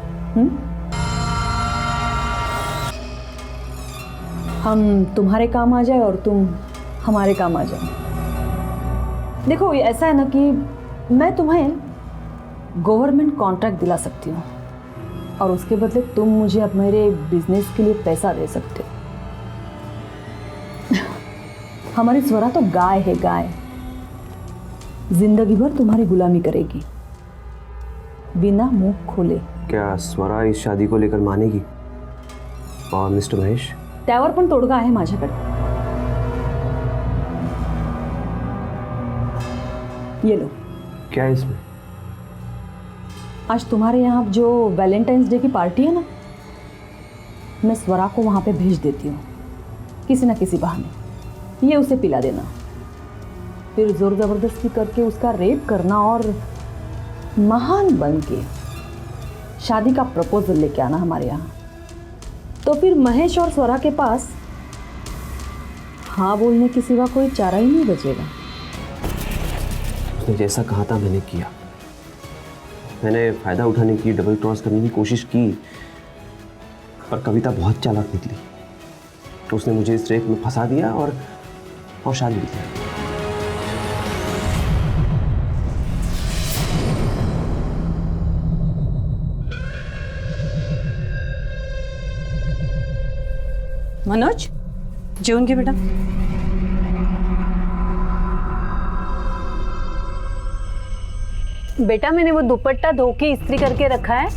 S9: हम तुम्हारे काम आ जाए और तुम हमारे काम आ जाओ। देखो ऐसा है ना कि मैं तुम्हें गवर्नमेंट कॉन्ट्रैक्ट दिला सकती हूँ और उसके बदले तुम मुझे अब मेरे बिजनेस के लिए पैसा दे सकते हो। हमारी स्वरा तो गाय है, गाय। जिंदगी भर तुम्हारी गुलामी करेगी बिना मुंह खोले।
S14: क्या स्वरा इस शादी को लेकर मानेगी? और मिस्टर महेश?
S9: त्यावर पण तोडगा आहे माझ्याकडे। ये लो।
S14: क्या है इसमें?
S9: आज तुम्हारे यहाँ जो वैलेंटाइंस डे की पार्टी है ना, मैं स्वरा को वहाँ पे भेज देती हूँ किसी ना किसी बहाने। ये उसे पिला देना, फिर जोर जबरदस्ती करके उसका रेप करना और महान बन के शादी का प्रपोजल लेके आना हमारे यहाँ। तो फिर महेश और स्वरा के पास हाँ बोलने के सिवा कोई चारा ही नहीं बचेगा।
S14: उसने जैसा कहा था मैंने किया। मैंने फायदा उठाने की, डबल क्रॉस करने की कोशिश की, पर कविता बहुत चालाक निकली, तो उसने मुझे इस रेप में फंसा दिया और शादी की।
S9: मनोज, जेवण घे बेटा।
S4: बेटा मैंने वो दुपट्टा धो के इस्त्री करके रखा है,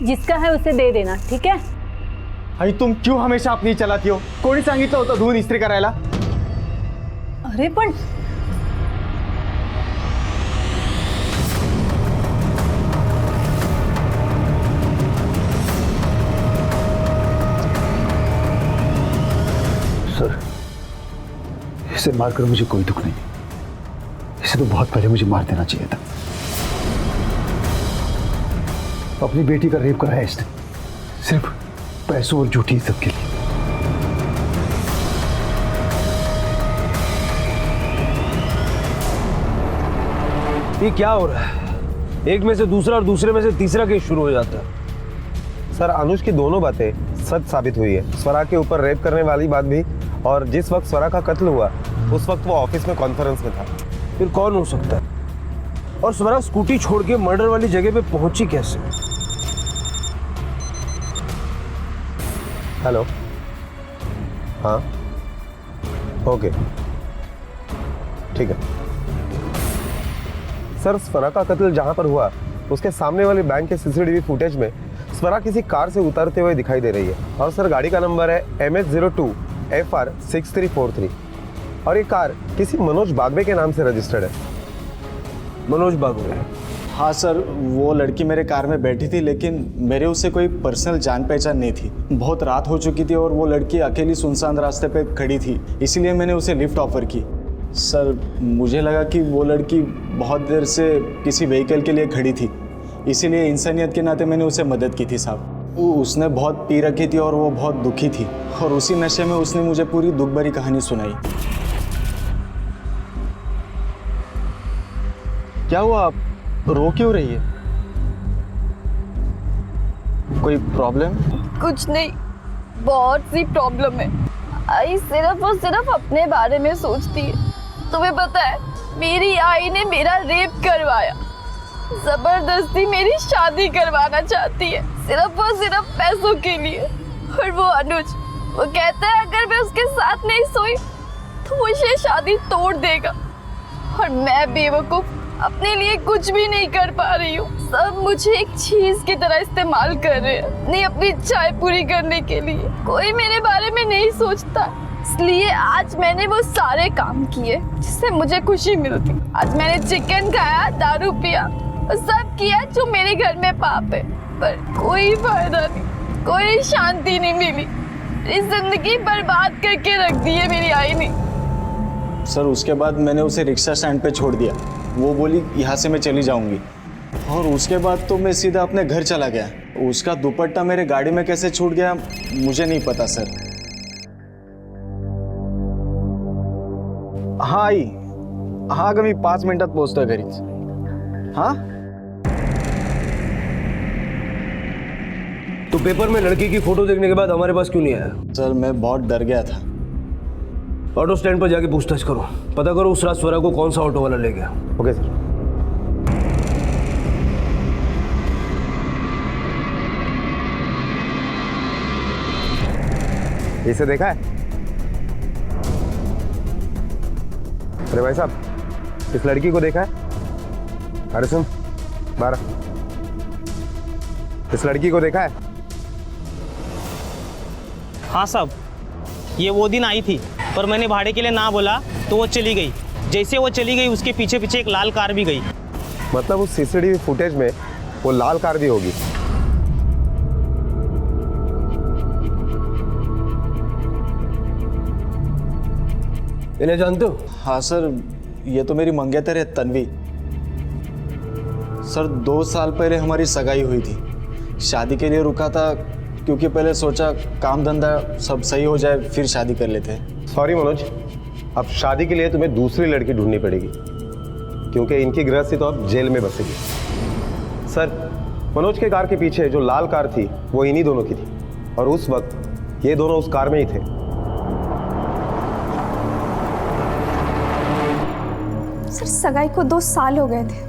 S4: जिसका है उसे दे देना, ठीक है?
S6: आई तुम क्यों हमेशा अपनी चलाती हो? कोणी सांगितलं होतं धुवून इस्त्री करायला?
S4: अरे पण
S15: सर, इसे मारकर मुझे कोई दुख नहीं, इसे तो बहुत पहले मुझे मार देना चाहिए था। अपनी बेटी का रेप कराया इसने, सिर्फ पैसों और झूठी इज्जत के लिए।
S18: ये क्या हो रहा है? एक में से दूसरा और दूसरे में से तीसरा केस शुरू हो जाता है।
S21: सर अनुज की दोनों बातें सच साबित हुई है। स्वरा के ऊपर रेप करने वाली बात भी, और जिस वक्त स्वरा का कत्ल हुआ उस वक्त वो ऑफिस में कॉन्फ्रेंस में था।
S18: फिर कौन हो सकता है? और स्वरा स्कूटी छोड़ के मर्डर वाली जगह पे पहुंची कैसे?
S21: हेलो, हाँ ओके ठीक है। सर स्वरा का कत्ल जहां पर हुआ उसके सामने वाले बैंक के सीसीटीवी फुटेज में स्वरा किसी कार से उतरते हुए दिखाई दे रही है, और सर गाड़ी का नंबर है MH02FR6343 और ये कार किसी मनोज बागवे के नाम से रजिस्टर्ड है।
S18: मनोज बागवे?
S6: हाँ सर, वो लड़की मेरे कार में बैठी थी, लेकिन मेरे उससे कोई पर्सनल जान पहचान नहीं थी। बहुत रात हो चुकी थी और वो लड़की अकेली सुनसान रास्ते पे खड़ी थी, इसीलिए मैंने उसे लिफ्ट ऑफर की। सर मुझे लगा कि वो लड़की बहुत देर से किसी व्हीकल के लिए खड़ी थी, इसीलिए इंसानियत के नाते मैंने उसे मदद की थी साहब। उसने बहुत पी रखी थी और वो बहुत दुखी थी, और उसी नशे में उसने मुझे पूरी दुख भरी कहानी सुनाई। क्या हुआ, आप रो क्यों रही है? कोई प्रॉब्लम?
S3: कुछ नहीं, बहुत सी प्रॉब्लम है। आई सिर्फ और सिर्फ अपने बारे में सोचती है। तुम्हें पता है, मेरी आई ने मेरा रेप करवाया, जबरदस्ती मेरी शादी करवाना चाहती है, सिर्फ और सिर्फ पैसों के लिए। और वो अनुज वो कहता है अगर मैं उसके साथ नहीं सोई तो वो ये शादी तोड़ देगा। और मैं बेवकूफ अपने लिए कुछ भी नहीं कर पा रही हूँ। सब मुझे एक चीज की तरह इस्तेमाल कर रहे हैं, नहीं अपनी इच्छाएं पूरी करने के लिए। कोई मेरे बारे में नहीं सोचता, इसलिए आज मैंने वो सारे काम किए जिससे मुझे खुशी मिलती। आज मैंने चिकन खाया, दारू पिया, सब किया जो मेरे घर में पाप है, पर कोई फायदा नहीं, कोई शांति नहीं मिली। इस जिंदगी बर्बाद करके रख दी है मेरी आई ने।
S6: सर उसके बाद मैंने उसे रिक्शा स्टैंड पे छोड़ दिया। वो बोली यहाँ से मैं चली जाऊंगी, और उसके बाद तो मैं सीधा अपने घर चला गया। उसका दुपट्टा मेरे गाड़ी में कैसे छूट गया मुझे नहीं पता सर। हाँ आई, हाँ कमी 5 मिनिटात पोहोचतोय घरीच। हाँ
S18: तो पेपर में लड़की की फोटो देखने के बाद हमारे पास क्यों नहीं आया?
S6: सर मैं बहुत डर गया था।
S18: ऑटो स्टैंड पर जाके पूछताछ करो, पता करो उस रात स्वरा को कौन सा ऑटो वाला ले गया। Okay sir.
S21: इसे देखा है? अरे भाई साहब, इस लड़की को देखा है? अरे सुन 12, इस लड़की को देखा है?
S7: हाँ साहब, ये वो दिन आई थी, पर मैंने भाड़े के लिए ना बोला तो वो चली गई। जैसे वो चली गई उसके पीछे पीछे एक लाल कार भी गई।
S21: मतलब उस सीसीटीवी फुटेज में वो लाल कार भी होगी।
S18: इन्हें जानते हो?
S6: हाँ सर, ये तो मेरी मंगेतर है तन्वी। सर 2 साल पहले हमारी सगाई हुई थी। शादी के लिए रुका था क्योंकि पहले सोचा काम धंधा सब सही हो जाए फिर शादी कर लेते हैं।
S21: सॉरी मनोज, अब शादी के लिए तुम्हें दूसरी लड़की ढूंढनी पड़ेगी, क्योंकि इनकी गृहस्थी तो अब जेल में बसेगी। सर, मनोज के कार के पीछे जो लाल कार थी वो इन्हीं दोनों की थी, और उस वक्त ये दोनों उस कार में ही थे।
S12: सर सगाई को 2 साल हो गए थे।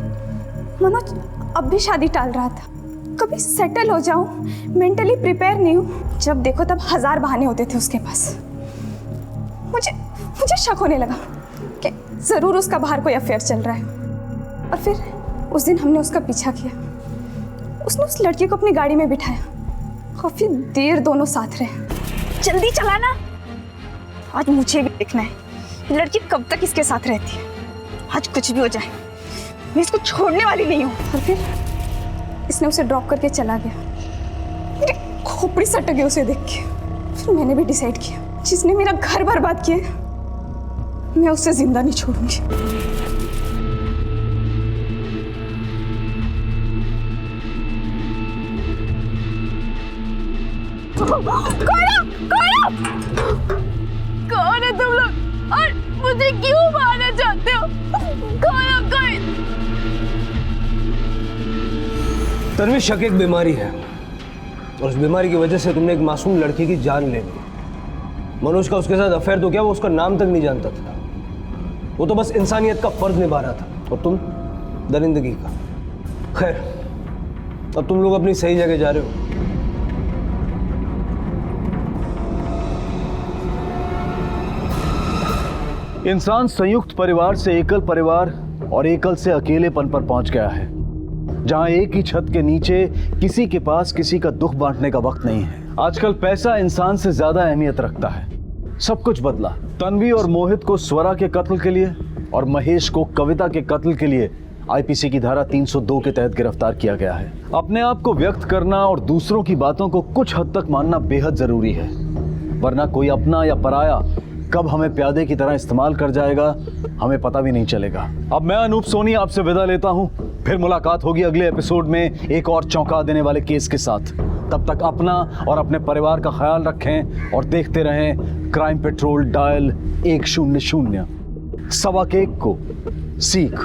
S12: मनोज अब भी शादी टाल रहा था। कभी सेटल हो जाऊं, मेंटली प्रिपेयर नहीं हूं। जब देखो तब 1000 बहाने होते थे उसके पास। मुझे शक होने लगा कि जरूर उसका बाहर कोई अफेयर चल रहा है। और फिर उस दिन हमने उसका पीछा किया। उसने उस लड़की को अपनी गाड़ी में बिठाया, काफी देर दोनों साथ रहे। जल्दी चलाना, आज मुझे भी देखना है लड़की कब तक इसके साथ रहती है। आज कुछ भी हो जाए मैं इसको छोड़ने वाली नहीं हूँ। और फिर इसने उसे ड्रॉप करके चला गया। मेरी खोपड़ी सटक गई उसे देख के। फिर मैंने भी डिसाइड किया, जिसने मेरा घर बर्बाद किया मैं उसे जिंदा नहीं छोड़ूंगी।
S3: कौन है तुम लोग और मुझे क्यों मारना चाहते हो? कौन?
S18: तन्वी, शक एक बीमारी है, और उस बीमारी की वजह से तुमने एक मासूम लड़की की जान ले ली। मनोज का उसके साथ अफेयर तो क्या, वो उसका नाम तक नहीं जानता था। वो तो बस इंसानियत का फर्ज निभा रहा था, और तुम दरिंदगी का। खैर, अब तुम लोग अपनी सही जगह जा रहे हो।
S1: इंसान संयुक्त परिवार से एकल परिवार और एकल से अकेलेपन पर पहुंच गया है, जहां एक ही छत के नीचे किसी के पास किसी का दुख बांटने का वक्त नहीं है। आजकल पैसा इंसान से ज्यादा अहमियत रखता है। सब कुछ बदला। तन्वी और मोहित को स्वरा के कत्ल के लिए और महेश को कविता के कत्ल के लिए आईपीसी की धारा 302 के तहत गिरफ्तार किया गया है। अपने आप को व्यक्त करना और दूसरों की बातों को कुछ हद तक मानना बेहद जरूरी है, वरना कोई अपना या पराया कब हमें प्यादे की तरह इस्तेमाल कर जाएगा हमें पता भी नहीं चलेगा। अब मैं अनूप सोनी आपसे विदा लेता हूं, फिर मुलाकात होगी अगले एपिसोड में एक और चौंका देने वाले केस के साथ। तब तक अपना और अपने परिवार का ख्याल रखें और देखते रहें क्राइम पेट्रोल डायल 100। 1:15 को सीख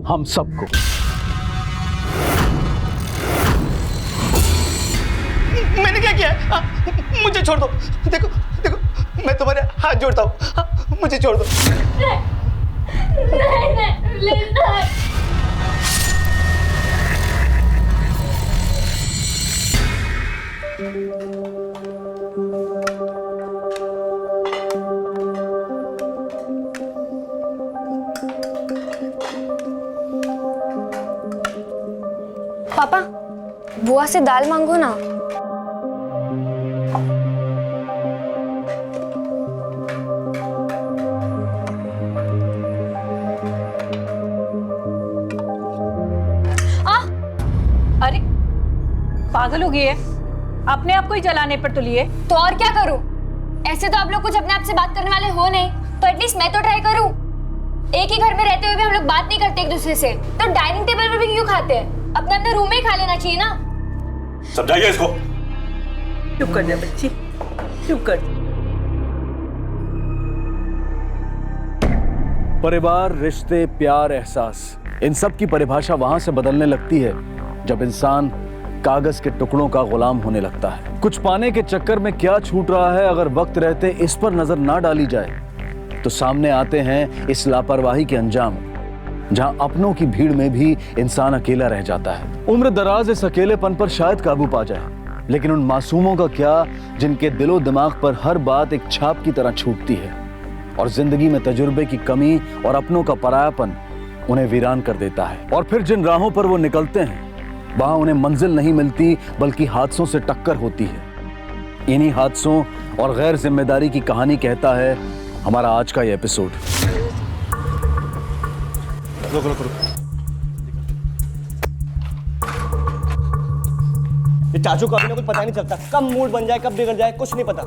S1: हम सबको।
S23: मैंने क्या किया? मुझे छोड़ दो। देखो देखो, मैं तुम्हारे हाथ जोड़ता हूँ, मुझे छोड़ दो। नहीं,
S2: पापा बुआ से दाल मांगो ना।
S4: अरे पागल हो गई है, अपने आप को ही जलाने पर तुली है।
S2: तो और क्या करूं? ऐसे तो आप लोग कुछ अपने आप से बात करने वाले हो नहीं, तो एटलीस्ट मैं तो ट्राई करूं। एक ही घर में रहते हुए भी हम लोग बात नहीं करते एक दूसरे से, तो डाइनिंग टेबल पर भी क्यों खाते हैं? अपने अपने रूम में ही खा लेना चाहिए ना।
S8: समझाइए इसको।
S5: चुप कर जा बच्ची, चुप कर।
S1: परिवार, रिश्ते, प्यार, एहसास, इन सब की परिभाषा वहां से बदलने लगती है जब इंसान कागज के टुकड़ों का गुलाम होने लगता है। कुछ पाने के चक्कर में क्या छूट रहा है, अगर वक्त रहते इस पर नजर ना डाली जाए तो सामने आते हैं इस लापरवाही के अंजाम, जहां अपनों की भीड़ में भी इंसान अकेला रह जाता है। उम्र दराज इस अकेलेपन पर शायद काबू पा जाए, लेकिन उन मासूमों का क्या जिनके दिलो दिमाग पर हर बात एक छाप की तरह छूटती है और जिंदगी में तजुर्बे की कमी और अपनों का परायापन उन्हें वीरान कर देता है। और फिर जिन राहों पर वो निकलते हैं वहां उन्हें मंजिल नहीं मिलती बल्कि हादसों से टक्कर होती है। इन्हीं हादसों और गैर जिम्मेदारी की कहानी कहता है हमारा आज का ये एपिसोड।
S8: रुक रुक रुक।
S7: ये चाचू का अभी ना कुछ पता नहीं चलता, कब मूड बन जाए कब बिगड़ जाए कुछ नहीं पता।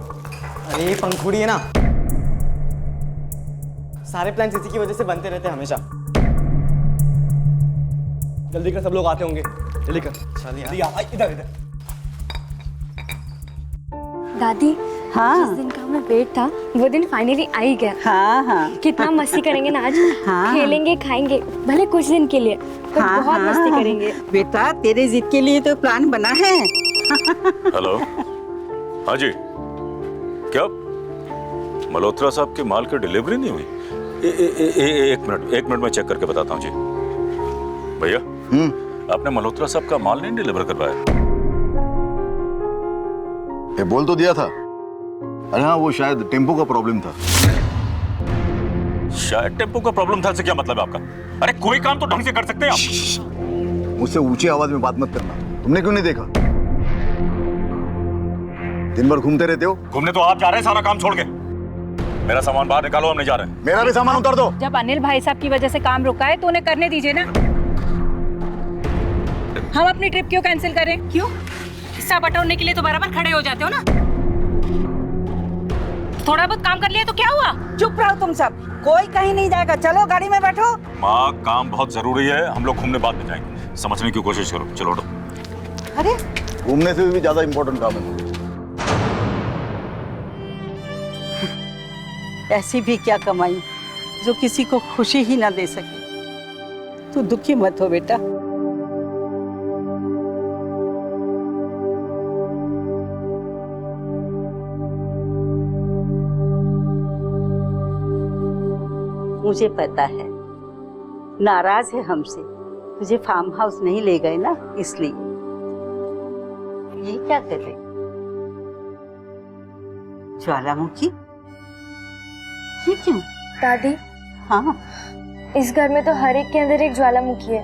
S19: अरे पंखुड़ी है ना, सारे प्लान इसी की वजह से बनते रहते हैं हमेशा।
S7: जल्दी कर, सब लोग आते होंगे, जल्दी कर।
S19: चलिए
S7: इधर इधर।
S2: दादी, जिस दिन का हमें वेट था वो दिन फाइनली आ ही गया।
S5: हाँ हाँ।
S2: कितना मस्ती करेंगे ना आज।
S5: हाँ।
S2: खेलेंगे, खाएंगे, भले कुछ दिन के लिए, पर
S5: हाँ,
S2: बहुत
S5: हाँ,
S2: मस्ती करेंगे।
S5: बेटा तेरे जिद के लिए तो प्लान बना है।
S8: हेलो, हाँ जी, क्या मल्होत्रा साहब के माल की डिलीवरी नहीं हुई? एक मिनट मैं चेक करके बताता हूँ जी। भैया, आपने मल्होत्रा साहब का माल नहीं डिलीवर करवाया?
S20: ये बोल तो दिया था। अरे हाँ, वो शायद टेम्पो का प्रॉब्लम था।
S8: शायद टेम्पो का प्रॉब्लम था, से क्या मतलब है आपका? अरे कोई काम तो ढंग से कर सकते हैं आप।
S20: मुझसे ऊंची आवाज में बात मत करना। तुमने क्यों नहीं देखा? दिन भर घूमते रहते हो।
S8: घूमने तो आप जा रहे हैं सारा काम छोड़ के। मेरा सामान बाहर निकालो, हम नहीं जा रहे हैं।
S20: मेरा भी सामान उतार दो।
S4: जब अनिल भाई साहब की वजह से काम रुका है तो उन्हें करने दीजिए ना। हम अपनी ट्रिप क्यों कैंसिल करें? क्यों? हिस्सा बटोरने के लिए तो बराबर खड़े हो जाते हो ना। थोड़ा बहुत काम कर लिया तो क्या हुआ?
S5: चुप रहो तुम सब, कोई कहीं नहीं जाएगा। चलो गाड़ी में बैठो।
S8: माँ, काम बहुत जरूरी है, हम लोग घूमने बाद में जाएंगे। समझने की कोशिश करो। चलो उठो।
S5: अरे
S20: घूमने से भी ज्यादा इंपॉर्टेंट काम है।
S5: ऐसी भी क्या कमाई जो किसी को खुशी ही ना दे सके। तू दुखी मत हो बेटा। मुझे पता है नाराज है हमसे, तुझे फार्म हाउस नहीं ले गए ना, इसलिए। ये क्या कर रहे? ज्वालामुखी, ये क्यों?
S2: दादी,
S5: हाँ,
S2: इस घर में तो हर एक के अंदर एक ज्वालामुखी है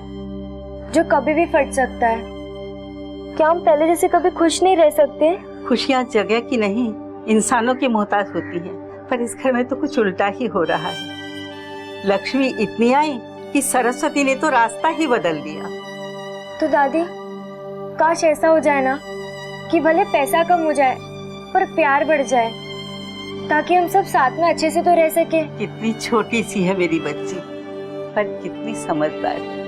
S2: जो कभी भी फट सकता है। क्या हम पहले जैसे कभी खुश नहीं रह सकते?
S5: खुशियाँ जगह की नहीं इंसानों की मोहताज होती है, पर इस घर में तो कुछ उल्टा ही हो रहा है। लक्ष्मी इतनी आई कि सरस्वती ने तो रास्ता ही बदल दिया।
S2: तो दादी, काश ऐसा हो जाए ना कि भले पैसा कम हो जाए पर प्यार बढ़ जाए, ताकि हम सब साथ में अच्छे से तो रह सके।
S5: कितनी छोटी सी है मेरी बच्ची, पर कितनी समझदार है।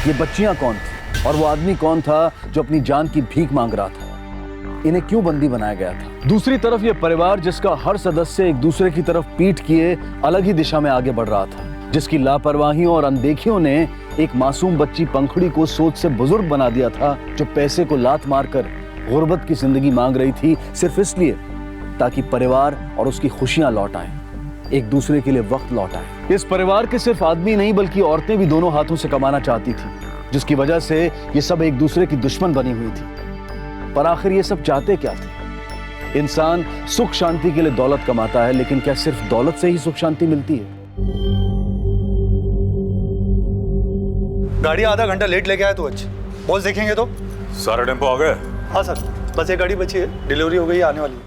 S1: ये बच्चियां कौन थी और वो आदमी कौन था जो अपनी जान की भीख मांग रहा था? इन्हें क्यों बंदी बनाया गया था? दूसरी तरफ ये परिवार जिसका हर सदस्य एक दूसरे की तरफ पीठ किए अलग ही दिशा में आगे बढ़ रहा था, जिसकी लापरवाहियों और अनदेखियों ने एक मासूम बच्ची पंखुड़ी को सोच से बुजुर्ग बना दिया था, जो पैसे को लात मारकर गुर्बत की जिंदगी मांग रही थी सिर्फ इसलिए ताकि परिवार और उसकी खुशियां लौट आए, एक दूसरे के लिए वक्त लौट आए। इस परिवार के सिर्फ आदमी नहीं बल्कि औरतें भी दोनों हाथों से कमाना चाहती थी, जिसकी वजह से ये सब एक दूसरे की दुश्मन बनी हुई थी। पर आखिर ये सब चाहते क्या थे? इंसान सुख शांति के लिए दौलत कमाता है, लेकिन क्या सिर्फ दौलत से ही सुख शांति मिलती है?
S10: गाड़ी आधा घंटा लेट लेके आया तू आज। बॉस देखेंगे तो?
S8: सारे टेम्पो आ गए?
S10: हाँ सर, बस एक गाड़ी बची है, डिलीवरी हो गई, आने वाली है।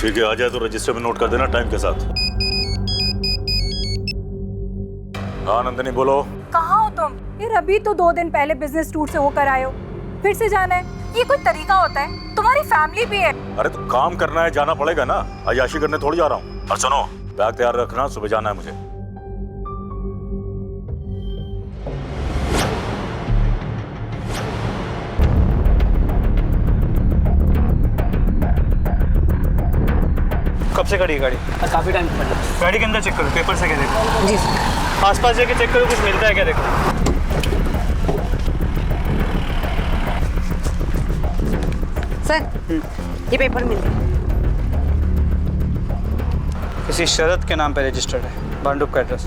S8: ठीक है, आ जाए तो रजिस्टर में नोट कर देना टाइम के साथ। हाँ नंदिनी बोलो।
S4: कहाँ हो तुम? यार अभी तो 2 दिन पहले बिजनेस टूर से होकर आए हो, फिर से जाना है? ये कोई तरीका होता है? तुम्हारी फैमिली भी है।
S8: अरे तो काम करना है, जाना पड़ेगा ना। अय्याशी करने थोड़ी जा रहा हूँ। और सुनो, बैग तैयार रखना, सुबह जाना है मुझे।
S10: कब से खड़ी है गाड़ी?
S17: काफी टाइम पड़ा।
S10: गाड़ी के अंदर चेक करो, पेपर से क्या देखो? जी सर। आसपास जाके चेक करो, कुछ मिलता है क्या देखो।
S19: सर ये पेपर मिल गया।
S10: किसी शरद के नाम पे रजिस्टर्ड है, बांडुप का एड्रेस।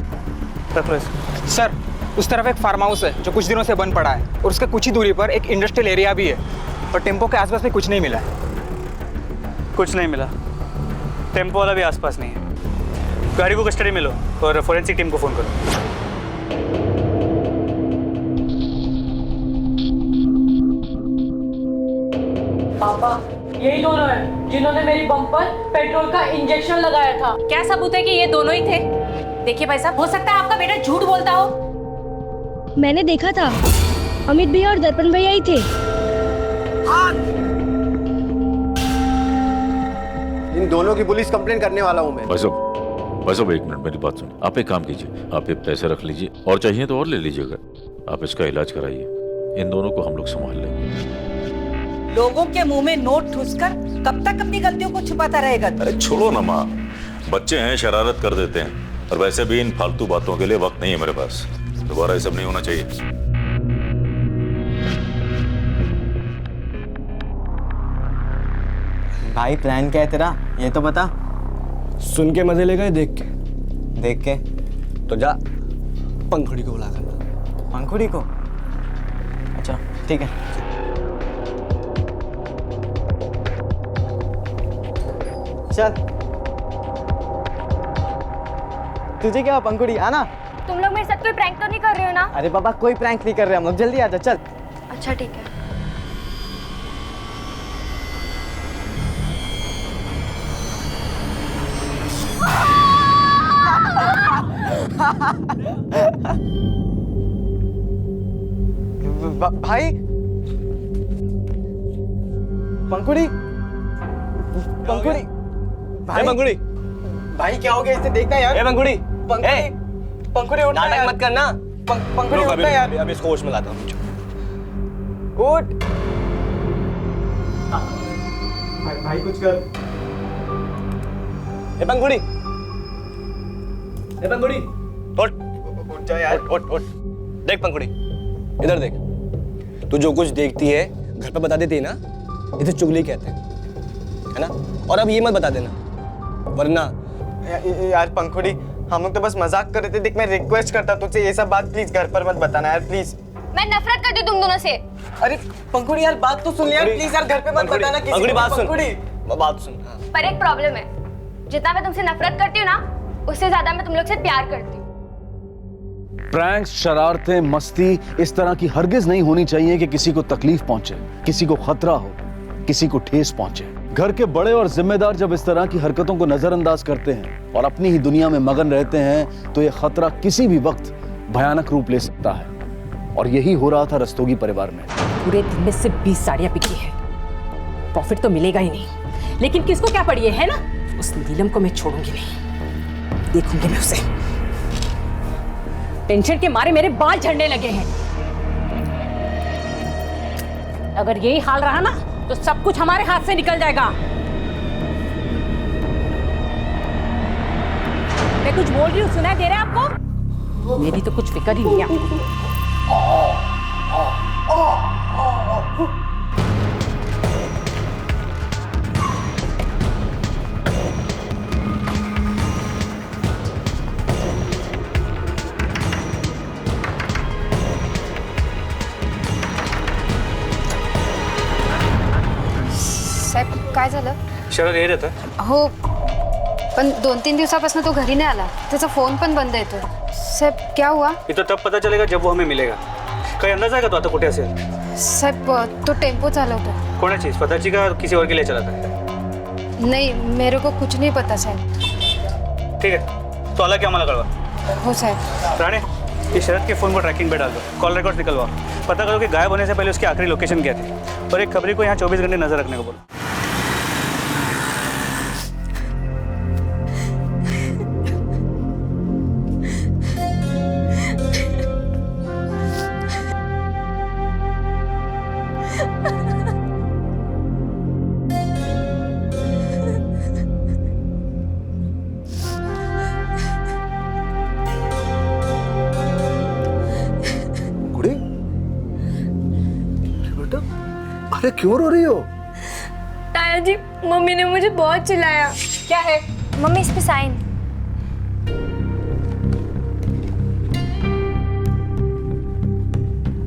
S10: रख लो इसे।
S19: सर उस तरफ एक फार्म हाउस है जो कुछ दिनों से बंद पड़ा है, और उसके कुछ ही दूरी पर एक इंडस्ट्रियल एरिया भी है, और टेम्पो के आसपास भी कुछ नहीं मिला है।
S10: कुछ नहीं मिला? टेम्पो वाला भी आसपास नहीं है। गाड़ी को कस्टडी में लो और फोरेंसिक टीम को फोन करो।
S4: पापा यही दोनों हैं जिन्होंने मेरी बम पर पेट्रोल का इंजेक्शन लगाया था। क्या सबूत है कि ये दोनों ही थे? देखिए भाई साहब, हो सकता है आपका बेटा झूठ बोलता हो।
S2: मैंने देखा था, अमित भैया और दर्पण भैया ही थे।
S21: इन दोनों की पुलिस कंप्लेंट करने वाला हूँ मैं।
S8: भाई साहब एक मिनट, मेरी बात सुनो। आप एक काम कीजिए, आप ये पैसे रख लीजिए, और चाहिए तो और ले लीजिएगा। आप इसका इलाज कराइए। इन दोनों को हम लोग संभाल लेंगे।
S13: लोगों के मुंह में नोट ठूसकर कब तक अपनी गलतियों को छुपाता रहेगा?
S8: अरे छोड़ो ना माँ, बच्चे हैं, शरारत कर देते हैं। और वैसे भी इन फालतू बातों के लिए वक्त नहीं है मेरे पास। दोबारा ये सब नहीं होना चाहिए।
S19: भाई प्लान क्या है तेरा, ये तो बता।
S21: सुन के मजे लेगा, देख के?
S19: देख के
S21: तो जा पंखुड़ी को बुला करना।
S19: पंखुड़ी को? अच्छा ठीक है। चल तुझे क्या पंखुड़ी, आना।
S2: तुम लोग मेरे साथ कोई प्रैंक तो नहीं कर रहे हो ना?
S19: अरे बाबा कोई प्रैंक नहीं कर रहे हम लोग, जल्दी आजा चल।
S2: अच्छा ठीक है।
S19: भाई पंखुड़ी, पंखुड़ी भाई, पंखुड़ी भाई क्या हो गया इसे, देखना यार।
S21: ए पंखुड़ी,
S19: पंखुड़ी उठ
S21: नाटक मत करना।
S19: पंखुड़ी उठ यार।
S21: अभी इसको होश में लाता हूँ।
S19: उठ भाई कुछ कर।
S21: ए पंखुड़ी, ए पंखुड़ी,
S19: उठ जा यार।
S21: उठ। देख पंखुड़ी, इधर देख। तू जो कुछ देखती है घर पे बता देती है ना, इसे चुगली कहते हैं, है ना? और अब ये मत बता देना, वरना
S19: यार पंखुड़ी हम लोग तो बस मजाक कर रहे थे। देख मैं रिक्वेस्ट करता तुझसे, ये सब बात प्लीज घर पर मत बताना यार, प्लीज।
S2: मैं नफरत करती हूँ तुम दोनों से।
S19: अरे पंखुड़ी यार बात तो सुन यार, प्लीज यार घर पे मत बताना किसी को।
S21: पंखुड़ी बात सुन,
S19: पंखुड़ी
S21: बात सुन।
S2: पर एक प्रॉब्लम है, जितना मैं तुमसे नफरत करती हूँ ना, उससे ज्यादा मैं तुम लोग से प्यार करती हूँ।
S1: प्रैंक्स, शरारतें, मस्ती इस तरह की हरगिज नहीं होनी चाहिए कि किसी को तकलीफ पहुंचे, किसी को खतरा हो, किसी को ठेस पहुंचे। घर के बड़े और जिम्मेदार जब इस तरह की हरकतों को नजरअंदाज करते हैं और अपनी ही दुनिया में मगन रहते हैं, तो यह खतरा किसी भी वक्त भयानक रूप ले सकता है। और यही हो रहा था रस्तोगी परिवार में।
S4: पूरे दिन में सिर्फ 20 साड़ियां बिकी है, प्रॉफिट तो मिलेगा ही नहीं। लेकिन किसको क्या पड़ी है ना? उस नीलम को मैं छोड़ूंगी नहीं, देखूंगी मैं उसे। टेंशन के मारे मेरे बाल झड़ने लगे हैं। अगर यही हाल रहा ना तो सब कुछ हमारे हाथ से निकल जाएगा। मैं कुछ बोल रही हूँ, सुनाई दे रहा है आपको? मेरी तो कुछ फिक्र ही नहीं है आपको।
S11: काय झालं?
S10: शरद येत होता.
S11: हो, पण 2-3 दिवसापासून तो घरी नाही आला. त्याचा फोन पण बंद येतो. साहेब, क्या हुआ?
S10: ये तो तब पता चलेगा जब वो हमें मिलेगा. काही अंदाज आहे का तो आता कुठे असेल?
S11: साहेब, तो टेम्पो चालवतो.
S10: कोणाची, स्वतःची का किसी और के लिए चला था?
S11: नहीं, मेरे को कुछ नहीं पता साहब.
S10: ठीक है, तो आला कि आम्हाला कळवा.
S11: हो साहब.
S10: राणे, ये शरद के फोन पर ट्रैकिंग पे डाल दो. कॉल रिकॉर्ड निकलवाओ. पता करो कि गायब होने से पहले उसकी आखिरी लोकेशन क्या थी. और एक खबरी को यहाँ 24 घंटे नजर रखने को बोलो.
S20: अरे क्यों रो रही हो?
S2: ताया जी, मम्मी ने मुझे बहुत चिल्लाया.
S9: क्या है?
S2: मम्मी, इस पे साइन.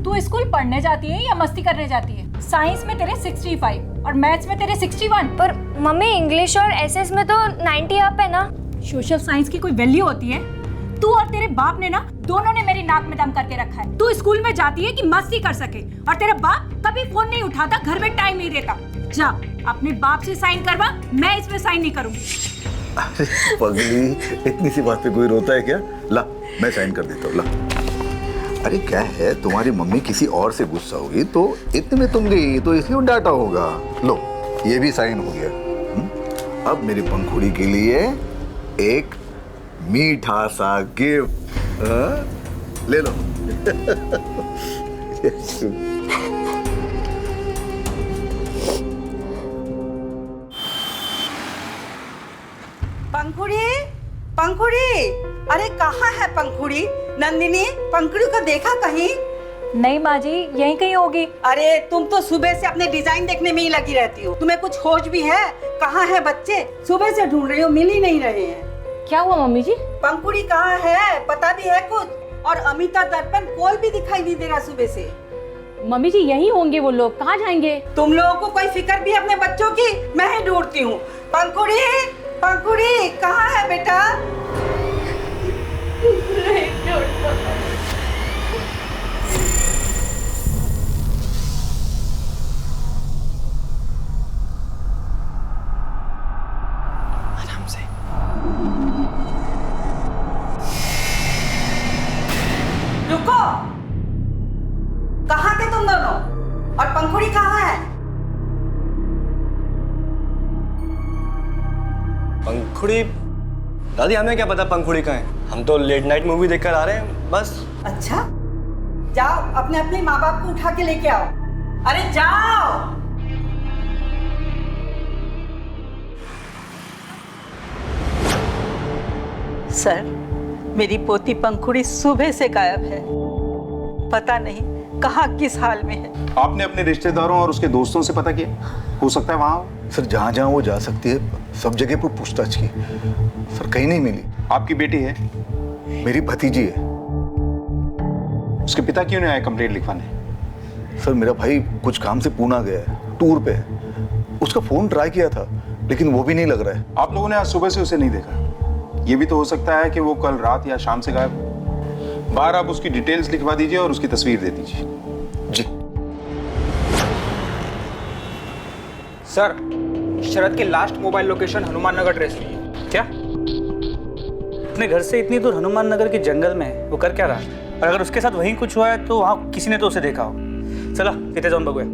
S9: तू स्कूल पढ़ने जाती है या मस्ती करने जाती है? साइंस में तेरे 65 और मैथ्स में तेरे 61.
S2: पर मम्मी, इंग्लिश और एसएस में तो 90 अप है ना.
S9: सोशल साइंस की कोई वैल्यू होती है? तू और तेरे बाप ने ना दोनों ने मेरी नाक में दम करके रखा है. तू स्कूल में जाती है कि मस्ती कर सके, और तेरा बाप कभी फोन नहीं उठाता, घर में टाइम नहीं देता. जा अपने बाप से साइन करवा, मैं इसमें साइन नहीं करूंगी.
S20: अरे पगली, इतनी सी बात पे कोई रोता है क्या? ला, मैं साइन कर देता हूँ. ला. अरे क्या है, तुम्हारी मम्मी किसी और से गुस्सा होगी तो इतने में तुम गई तो इसलिए डांटा होगा. लो, ये भी साइन हो गया. अब मेरी पंखुड़ी के लिए एक मीठा सा गिफ्ट. ले लो.
S13: पंखुड़ी, पंखुड़ी, अरे कहाँ है पंखुड़ी? नंदिनी, पंखुड़ी को देखा कहीं?
S9: नहीं माँ जी, यहीं कहीं होगी.
S13: अरे तुम तो सुबह से अपने डिजाइन देखने में ही लगी रहती हो. तुम्हें कुछ होश भी है? कहाँ है बच्चे? सुबह से ढूंढ रही हो, मिल ही नहीं रहे हैं.
S9: क्या हुआ मम्मी जी?
S13: पंखुड़ी कहाँ है? पता भी है कुछ? और अमिता दर्पण कोई भी दिखाई नहीं दे रहा सुबह से.
S9: मम्मी जी, यहीं होंगे वो लोग. कहाँ जाएंगे?
S13: तुम लोगों को कोई फिक्र भी अपने बच्चों की? मैं ही ढूंढती हूँ. पंखुड़ी, पंखुड़ी, कहाँ है बेटा?
S19: आराम से. रुको, कहाँ थे तुम दोनों? और पंखुड़ी कहाँ है?
S14: पंखुड़ी? दादी, हमें क्या पता पंखुड़ी कहाँ है. हम तो लेट नाइट मूवी देखकर आ रहे हैं बस.
S13: अच्छा, जाओ अपने अपने माँ बाप को उठा के लेके आओ. अरे जाओ. सर, मेरी पोती पंखुड़ी सुबह से गायब है. पता नहीं कहाँ किस हाल में है.
S16: आपने अपने रिश्तेदारों और उसके दोस्तों से पता किया? हो सकता है वहाँ.
S20: सर, जहाँ जहाँ वो जा सकती है सब जगह पर पूछताछ की. सर, कहीं नहीं मिली.
S16: आपकी बेटी है?
S20: मेरी भतीजी है.
S16: उसके पिता क्यों नहीं आए कंप्लेंट लिखवाने?
S20: सर, मेरा भाई कुछ काम से पूना गया है, टूर पे है. उसका फोन ट्राई किया था लेकिन वो भी नहीं लग रहा है.
S16: आप लोगों ने आज सुबह से उसे नहीं देखा. ये भी तो हो सकता है कि वो कल रात या शाम से गायब हो. बाहर आप उसकी डिटेल्स लिखवा दीजिए और उसकी तस्वीर दे दीजिए.
S20: जी
S19: सर, शरद की last mobile location Hanuman Nagar trace हुई है.
S10: क्या? अपने घर से इतनी दूर हनुमान नगर के जंगल में वो कर क्या रहा? और अगर उसके साथ वहीं कुछ हुआ है तो वहाँ किसी ने तो उसे देखा हो. चला तिथे जाऊन बघूया.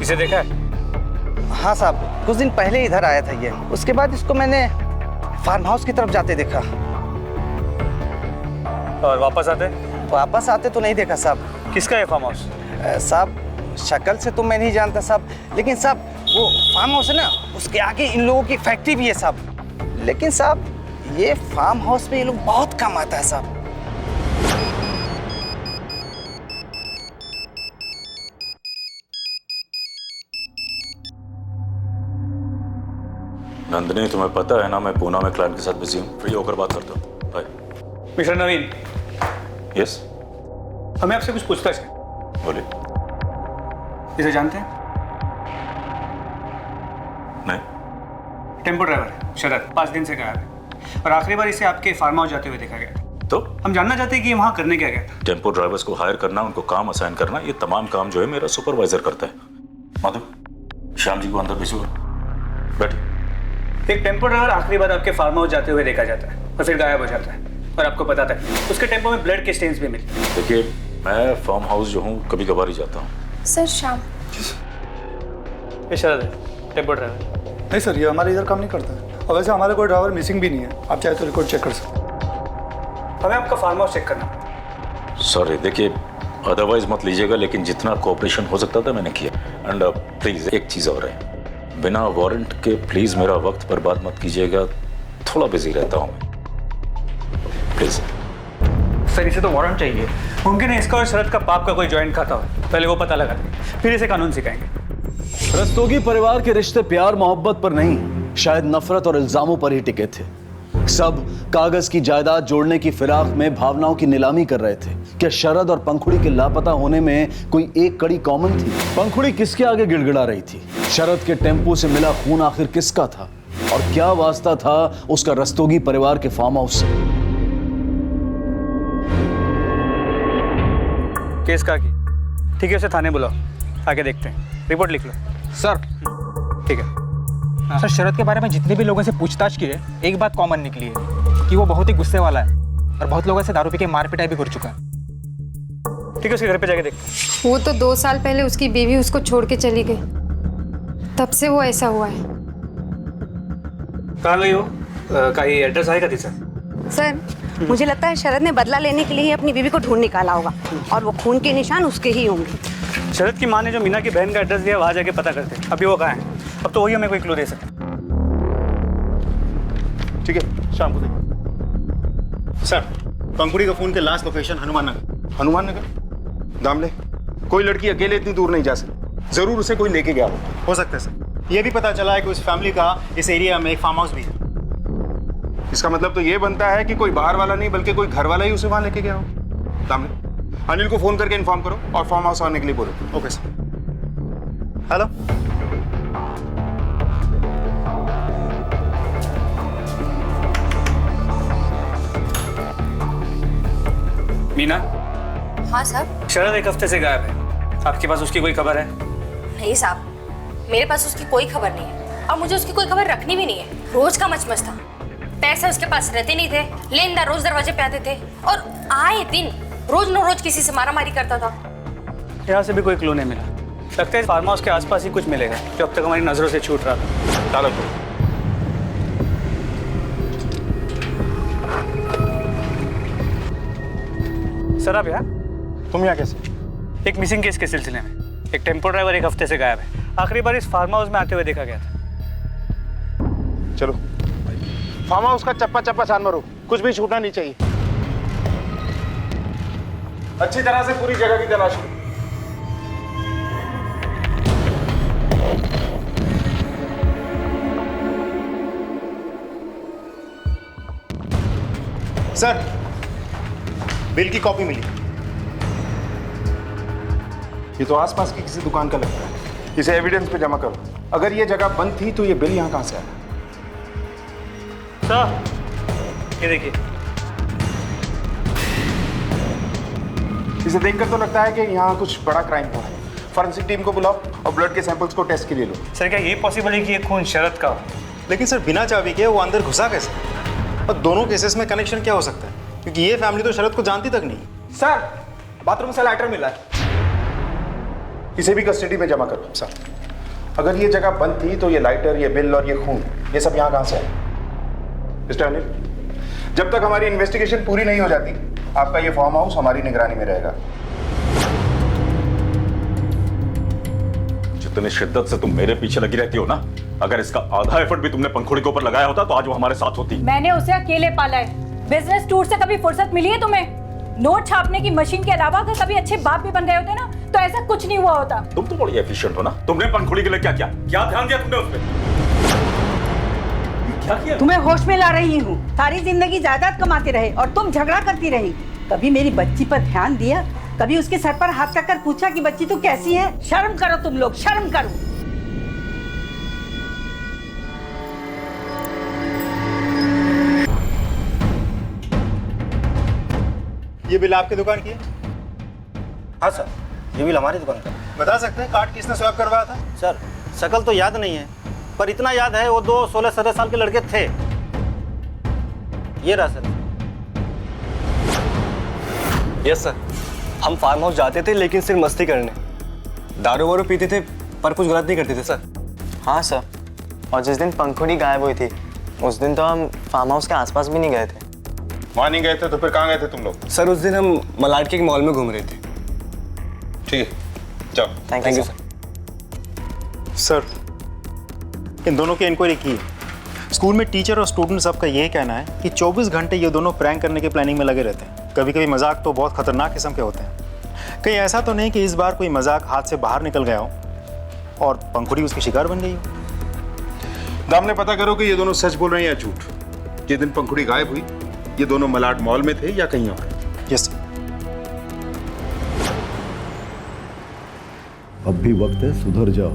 S10: इसे देखा है?
S19: हाँ साहब, कुछ दिन पहले इधर आया था ये. उसके बाद इसको मैंने फार्म हाउस की तरफ जाते देखा.
S10: और वापस आते?
S19: वापस आते तो नहीं देखा साहब.
S10: किसका है फार्म हाउस?
S19: साहब, शक्ल से तो मैं नहीं जानता साहब, लेकिन साहब वो फार्म हाउस है ना, उसके आगे इन लोगों की फैक्ट्री भी है साहब. लेकिन साहब, ये फार्म हाउस पे ये लोग बहुत कम आता है साहब.
S8: नंदिनी, तुम्हें पता है ना मैं पूना में क्लाइंट के साथ बिजी हूँ। फ्री होकर बात करता हूँ। बाय।
S10: मिस्टर नवीन।
S8: यस।
S10: हमें आपसे कुछ पूछताछ है।
S8: बोलिए।
S10: इसे जानते हैं?
S8: नहीं।
S10: टेम्पो ड्राइवर है शरद, 5 दिन से गायब है और आखिरी बार इसे आपके फार्म हाउस जाते हुए देखा गया था।
S8: तो
S10: हम जानना चाहते हैं कि वहाँ करने क्या गया था।
S8: टेम्पो ड्राइवर्स को हायर करना, उनको काम असाइन करना, ये तमाम काम जो है मेरा सुपरवाइजर करता है। माधव, श्याम जी को अंदर भेजो। बैठिए।
S10: एक टेम्पो ड्राइवर आखिरी बार आपके फार्म हाउस जाते हुए देखा जाता है और फिर गायब हो जाता है और आपको पता तक नहीं। उसके टेम्पो में ब्लड के स्टेन्स भी मिलते हैं।
S8: देखिए, मैं फार्म हाउस जो हूँ कभी कभार ही जाता हूँ।
S12: सर शाम।
S10: ये शरद है, टेम्पो ड्राइवर।
S23: नहीं सर, ये हमारे इधर काम नहीं करता है और वैसे हमारा कोई ड्राइवर मिसिंग भी नहीं है। आप चाहे तो रिकॉर्ड चेक कर सकते।
S10: हमें आपका फार्म हाउस चेक करना।
S8: सॉरी, देखिए अदरवाइज मत लीजिएगा, लेकिन जितना कोऑपरेशन हो सकता था मैंने किया। एंड प्लीज एक चीज़ और है, बिना वारंट के प्लीज मेरा वक्त बर्बाद मत कीजिएगा। थोड़ा बिजी रहता हूँ प्लीज।
S10: सर इसे तो वारंट चाहिए। मुमकिन है इसका और शरद का पाप का कोई जॉइंट खाता हो। पहले वो पता लगा दें, फिर इसे कानून सिखाएंगे।
S1: रस्तोगी परिवार के रिश्ते प्यार मोहब्बत पर नहीं, शायद नफरत और इल्जामों पर ही टिके थे। सब कागज की जायदाद जोड़ने की फिराक में भावनाओं की नीलामी कर रहे थे। क्या शरद और पंखुड़ी के लापता होने में कोई एक कड़ी कॉमन थी? पंखुड़ी किसके आगे गिड़गिड़ा रही थी? शरद के टेम्पो से मिला खून आखिर किसका था? और क्या वास्ता था उसका रस्तोगी परिवार के फार्म हाउस से?
S10: केस का की। ठीक है, उसे थाने बुलाओ, आके देखते हैं। रिपोर्ट लिख लो।
S6: सर
S10: ठीक है।
S6: सर, शरद के बारे में जितने भी लोगों से पूछताछ की है, एक बात कॉमन निकली है कि वो बहुत ही गुस्से वाला है और बहुत लोगों से दारू पी के मार पिटाई भी कर चुका है।
S10: ठीक है, उसके घर पे जाके देखते।
S11: वो तो 2 साल पहले उसकी बीवी उसको छोड़ के चली गई, तब से वो ऐसा हुआ है।
S10: कहाँ गई हो? कहीं एड्रेस आएगा थी सर?
S15: सर, मुझे लगता है शरद ने बदला लेने के लिए ही अपनी बीवी को ढूंढ निकाला होगा और वो खून के निशान उसके ही होंगे।
S10: शरद की माँ ने जो मीना की बहन का एड्रेस दिया, वहाँ जाके पता करते। अभी वो कहाँ है? अब तो वही हमें कोई क्लू दे सकता।
S16: ठीक है, शाम को देखो।
S23: सर, पंखुड़ी का फोन के लास्ट लोकेशन हनुमान नगर।
S16: हनुमान नगर? दामले, कोई लड़की अकेले इतनी दूर नहीं जा सकती, जरूर उसे कोई लेके गया
S23: हो सकता है सर। ये भी पता चला है कि उस फैमिली का इस एरिया में एक फार्म हाउस भी है।
S16: इसका मतलब तो ये बनता है कि कोई बाहर वाला नहीं बल्कि कोई घर वाला ही उसे वहां लेके गया हो। दामले, अनिल को फोन करके इन्फॉर्म करो और फार्म हाउस आने के लिए बोलो।
S23: Okay sir. हेलो,
S10: मीना।
S15: हाँ साहब।
S10: शरद एक हफ्ते से गायब है, आपके पास उसकी कोई खबर है?
S4: नहीं साहब, मेरे पास उसकी कोई खबर नहीं है और मुझे उसकी कोई खबर रखनी भी नहीं है। रोज का मचमच था, पैसे उसके पास रहते नहीं थे, लेनदार रोज दरवाजे पे आते थे और आए दिन रोज न रोज किसी से मारामारी करता था।
S10: यहाँ से भी कोई क्लू नहीं मिला। लगता है फार्म हाउस के आसपास ही कुछ मिलेगा जो अब तक हमारी नजरों से छूट रहा था।
S16: डालो।
S10: सर आप यहाँ?
S23: तुम यहाँ कैसे?
S10: एक मिसिंग केस के सिलसिले में एक टेम्पो ड्राइवर एक हफ्ते से गायब है। आखिरी बार इस फार्म हाउस में आते हुए देखा गया था।
S16: चलो, फार्म हाउस का चप्पा चप्पा छान मारो, कुछ भी छूटना नहीं चाहिए। अच्छी तरह से पूरी जगह की तलाश करो।
S23: सर, बिल की कॉपी मिली।
S16: ये तो आसपास की किसी दुकान का लगता है, इसे एविडेंस पे जमा करो। अगर ये जगह बंद थी तो ये बिल यहाँ कहाँ से आया?
S10: सर, ये देखिए।
S16: इसे देखकर तो लगता है कि यहाँ कुछ बड़ा क्राइम हुआ है। फॉरेंसिक टीम को बुलाओ और ब्लड के सैंपल्स को टेस्ट के लिए लो।
S10: सर, क्या ये पॉसिबल है कि ये खून शरद का हो?
S23: लेकिन सर, बिना चाबी के वो अंदर घुसा कैसे? और दोनों केसेस में कनेक्शन क्या हो सकता है? क्योंकि ये फैमिली तो शरद को जानती तक नहीं।
S6: सर, बाथरूम से लाइटर मिला है।
S16: इसे भी कस्टडी में जमा करो। सर, अगर ये जगह बंद थी तो ये लाइटर, ये बिल और ये खून, ये सब यहाँ कहाँ से आया? मिस्टर अनिल, जब तक हमारी इन्वेस्टिगेशन पूरी नहीं हो जाती, आपका ये फार्म हाउस हमारी निगरानी में रहेगा।
S8: जितनी शिद्दत से तुम मेरे पीछे लगी रहती हो ना, अगर इसका आधा एफर्ट भी तुमने पंखुड़ी के ऊपर लगाया होता तो आज वो हमारे साथ होती।
S9: मैंने उसे अकेले पाला है। बिजनेस टूर से कभी फुर्सत मिली है तुम्हें? नोट छापने की मशीन के अलावा अगर कभी अच्छे बाप भी बन गए होते ना, तो ऐसा कुछ नहीं हुआ होता।
S8: तुम तो बड़ी एफिशिएंट हो ना। तुमने पंखुड़ी के लिए क्या किया? क्या ध्यान दिया तुमने उस पर?
S13: तुम्हें होश में ला रही हूँ। सारी जिंदगी जायदाद कमाते रहे और तुम झगड़ा करती रही। कभी मेरी बच्ची पर ध्यान दिया? कभी उसके सर पर हाथ रखकर पूछा कि बच्ची तू कैसी है? शर्म करो तुम लोग, शर्म करो।
S10: ये बिल आपकी दुकान की है?
S7: हाँ सर, ये बिल हमारी दुकान का।
S10: बता सकते हैं कार्ड किसने स्वैप करवाया था?
S7: सर शकल तो याद नहीं है, पर इतना याद है वो 2 16-17 साल के लड़के थे। ये रहा सर।
S14: यस सर, हम फार्म हाउस जाते थे लेकिन सिर्फ मस्ती करने। दारू वारू पीते थे पर कुछ गलत नहीं करते थे सर।
S3: हाँ सर, और जिस दिन पंखुड़ी गायब हुई थी उस दिन तो हम फार्म हाउस के आसपास भी नहीं गए थे।
S16: वहाँ नहीं गए थे तो फिर कहाँ गए थे तुम लोग?
S14: सर उस दिन हम मलाड के मॉल में घूम रहे थे।
S16: ठीक है, जाओ।
S3: Thank you
S14: sir.
S10: सर, इन दोनों की इंक्वायरी की। स्कूल में टीचर और स्टूडेंट सबका यही कहना है कि 24 घंटे ये दोनों प्रैंक करने की प्लानिंग में लगे रहते हैं। कभी कभी मजाक तो बहुत खतरनाक किस्म के होते हैं। कहीं ऐसा तो नहीं कि इस बार कोई मजाक हाथ से बाहर निकल गया हो और पंखुड़ी उसकी शिकार बन गई हो?
S16: दामने पता करो कि ये दोनों सच बोल रहे हैं या झूठ। जिस दिन पंखुड़ी गायब हुई ये दोनों मलाड मॉल में थे या कहीं और?
S10: Yes sir.
S20: अब भी वक्त है, सुधर जाओ।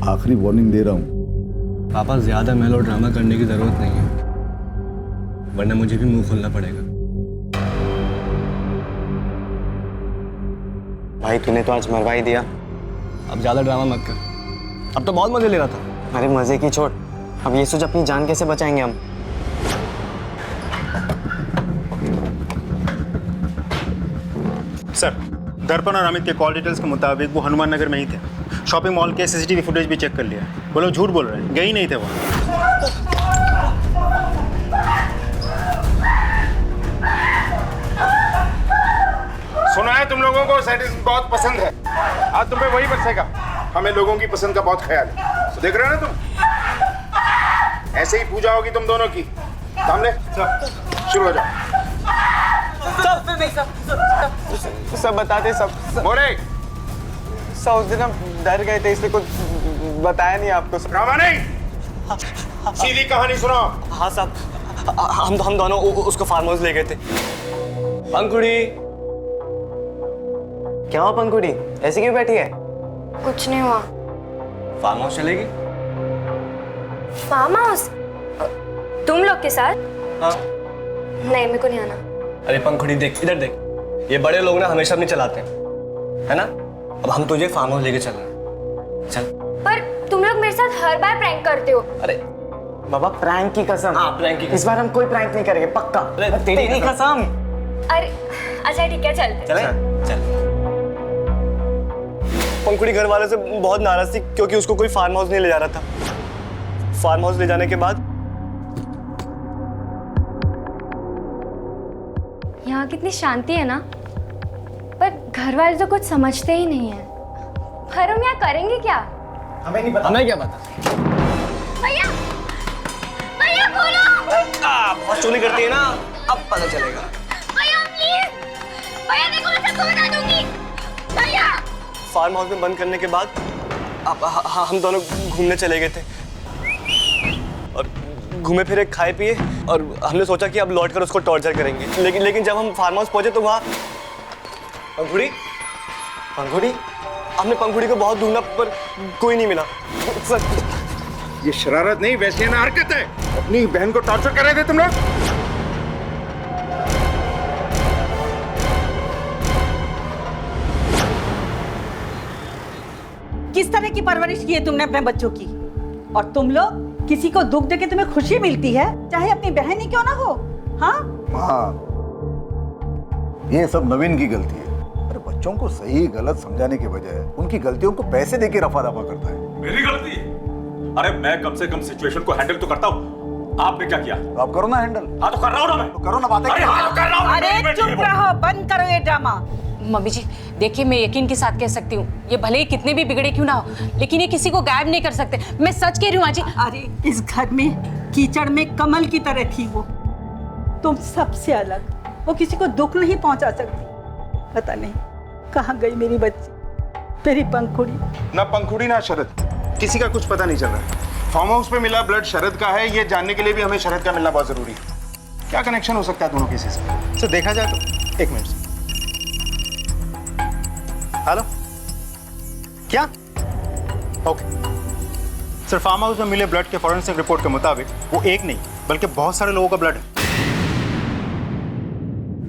S20: आखिरी वार्निंग दे रहा हूँ।
S14: पापा ज्यादा मेलो ड्रामा करने की जरूरत नहीं है, वरना मुझे भी मुंह खोलना पड़ेगा।
S3: भाई तूने तो आज मरवा ही दिया।
S14: अब ज्यादा ड्रामा मत कर, अब तो बहुत मजे ले रहा था।
S3: अरे मजे की छोड़, अब ये सोच अपनी जान कैसे बचाएंगे हम।
S10: सर, दर्पण और अमित के कॉल डिटेल्स के मुताबिक वो हनुमान नगर में ही थे। शॉपिंग मॉल के सीसीटीवी फुटेज भी चेक कर लिया। वो लोग झूठ बोल रहे हैं, गए ही नहीं थे वहाँ।
S16: सुना है तुम लोगों को सैडिज्म बहुत पसंद है। आज तुम्हें वही बरसेगा। हमें लोगों की पसंद का बहुत ख्याल है। तो देख रहे हो ना तुम, ऐसे ही पूजा होगी तुम दोनों की। सामने शुरू हो जाओ।
S3: सब बताते सब।
S16: बोले
S3: सब उस दिन हम डर गए थे इसलिए कुछ बताया नहीं आपको।
S16: ड्रामा नहीं, सीधी कहानी सुनाओ।
S14: हाँ साहब, हम दोनों उसको फार्म हाउस ले गए थे। पंखुड़ी,
S3: क्या हुआ पंखुड़ी, ऐसे क्यों बैठी है?
S2: कुछ नहीं हुआ।
S14: फार्म हाउस चलेगी?
S2: Farm house? तुम लोग के साथ?
S14: हाँ।
S2: नहीं, मेरे को नहीं आना।
S14: अरे पंखुड़ी देख, इधर देख, ये बड़े लोग ना हमेशा अपने चलाते हैं, है ना? अब हम तुझे फार्म हाउस लेके चल रहे हैं, चल।
S2: पर तुम लोग मेरे साथ हर बार प्रैंक करते हो।
S14: अरे
S3: बाबा प्रैंक की कसम।
S14: हाँ प्रैंक की कसम।
S3: इस बार हम कोई प्रैंक नहीं करेंगे, पक्का।
S14: अरे तेरी कसम।
S2: अरे अच्छा ठीक है, चलते।
S14: चले? चल। पंखुड़ी घर वाले से बहुत नाराज थी क्योंकि उसको कोई फार्म हाउस नहीं ले जा रहा था। फार्म हाउस ले जाने के बाद
S2: यहाँ कितनी शांति है ना, पर घर वाले तो कुछ समझते ही नहीं है। पर हम यहाँ करेंगे क्या?
S14: हमें नहीं पता। हमें क्या पता?
S2: भैया, भैया बोलो।
S14: बहुत चोरी करती है ना, अब पता चलेगा।
S2: भैया प्लीज, भैया देखो मैं सबको बता दूंगी। भैया।
S14: फार्म हाउस में बंद करने के बाद अब हम दोनों घूमने चले गए थे और घूमे फिरे, खाए पिए, और हमने सोचा कि अब लौटकर उसको टॉर्चर करेंगे। लेकिन जब हम फार्म हाउस पहुंचे तो वहाँ पंखुड़ी हमने पंखुड़ी को बहुत ढूंढा पर कोई नहीं मिला।
S16: ये शरारत नहीं, वैसे ना हरकत है। अपनी बहन को टॉर्चर कर रहे थे तुम लोग।
S13: किस तरह की परवरिश की है तुमने अपने बच्चों की? और तुम लोग किसी को दुख देके तुम्हें खुशी मिलती है, चाहे अपनी बहन ही क्यों ना हो। हाँ
S20: हाँ, ये सब नवीन की गलती है। अरे बच्चों को सही गलत समझाने के बजाय उनकी गलतियों को पैसे देके रफा दफा करता है।
S8: मेरी गलती? अरे मैं कम से कम सिचुएशन को हैंडल तो करता हूँ। आपने क्या किया?
S20: तो आप करो ना हैंडल।
S8: हाँ तो कर रहा हूँ ना मैं।
S20: तो करो ना बातें।
S8: अरे हाँ कर रहा हूँ।
S13: अरे चुप रहो, बंद करो ये ड्रामा।
S4: मम्मी जी देखिए, मैं यकीन के साथ कह सकती हूँ, ये भले ही कितने भी बिगड़े क्यों ना हो, लेकिन ये किसी को गायब नहीं कर सकते। मैं सच कह रही हूँ आजी।
S13: अरे इस घर में कीचड़ में कमल की तरह थी वो, तुम सबसे अलग। वो किसी को दुख नहीं पहुंचा सकती। पता नहीं कहाँ गई मेरी बच्ची, मेरी पंखुड़ी।
S16: ना पंखुड़ी ना शरद, किसी का कुछ पता नहीं चल रहा है। फार्म हाउस पे मिला ब्लड शरद का है, ये जानने के लिए भी हमें शरद का मिलना बहुत जरूरी है। क्या कनेक्शन हो सकता है दोनों केसेस का?
S10: सर देखा जाए तो एक मिनट। हेलो, क्या? ओके सर, फार्म हाउस में मिले ब्लड के फॉरेंसिक रिपोर्ट के मुताबिक वो एक नहीं बल्कि बहुत सारे लोगों का ब्लड है।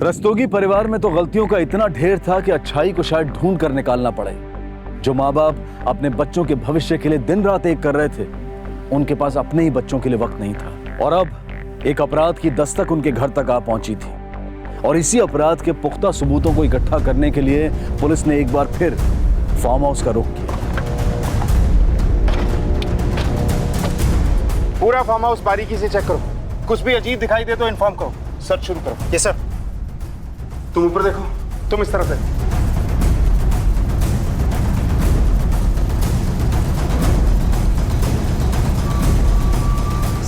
S1: रस्तोगी परिवार में तो गलतियों का इतना ढेर था कि अच्छाई को शायद ढूंढ कर निकालना पड़े। जो माँ बाप अपने बच्चों के भविष्य के लिए दिन रात एक कर रहे थे, उनके पास अपने ही बच्चों के लिए वक्त नहीं था। और अब एक अपराध की दस्तक उनके घर तक आ पहुंची थी, और इसी अपराध के पुख्ता सबूतों को इकट्ठा करने के लिए पुलिस ने एक बार फिर फार्म हाउस का रुख किया।
S16: पूरा फार्म हाउस बारीकी से चेक करो, कुछ भी अजीब दिखाई दे तो इन्फॉर्म करो। सर्च शुरू करो।
S10: Yes sir.
S16: तुम ऊपर देखो, तुम इस तरफ देखो।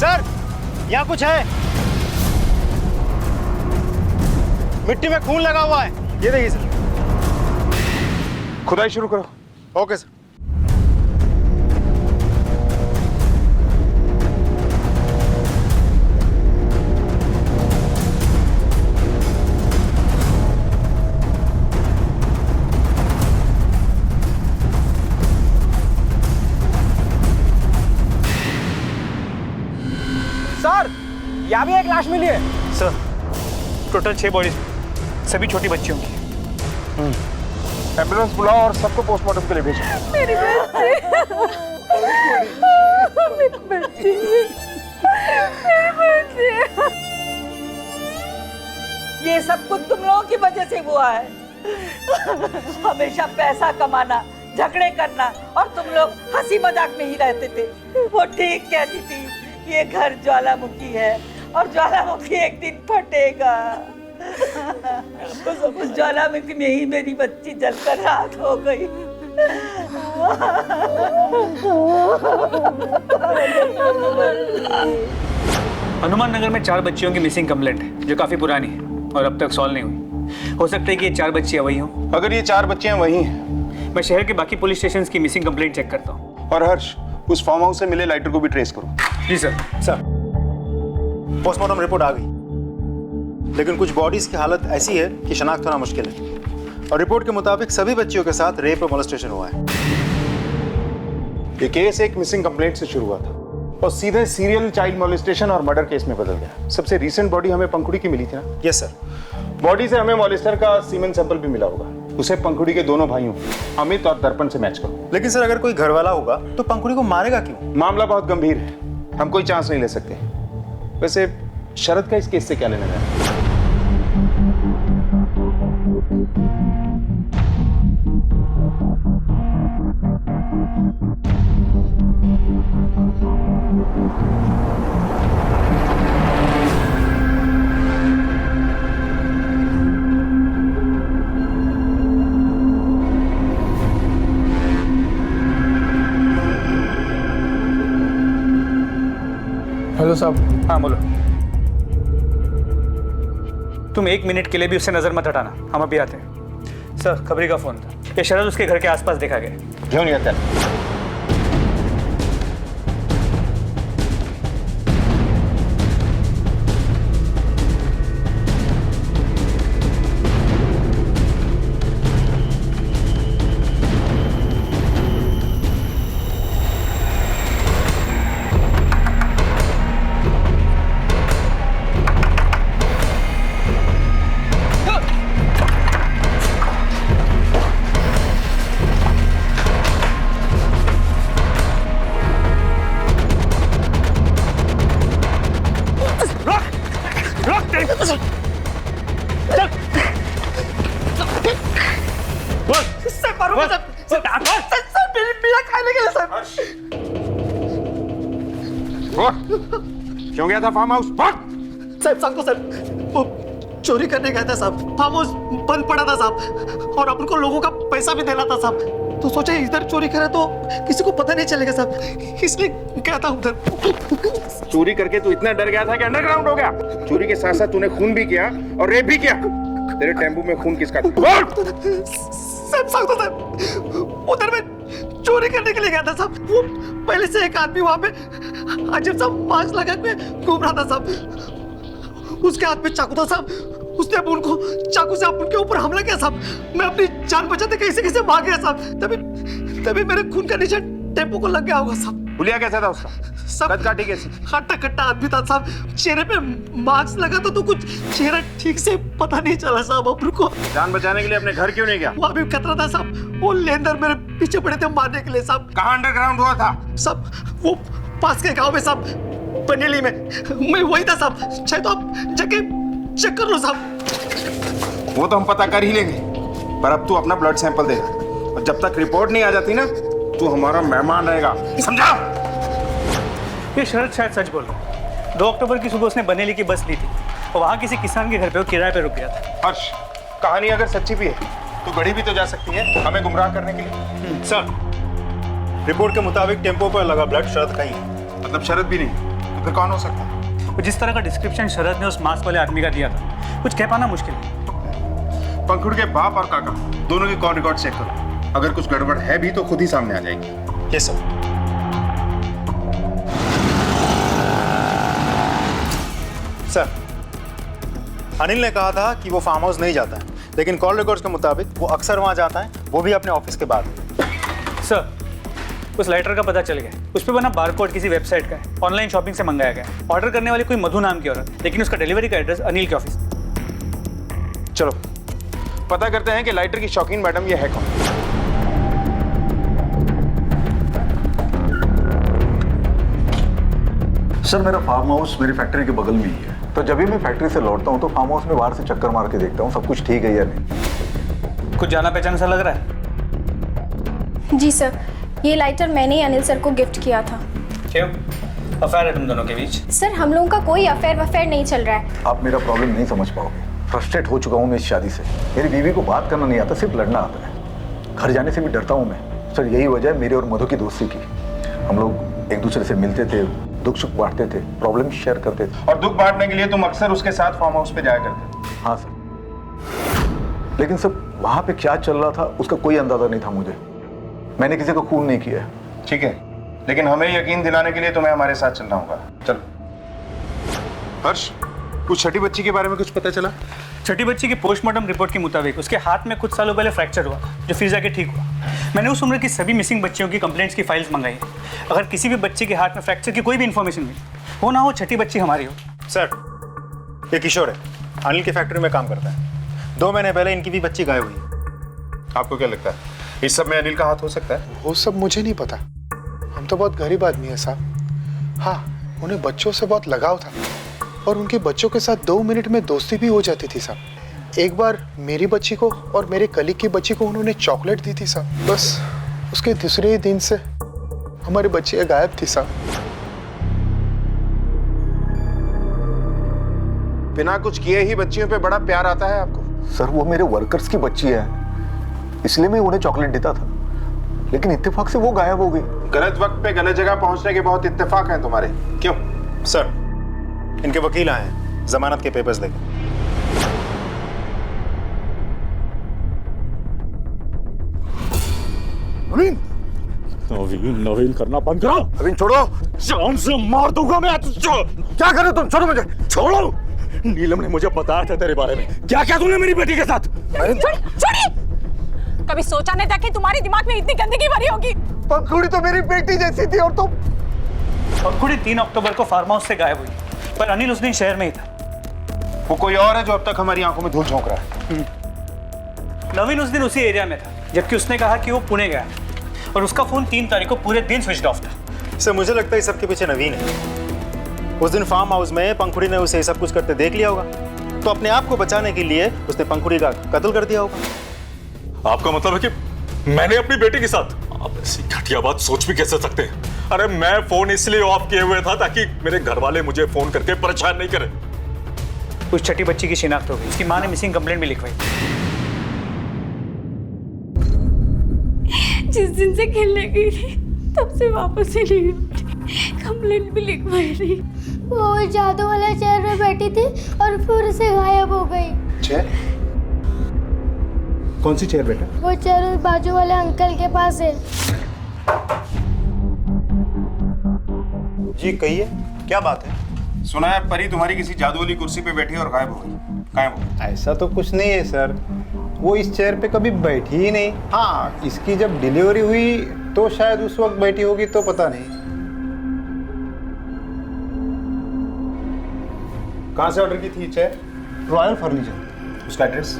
S10: सर यहाँ कुछ है, मिट्टी में खून लगा हुआ है। ये देखिए सर।
S16: खुदाई शुरू करो।
S10: Okay sir.
S6: सर यहाँ भी एक लाश मिली है।
S10: सर टोटल 6 बॉडीज, सभी छोटी बच्चियों की।
S16: एम्बुलेंस बुलाओ और सबको पोस्टमार्टम के लिए भेजो।
S9: मेरी बच्ची, मेरी बच्ची।
S13: ये सब कुछ तुम लोगों की वजह से हुआ है। हमेशा पैसा कमाना, झगड़े करना, और तुम लोग हंसी मजाक में ही रहते थे। वो ठीक कहती थी, ये घर ज्वालामुखी है और ज्वालामुखी एक दिन फटेगा। उस ज्वालामुखी में ही मेरी बच्ची जलकर राख हो गई।
S6: हनुमान नगर में 4 बच्चियों की मिसिंग कंप्लेंट है, जो काफी पुरानी है और अब तक सॉल्व नहीं हुई। हो सकता है कि ये 4 बच्चियां वही हों।
S16: अगर ये 4 बच्चियां वही हैं,
S6: मैं शहर के बाकी पुलिस स्टेशंस की मिसिंग कंप्लेंट चेक करता हूँ।
S16: और हर्ष, उस फार्म हाउस से मिले लाइटर को भी ट्रेस करो।
S6: जी सर।
S10: सर पोस्टमार्टम रिपोर्ट आ गई, लेकिन कुछ बॉडीज की हालत ऐसी है कि शनाख्त होना मुश्किल है। और रिपोर्ट के मुताबिक सभी बच्चियों के साथ रेप और मोलेस्टेशन हुआ है।
S16: ये केस एक मिसिंग कंप्लेंट से शुरू हुआ था और सीधे सीरियल चाइल्ड मोलेस्टेशन और मर्डर केस में बदल गया। सबसे रीसेंट बॉडी हमें पंखुड़ी की मिली थी ना?
S10: Yes sir.
S16: बॉडी से हमें मोलेस्टर का सीमेन सैंपल भी मिला होगा। उसे पंखुड़ी के दोनों भाइयों अमित और दर्पण से मैच करो।
S10: लेकिन सर अगर कोई घर वाला होगा तो पंखुड़ी को मारेगा क्यों?
S16: मामला बहुत गंभीर है, हम कोई चांस नहीं ले सकते। वैसे शरद का इस केस से क्या लेना है?
S6: हेलो साहब। हाँ बोलो। तुम 1 मिनट के लिए भी उससे नजर मत हटाना, हम अभी आते हैं। सर खबरी का फोन था, ये शरद उसके घर के आसपास देखा गया।
S16: क्यों नहीं आता? क्यों गया था फार्म हाउस?
S23: साहब सांगतो सर, वो चोरी करने गया था साहब। फार्म हाउस बंद पड़ा था साहब, और अपन को लोगों का पैसा भी देना था साहब। तो सोचा इधर चोरी करे तो किसी को पता नहीं चलेगा साहब, इसलिए गया था उधर।
S16: चोरी करके तू इतना डर गया था कि अंडरग्राउंड हो गया। चोरी के साथ साथ तूने खून भी किया और रेप भी किया। तेरे टेम्पो में खून किसका था?
S23: साहब सांगतो साहब, उधर में चोरी करने के लिए गया था साहब। वो पहले से एक आदमी वहां पे अजीब सा मास्क लगा के घूम रहा था साहब। उसके हाथ में चाकू था साहब। उसने अपन को चाकू से अपन के ऊपर हमला किया साहब। मैं अपनी जान बचाते कैसे कैसे भाग गया साहब। तभी मेरे खून का निशान टेम्पो को लग गया होगा साहब।
S16: हुलिया कैसा था उसका?
S23: सब
S16: काटी कैसी?
S23: खट्टा खट्टा आदमी था साहब। चेहरे पे मास्क लगा तो कुछ चेहरा ठीक से पता नहीं चला साहब अपन को।
S16: जान बचाने के लिए अपने घर क्यों नहीं गया?
S23: वो अभी खतरा था साहब। वो लेंदर मेरे पीछे पड़े थे मारने के लिए साहब।
S16: कहाँ अंडरग्राउंड हुआ था?
S23: सब वो पास के गांव में साहब, बनेली में। मैं वही था साहब। चाहे तो आप जाके चेक कर लो साहब।
S16: वो तो हम पता कर ही लेंगे, पर अब तू अपना ब्लड सैंपल दे, और जब तक रिपोर्ट नहीं आ जाती ना, तू हमारा मेहमान रहेगा, समझा?
S5: ये शरद शायद सच बोल रहा है। 2 अक्टूबर की सुबह उसने बनेली की बस ली थी और वहाँ किसी किसान के घर पे वो किराए पे रुक गया था।
S16: हर्ष, कहानी अगर सच्ची भी है तो गढ़ी भी तो जा सकती है हमें गुमराह करने के लिए।
S10: सर, रिपोर्ट के मुताबिक टेम्पो पर लगा ब्लड शरद का ही है।
S16: मतलब शरद भी नहीं, तो फिर कौन हो सकता है?
S5: वो जिस तरह का डिस्क्रिप्शन शरद ने उस मास्क वाले आदमी का दिया था, कुछ कह पाना मुश्किल है।
S16: पंखुड़ के बाप और काका दोनों की कॉल रिकॉर्ड चेक करो। अगर कुछ गड़बड़ है भी तो खुद ही सामने आ जाएगी।
S10: Yes sir. सर, अनिल ने कहा था कि वो फार्म हाउस नहीं जाता है, लेकिन कॉल रिकॉर्ड्स के मुताबिक वो अक्सर वहां जाता है, वो भी अपने ऑफिस के बाद।
S5: सर, उस लाइटर का पता चल गया। उस पर बना बारकोड किसी वेबसाइट का है, ऑनलाइन शॉपिंग से मंगाया गया। ऑर्डर करने वाली कोई मधु नाम की औरत, लेकिन उसका डिलीवरी का एड्रेस अनिल के ऑफिस।
S16: चलो पता करते हैं कि लाइटर की शौकीन मैडम ये है कौन।
S20: सर, मेरा फार्म हाउस मेरी फैक्ट्री के बगल में ही है, तो जब भी मैं फैक्ट्री से लौटता हूँ तो फार्म हाउस में बाहर से चक्कर मार के देखता हूँ सब कुछ ठीक है या नहीं।
S5: कुछ जाना पहचाना सा लग रहा है?
S2: जी सर, ये लाइटर मैंने ही अनिल सर को गिफ्ट किया था।
S5: क्यों? अफेयर है तुम दोनों के बीच?
S2: सर, हम लोगों का कोई अफेयर नहीं चल रहा है।
S20: आप मेरा प्रॉब्लम नहीं समझ पाओगे। फ्रस्ट्रेट हो चुका हूँ मैं इस शादी से। मेरी बीवी को बात करना नहीं आता, सिर्फ लड़ना आता है। घर जाने से भी डरता हूँ मैं। सर, यही वजह है मेरे और मधु की दोस्ती की। हम लोग एक दूसरे से मिलते थे, दुख सुख बांटते थे, प्रॉब्लम शेयर करते थे।
S16: और दुख बांटने के लिए तुम अक्सर उसके साथ फार्म हाउस पे जाया करते?
S20: हाँ सर, लेकिन सब वहाँ पे क्या चल रहा था उसका कोई अंदाजा नहीं था मुझे। मैंने किसी को खून नहीं किया।
S16: ठीक है, लेकिन हमें यकीन दिलाने के लिए तुम्हें हमारे साथ चलना होगा। चलो। हर्ष, कुछ छठी बच्ची के बारे में कुछ पता चला?
S5: छठी बच्ची की पोस्टमार्टम रिपोर्ट के मुताबिक उसके हाथ में कुछ सालों पहले फ्रैक्चर हुआ, जो फिर जाके ठीक हुआ। मैंने उस उम्र की सभी मिसिंग बच्चियों की कंप्लेंट्स की फाइल्स मंगाई है। अगर किसी भी बच्चे के हाथ में फ्रैक्चर की कोई भी इन्फॉर्मेशन मिली, हो ना हो छठी बच्ची हमारी हो।
S10: सर, ये किशोर है, अनिल की फैक्ट्री में काम करता है। 2 महीने पहले इनकी भी बच्ची गायब हुई।
S16: आपको क्या लगता है इस सब में अनिल का हाथ हो सकता है?
S18: वो सब मुझे नहीं पता। हम तो बहुत गरीब आदमी है साहब। हाँ, उन्हें बच्चों से बहुत लगाव था और उनके बच्चों के साथ 2 मिनट में दोस्ती भी हो जाती थी साहब। एक बार मेरी बच्ची को और मेरे कलीग की बच्ची को उन्होंने चॉकलेट दी थी साहब। बस उसके दूसरे ही दिन से हमारी बच्ची गायब थी साहब।
S16: बिना कुछ किए ही बच्चियों पे बड़ा प्यार आता है आपको?
S20: सर, वो मेरे वर्कर्स की बच्ची है, इसलिए मैं उन्हें चॉकलेट देता था, लेकिन इत्तेफाक से वो गायब हो गई।
S16: गलत वक्त पे गलत जगह पहुंचने के बहुत इत्तेफाक हैं तुम्हारे। क्यों?
S10: सर, इनके वकील आए हैं जमानत के पेपर्स लेकर।
S8: नवीन, नवीन नवीन करना बंद करो। नवीन छोड़ो, जान से मार दूंगा मैं। क्या करे तुम? छोड़ो मुझे, छोड़ो। नीलम ने मुझे बताया था तेरे बारे में। क्या क्या तूने मेरी बेटी के साथ?
S9: छोड़िए। कभी सोचा नहीं था कि तुम्हारे दिमाग में इतनी गंदगी भरी होगी।
S23: पंखुड़ी तो मेरी बेटी जैसी थी और तुम।
S5: पंखुड़ी 3 अक्टूबर को फार्म हाउस से गायब हुई, पर अनिल उस दिन शहर में ही था।
S16: वो कोई और है जो अब तक हमारी आंखों में धूल झोंक रहा है।
S5: नवीन उस दिन उसी एरिया में था, जबकि उसने कहा कि वो पुणे गया और उसका फोन 3 तारीख को पूरे दिन स्विच ऑफ था।
S10: सर, मुझे लगता है सबके पीछे नवीन है। उस दिन फार्म हाउस में पंखुड़ी ने उसे सब कुछ करते देख लिया होगा, तो अपने आप को बचाने के लिए उसने पंखुड़ी का कत्ल कर दिया होगा।
S8: आपका मतलब है कि मैंने अपनी बेटी के साथ? आप ऐसी घटिया बात सोच भी कैसे सकते हैं? अरे मैं फोन इसलिए ऑफ किए हुए था ताकि मेरे घर वाले मुझे फोन करके परेशान नहीं करें।
S5: उस छठी बच्ची की शिनाख्त हो गई, उसकी मां ने मिसिंग कंप्लेंट भी लिखवाई।
S2: जिस दिन से खेलने गई थी तब से वापस ही नहीं उठी, कंप्लेंट भी लिखवाई नहीं। वो जादू वाला चेयर में बैठी थी और फिर से गायब हो गई।
S16: चेयर? कौन सी चेयर बेटा?
S2: वो चेयर बाजू वाले अंकल के पास है।
S10: जी कहिए, क्या बात है?
S16: सुना है परी तुम्हारी किसी जादू वाली कुर्सी पे बैठी है और गायब हो गई। गायब हो गई।
S10: ऐसा तो कुछ नहीं है सर, वो इस चेयर पे कभी बैठी ही नहीं। हाँ, इसकी जब डिलीवरी हुई तो शायद उस वक्त बैठी होगी, तो पता नहीं।
S16: कहाँ से ऑर्डर की थी चेयर?
S10: Royal furniture.
S16: उसका एड्रेस?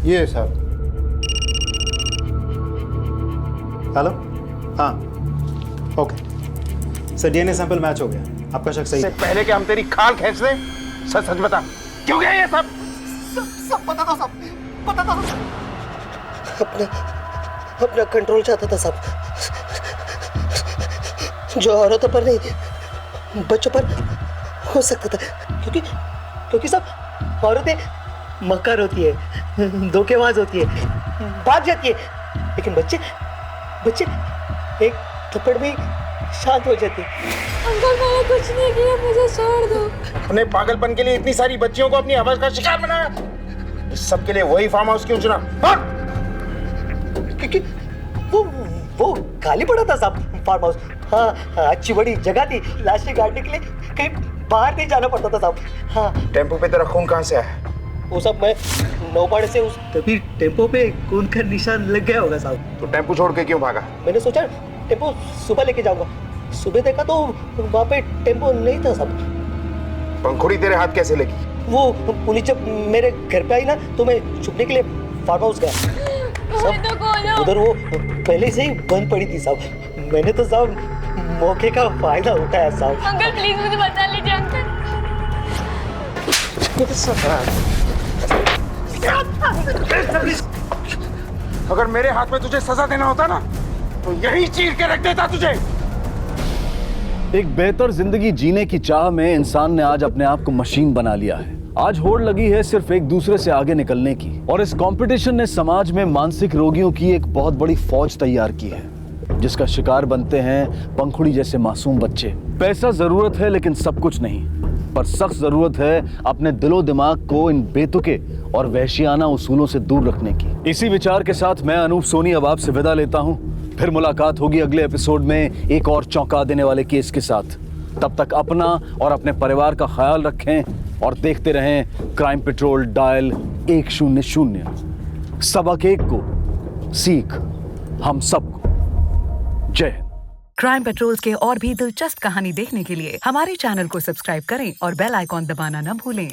S10: ये सर। हेलो, हाँ okay sir, DNA sample match हो गया, आपका शक सही
S16: से
S10: है।
S16: पहले कि हम तेरी खाल खींच दें, सच सच बता क्यों गया ये सब?
S23: सब पता था, सब पता था। अपना अपना कंट्रोल चाहता था सब, जो औरतों पर नहीं बच्चों पर हो सकता था, क्योंकि सब औरतें मक्कार होती है, धोखेबाज होती है, भाग जाती है, लेकिन बच्चे एक थप्पड़ में शांत हो जाते हैं।
S2: अंकल मैंने कुछ नहीं किया, मुझे छोड़ दो।
S16: अपने पागलपन के लिए इतनी सारी बच्चियों को अपनी आवाज का शिकार बनाया। इस सब के लिए वही फार्म हाउस क्यों चुना?
S23: क्योंकि वो खाली पड़ा था साहब फार्म हाउस। हाँ, अच्छी बड़ी जगह थी, लाशें गाड़ने के लिए कहीं बाहर नहीं जाना पड़ता था साहब। हाँ,
S16: टेम्पो पे तेरा खून कहाँ से आया?
S23: वो सब मैं नौपाड़े से उस तभी टेम्पो पे खून का निशान लग गया होगा साहब।
S16: तो टेम्पो छोड़ के क्यों भागा?
S23: मैंने सोचा टेम्पो सुबह लेके जाऊंगा, सुबह देखा तो वहाँ पे टेम्पो नहीं था साहब।
S16: पंखुड़ी तेरे हाथ कैसे लगी?
S23: वो पुलिस जब मेरे घर पे आई ना, तो मैं छुपने के लिए फार्म हाउस गया साहब। उधर वो पहले से ही बंद पड़ी थी साहब। मैंने तो साहब मौके का फायदा उठाया साहब।
S2: अंकल प्लीज मुझे बचा लीजिए अंकल।
S16: अगर मेरे हाथ में तुझे सजा देना होता ना, तो यही चीर के रख देता तुझे।
S1: एक बेहतर जिंदगी जीने की चाह में इंसान ने आज अपने आप को मशीन बना लिया है। आज होड़ लगी है सिर्फ एक दूसरे से आगे निकलने की, और इस कंपटीशन ने समाज में मानसिक रोगियों की एक बहुत बड़ी फौज तैयार की है, जिसका शिकार बनते हैं पंखुड़ी जैसे मासूम बच्चे। पैसा जरूरत है, लेकिन सब कुछ नहीं, पर सख्त जरूरत है अपने दिलो दिमाग को इन बेतुके और वहशियाना उसूलों से दूर रखने की। इसी विचार के साथ मैं अनूप सोनी अब आपसे विदा लेता हूं। फिर मुलाकात होगी अगले एपिसोड में एक और चौंका देने वाले केस के साथ। तब तक अपना और अपने परिवार का ख्याल रखें और देखते रहें क्राइम पेट्रोल डायल 100। सबक एक को सीख हम सबको। जय हिंद।
S17: क्राइम पेट्रोल के और भी दिलचस्प कहानी देखने के लिए हमारे चैनल को सब्सक्राइब करें और बेल आइकॉन दबाना न भूलें।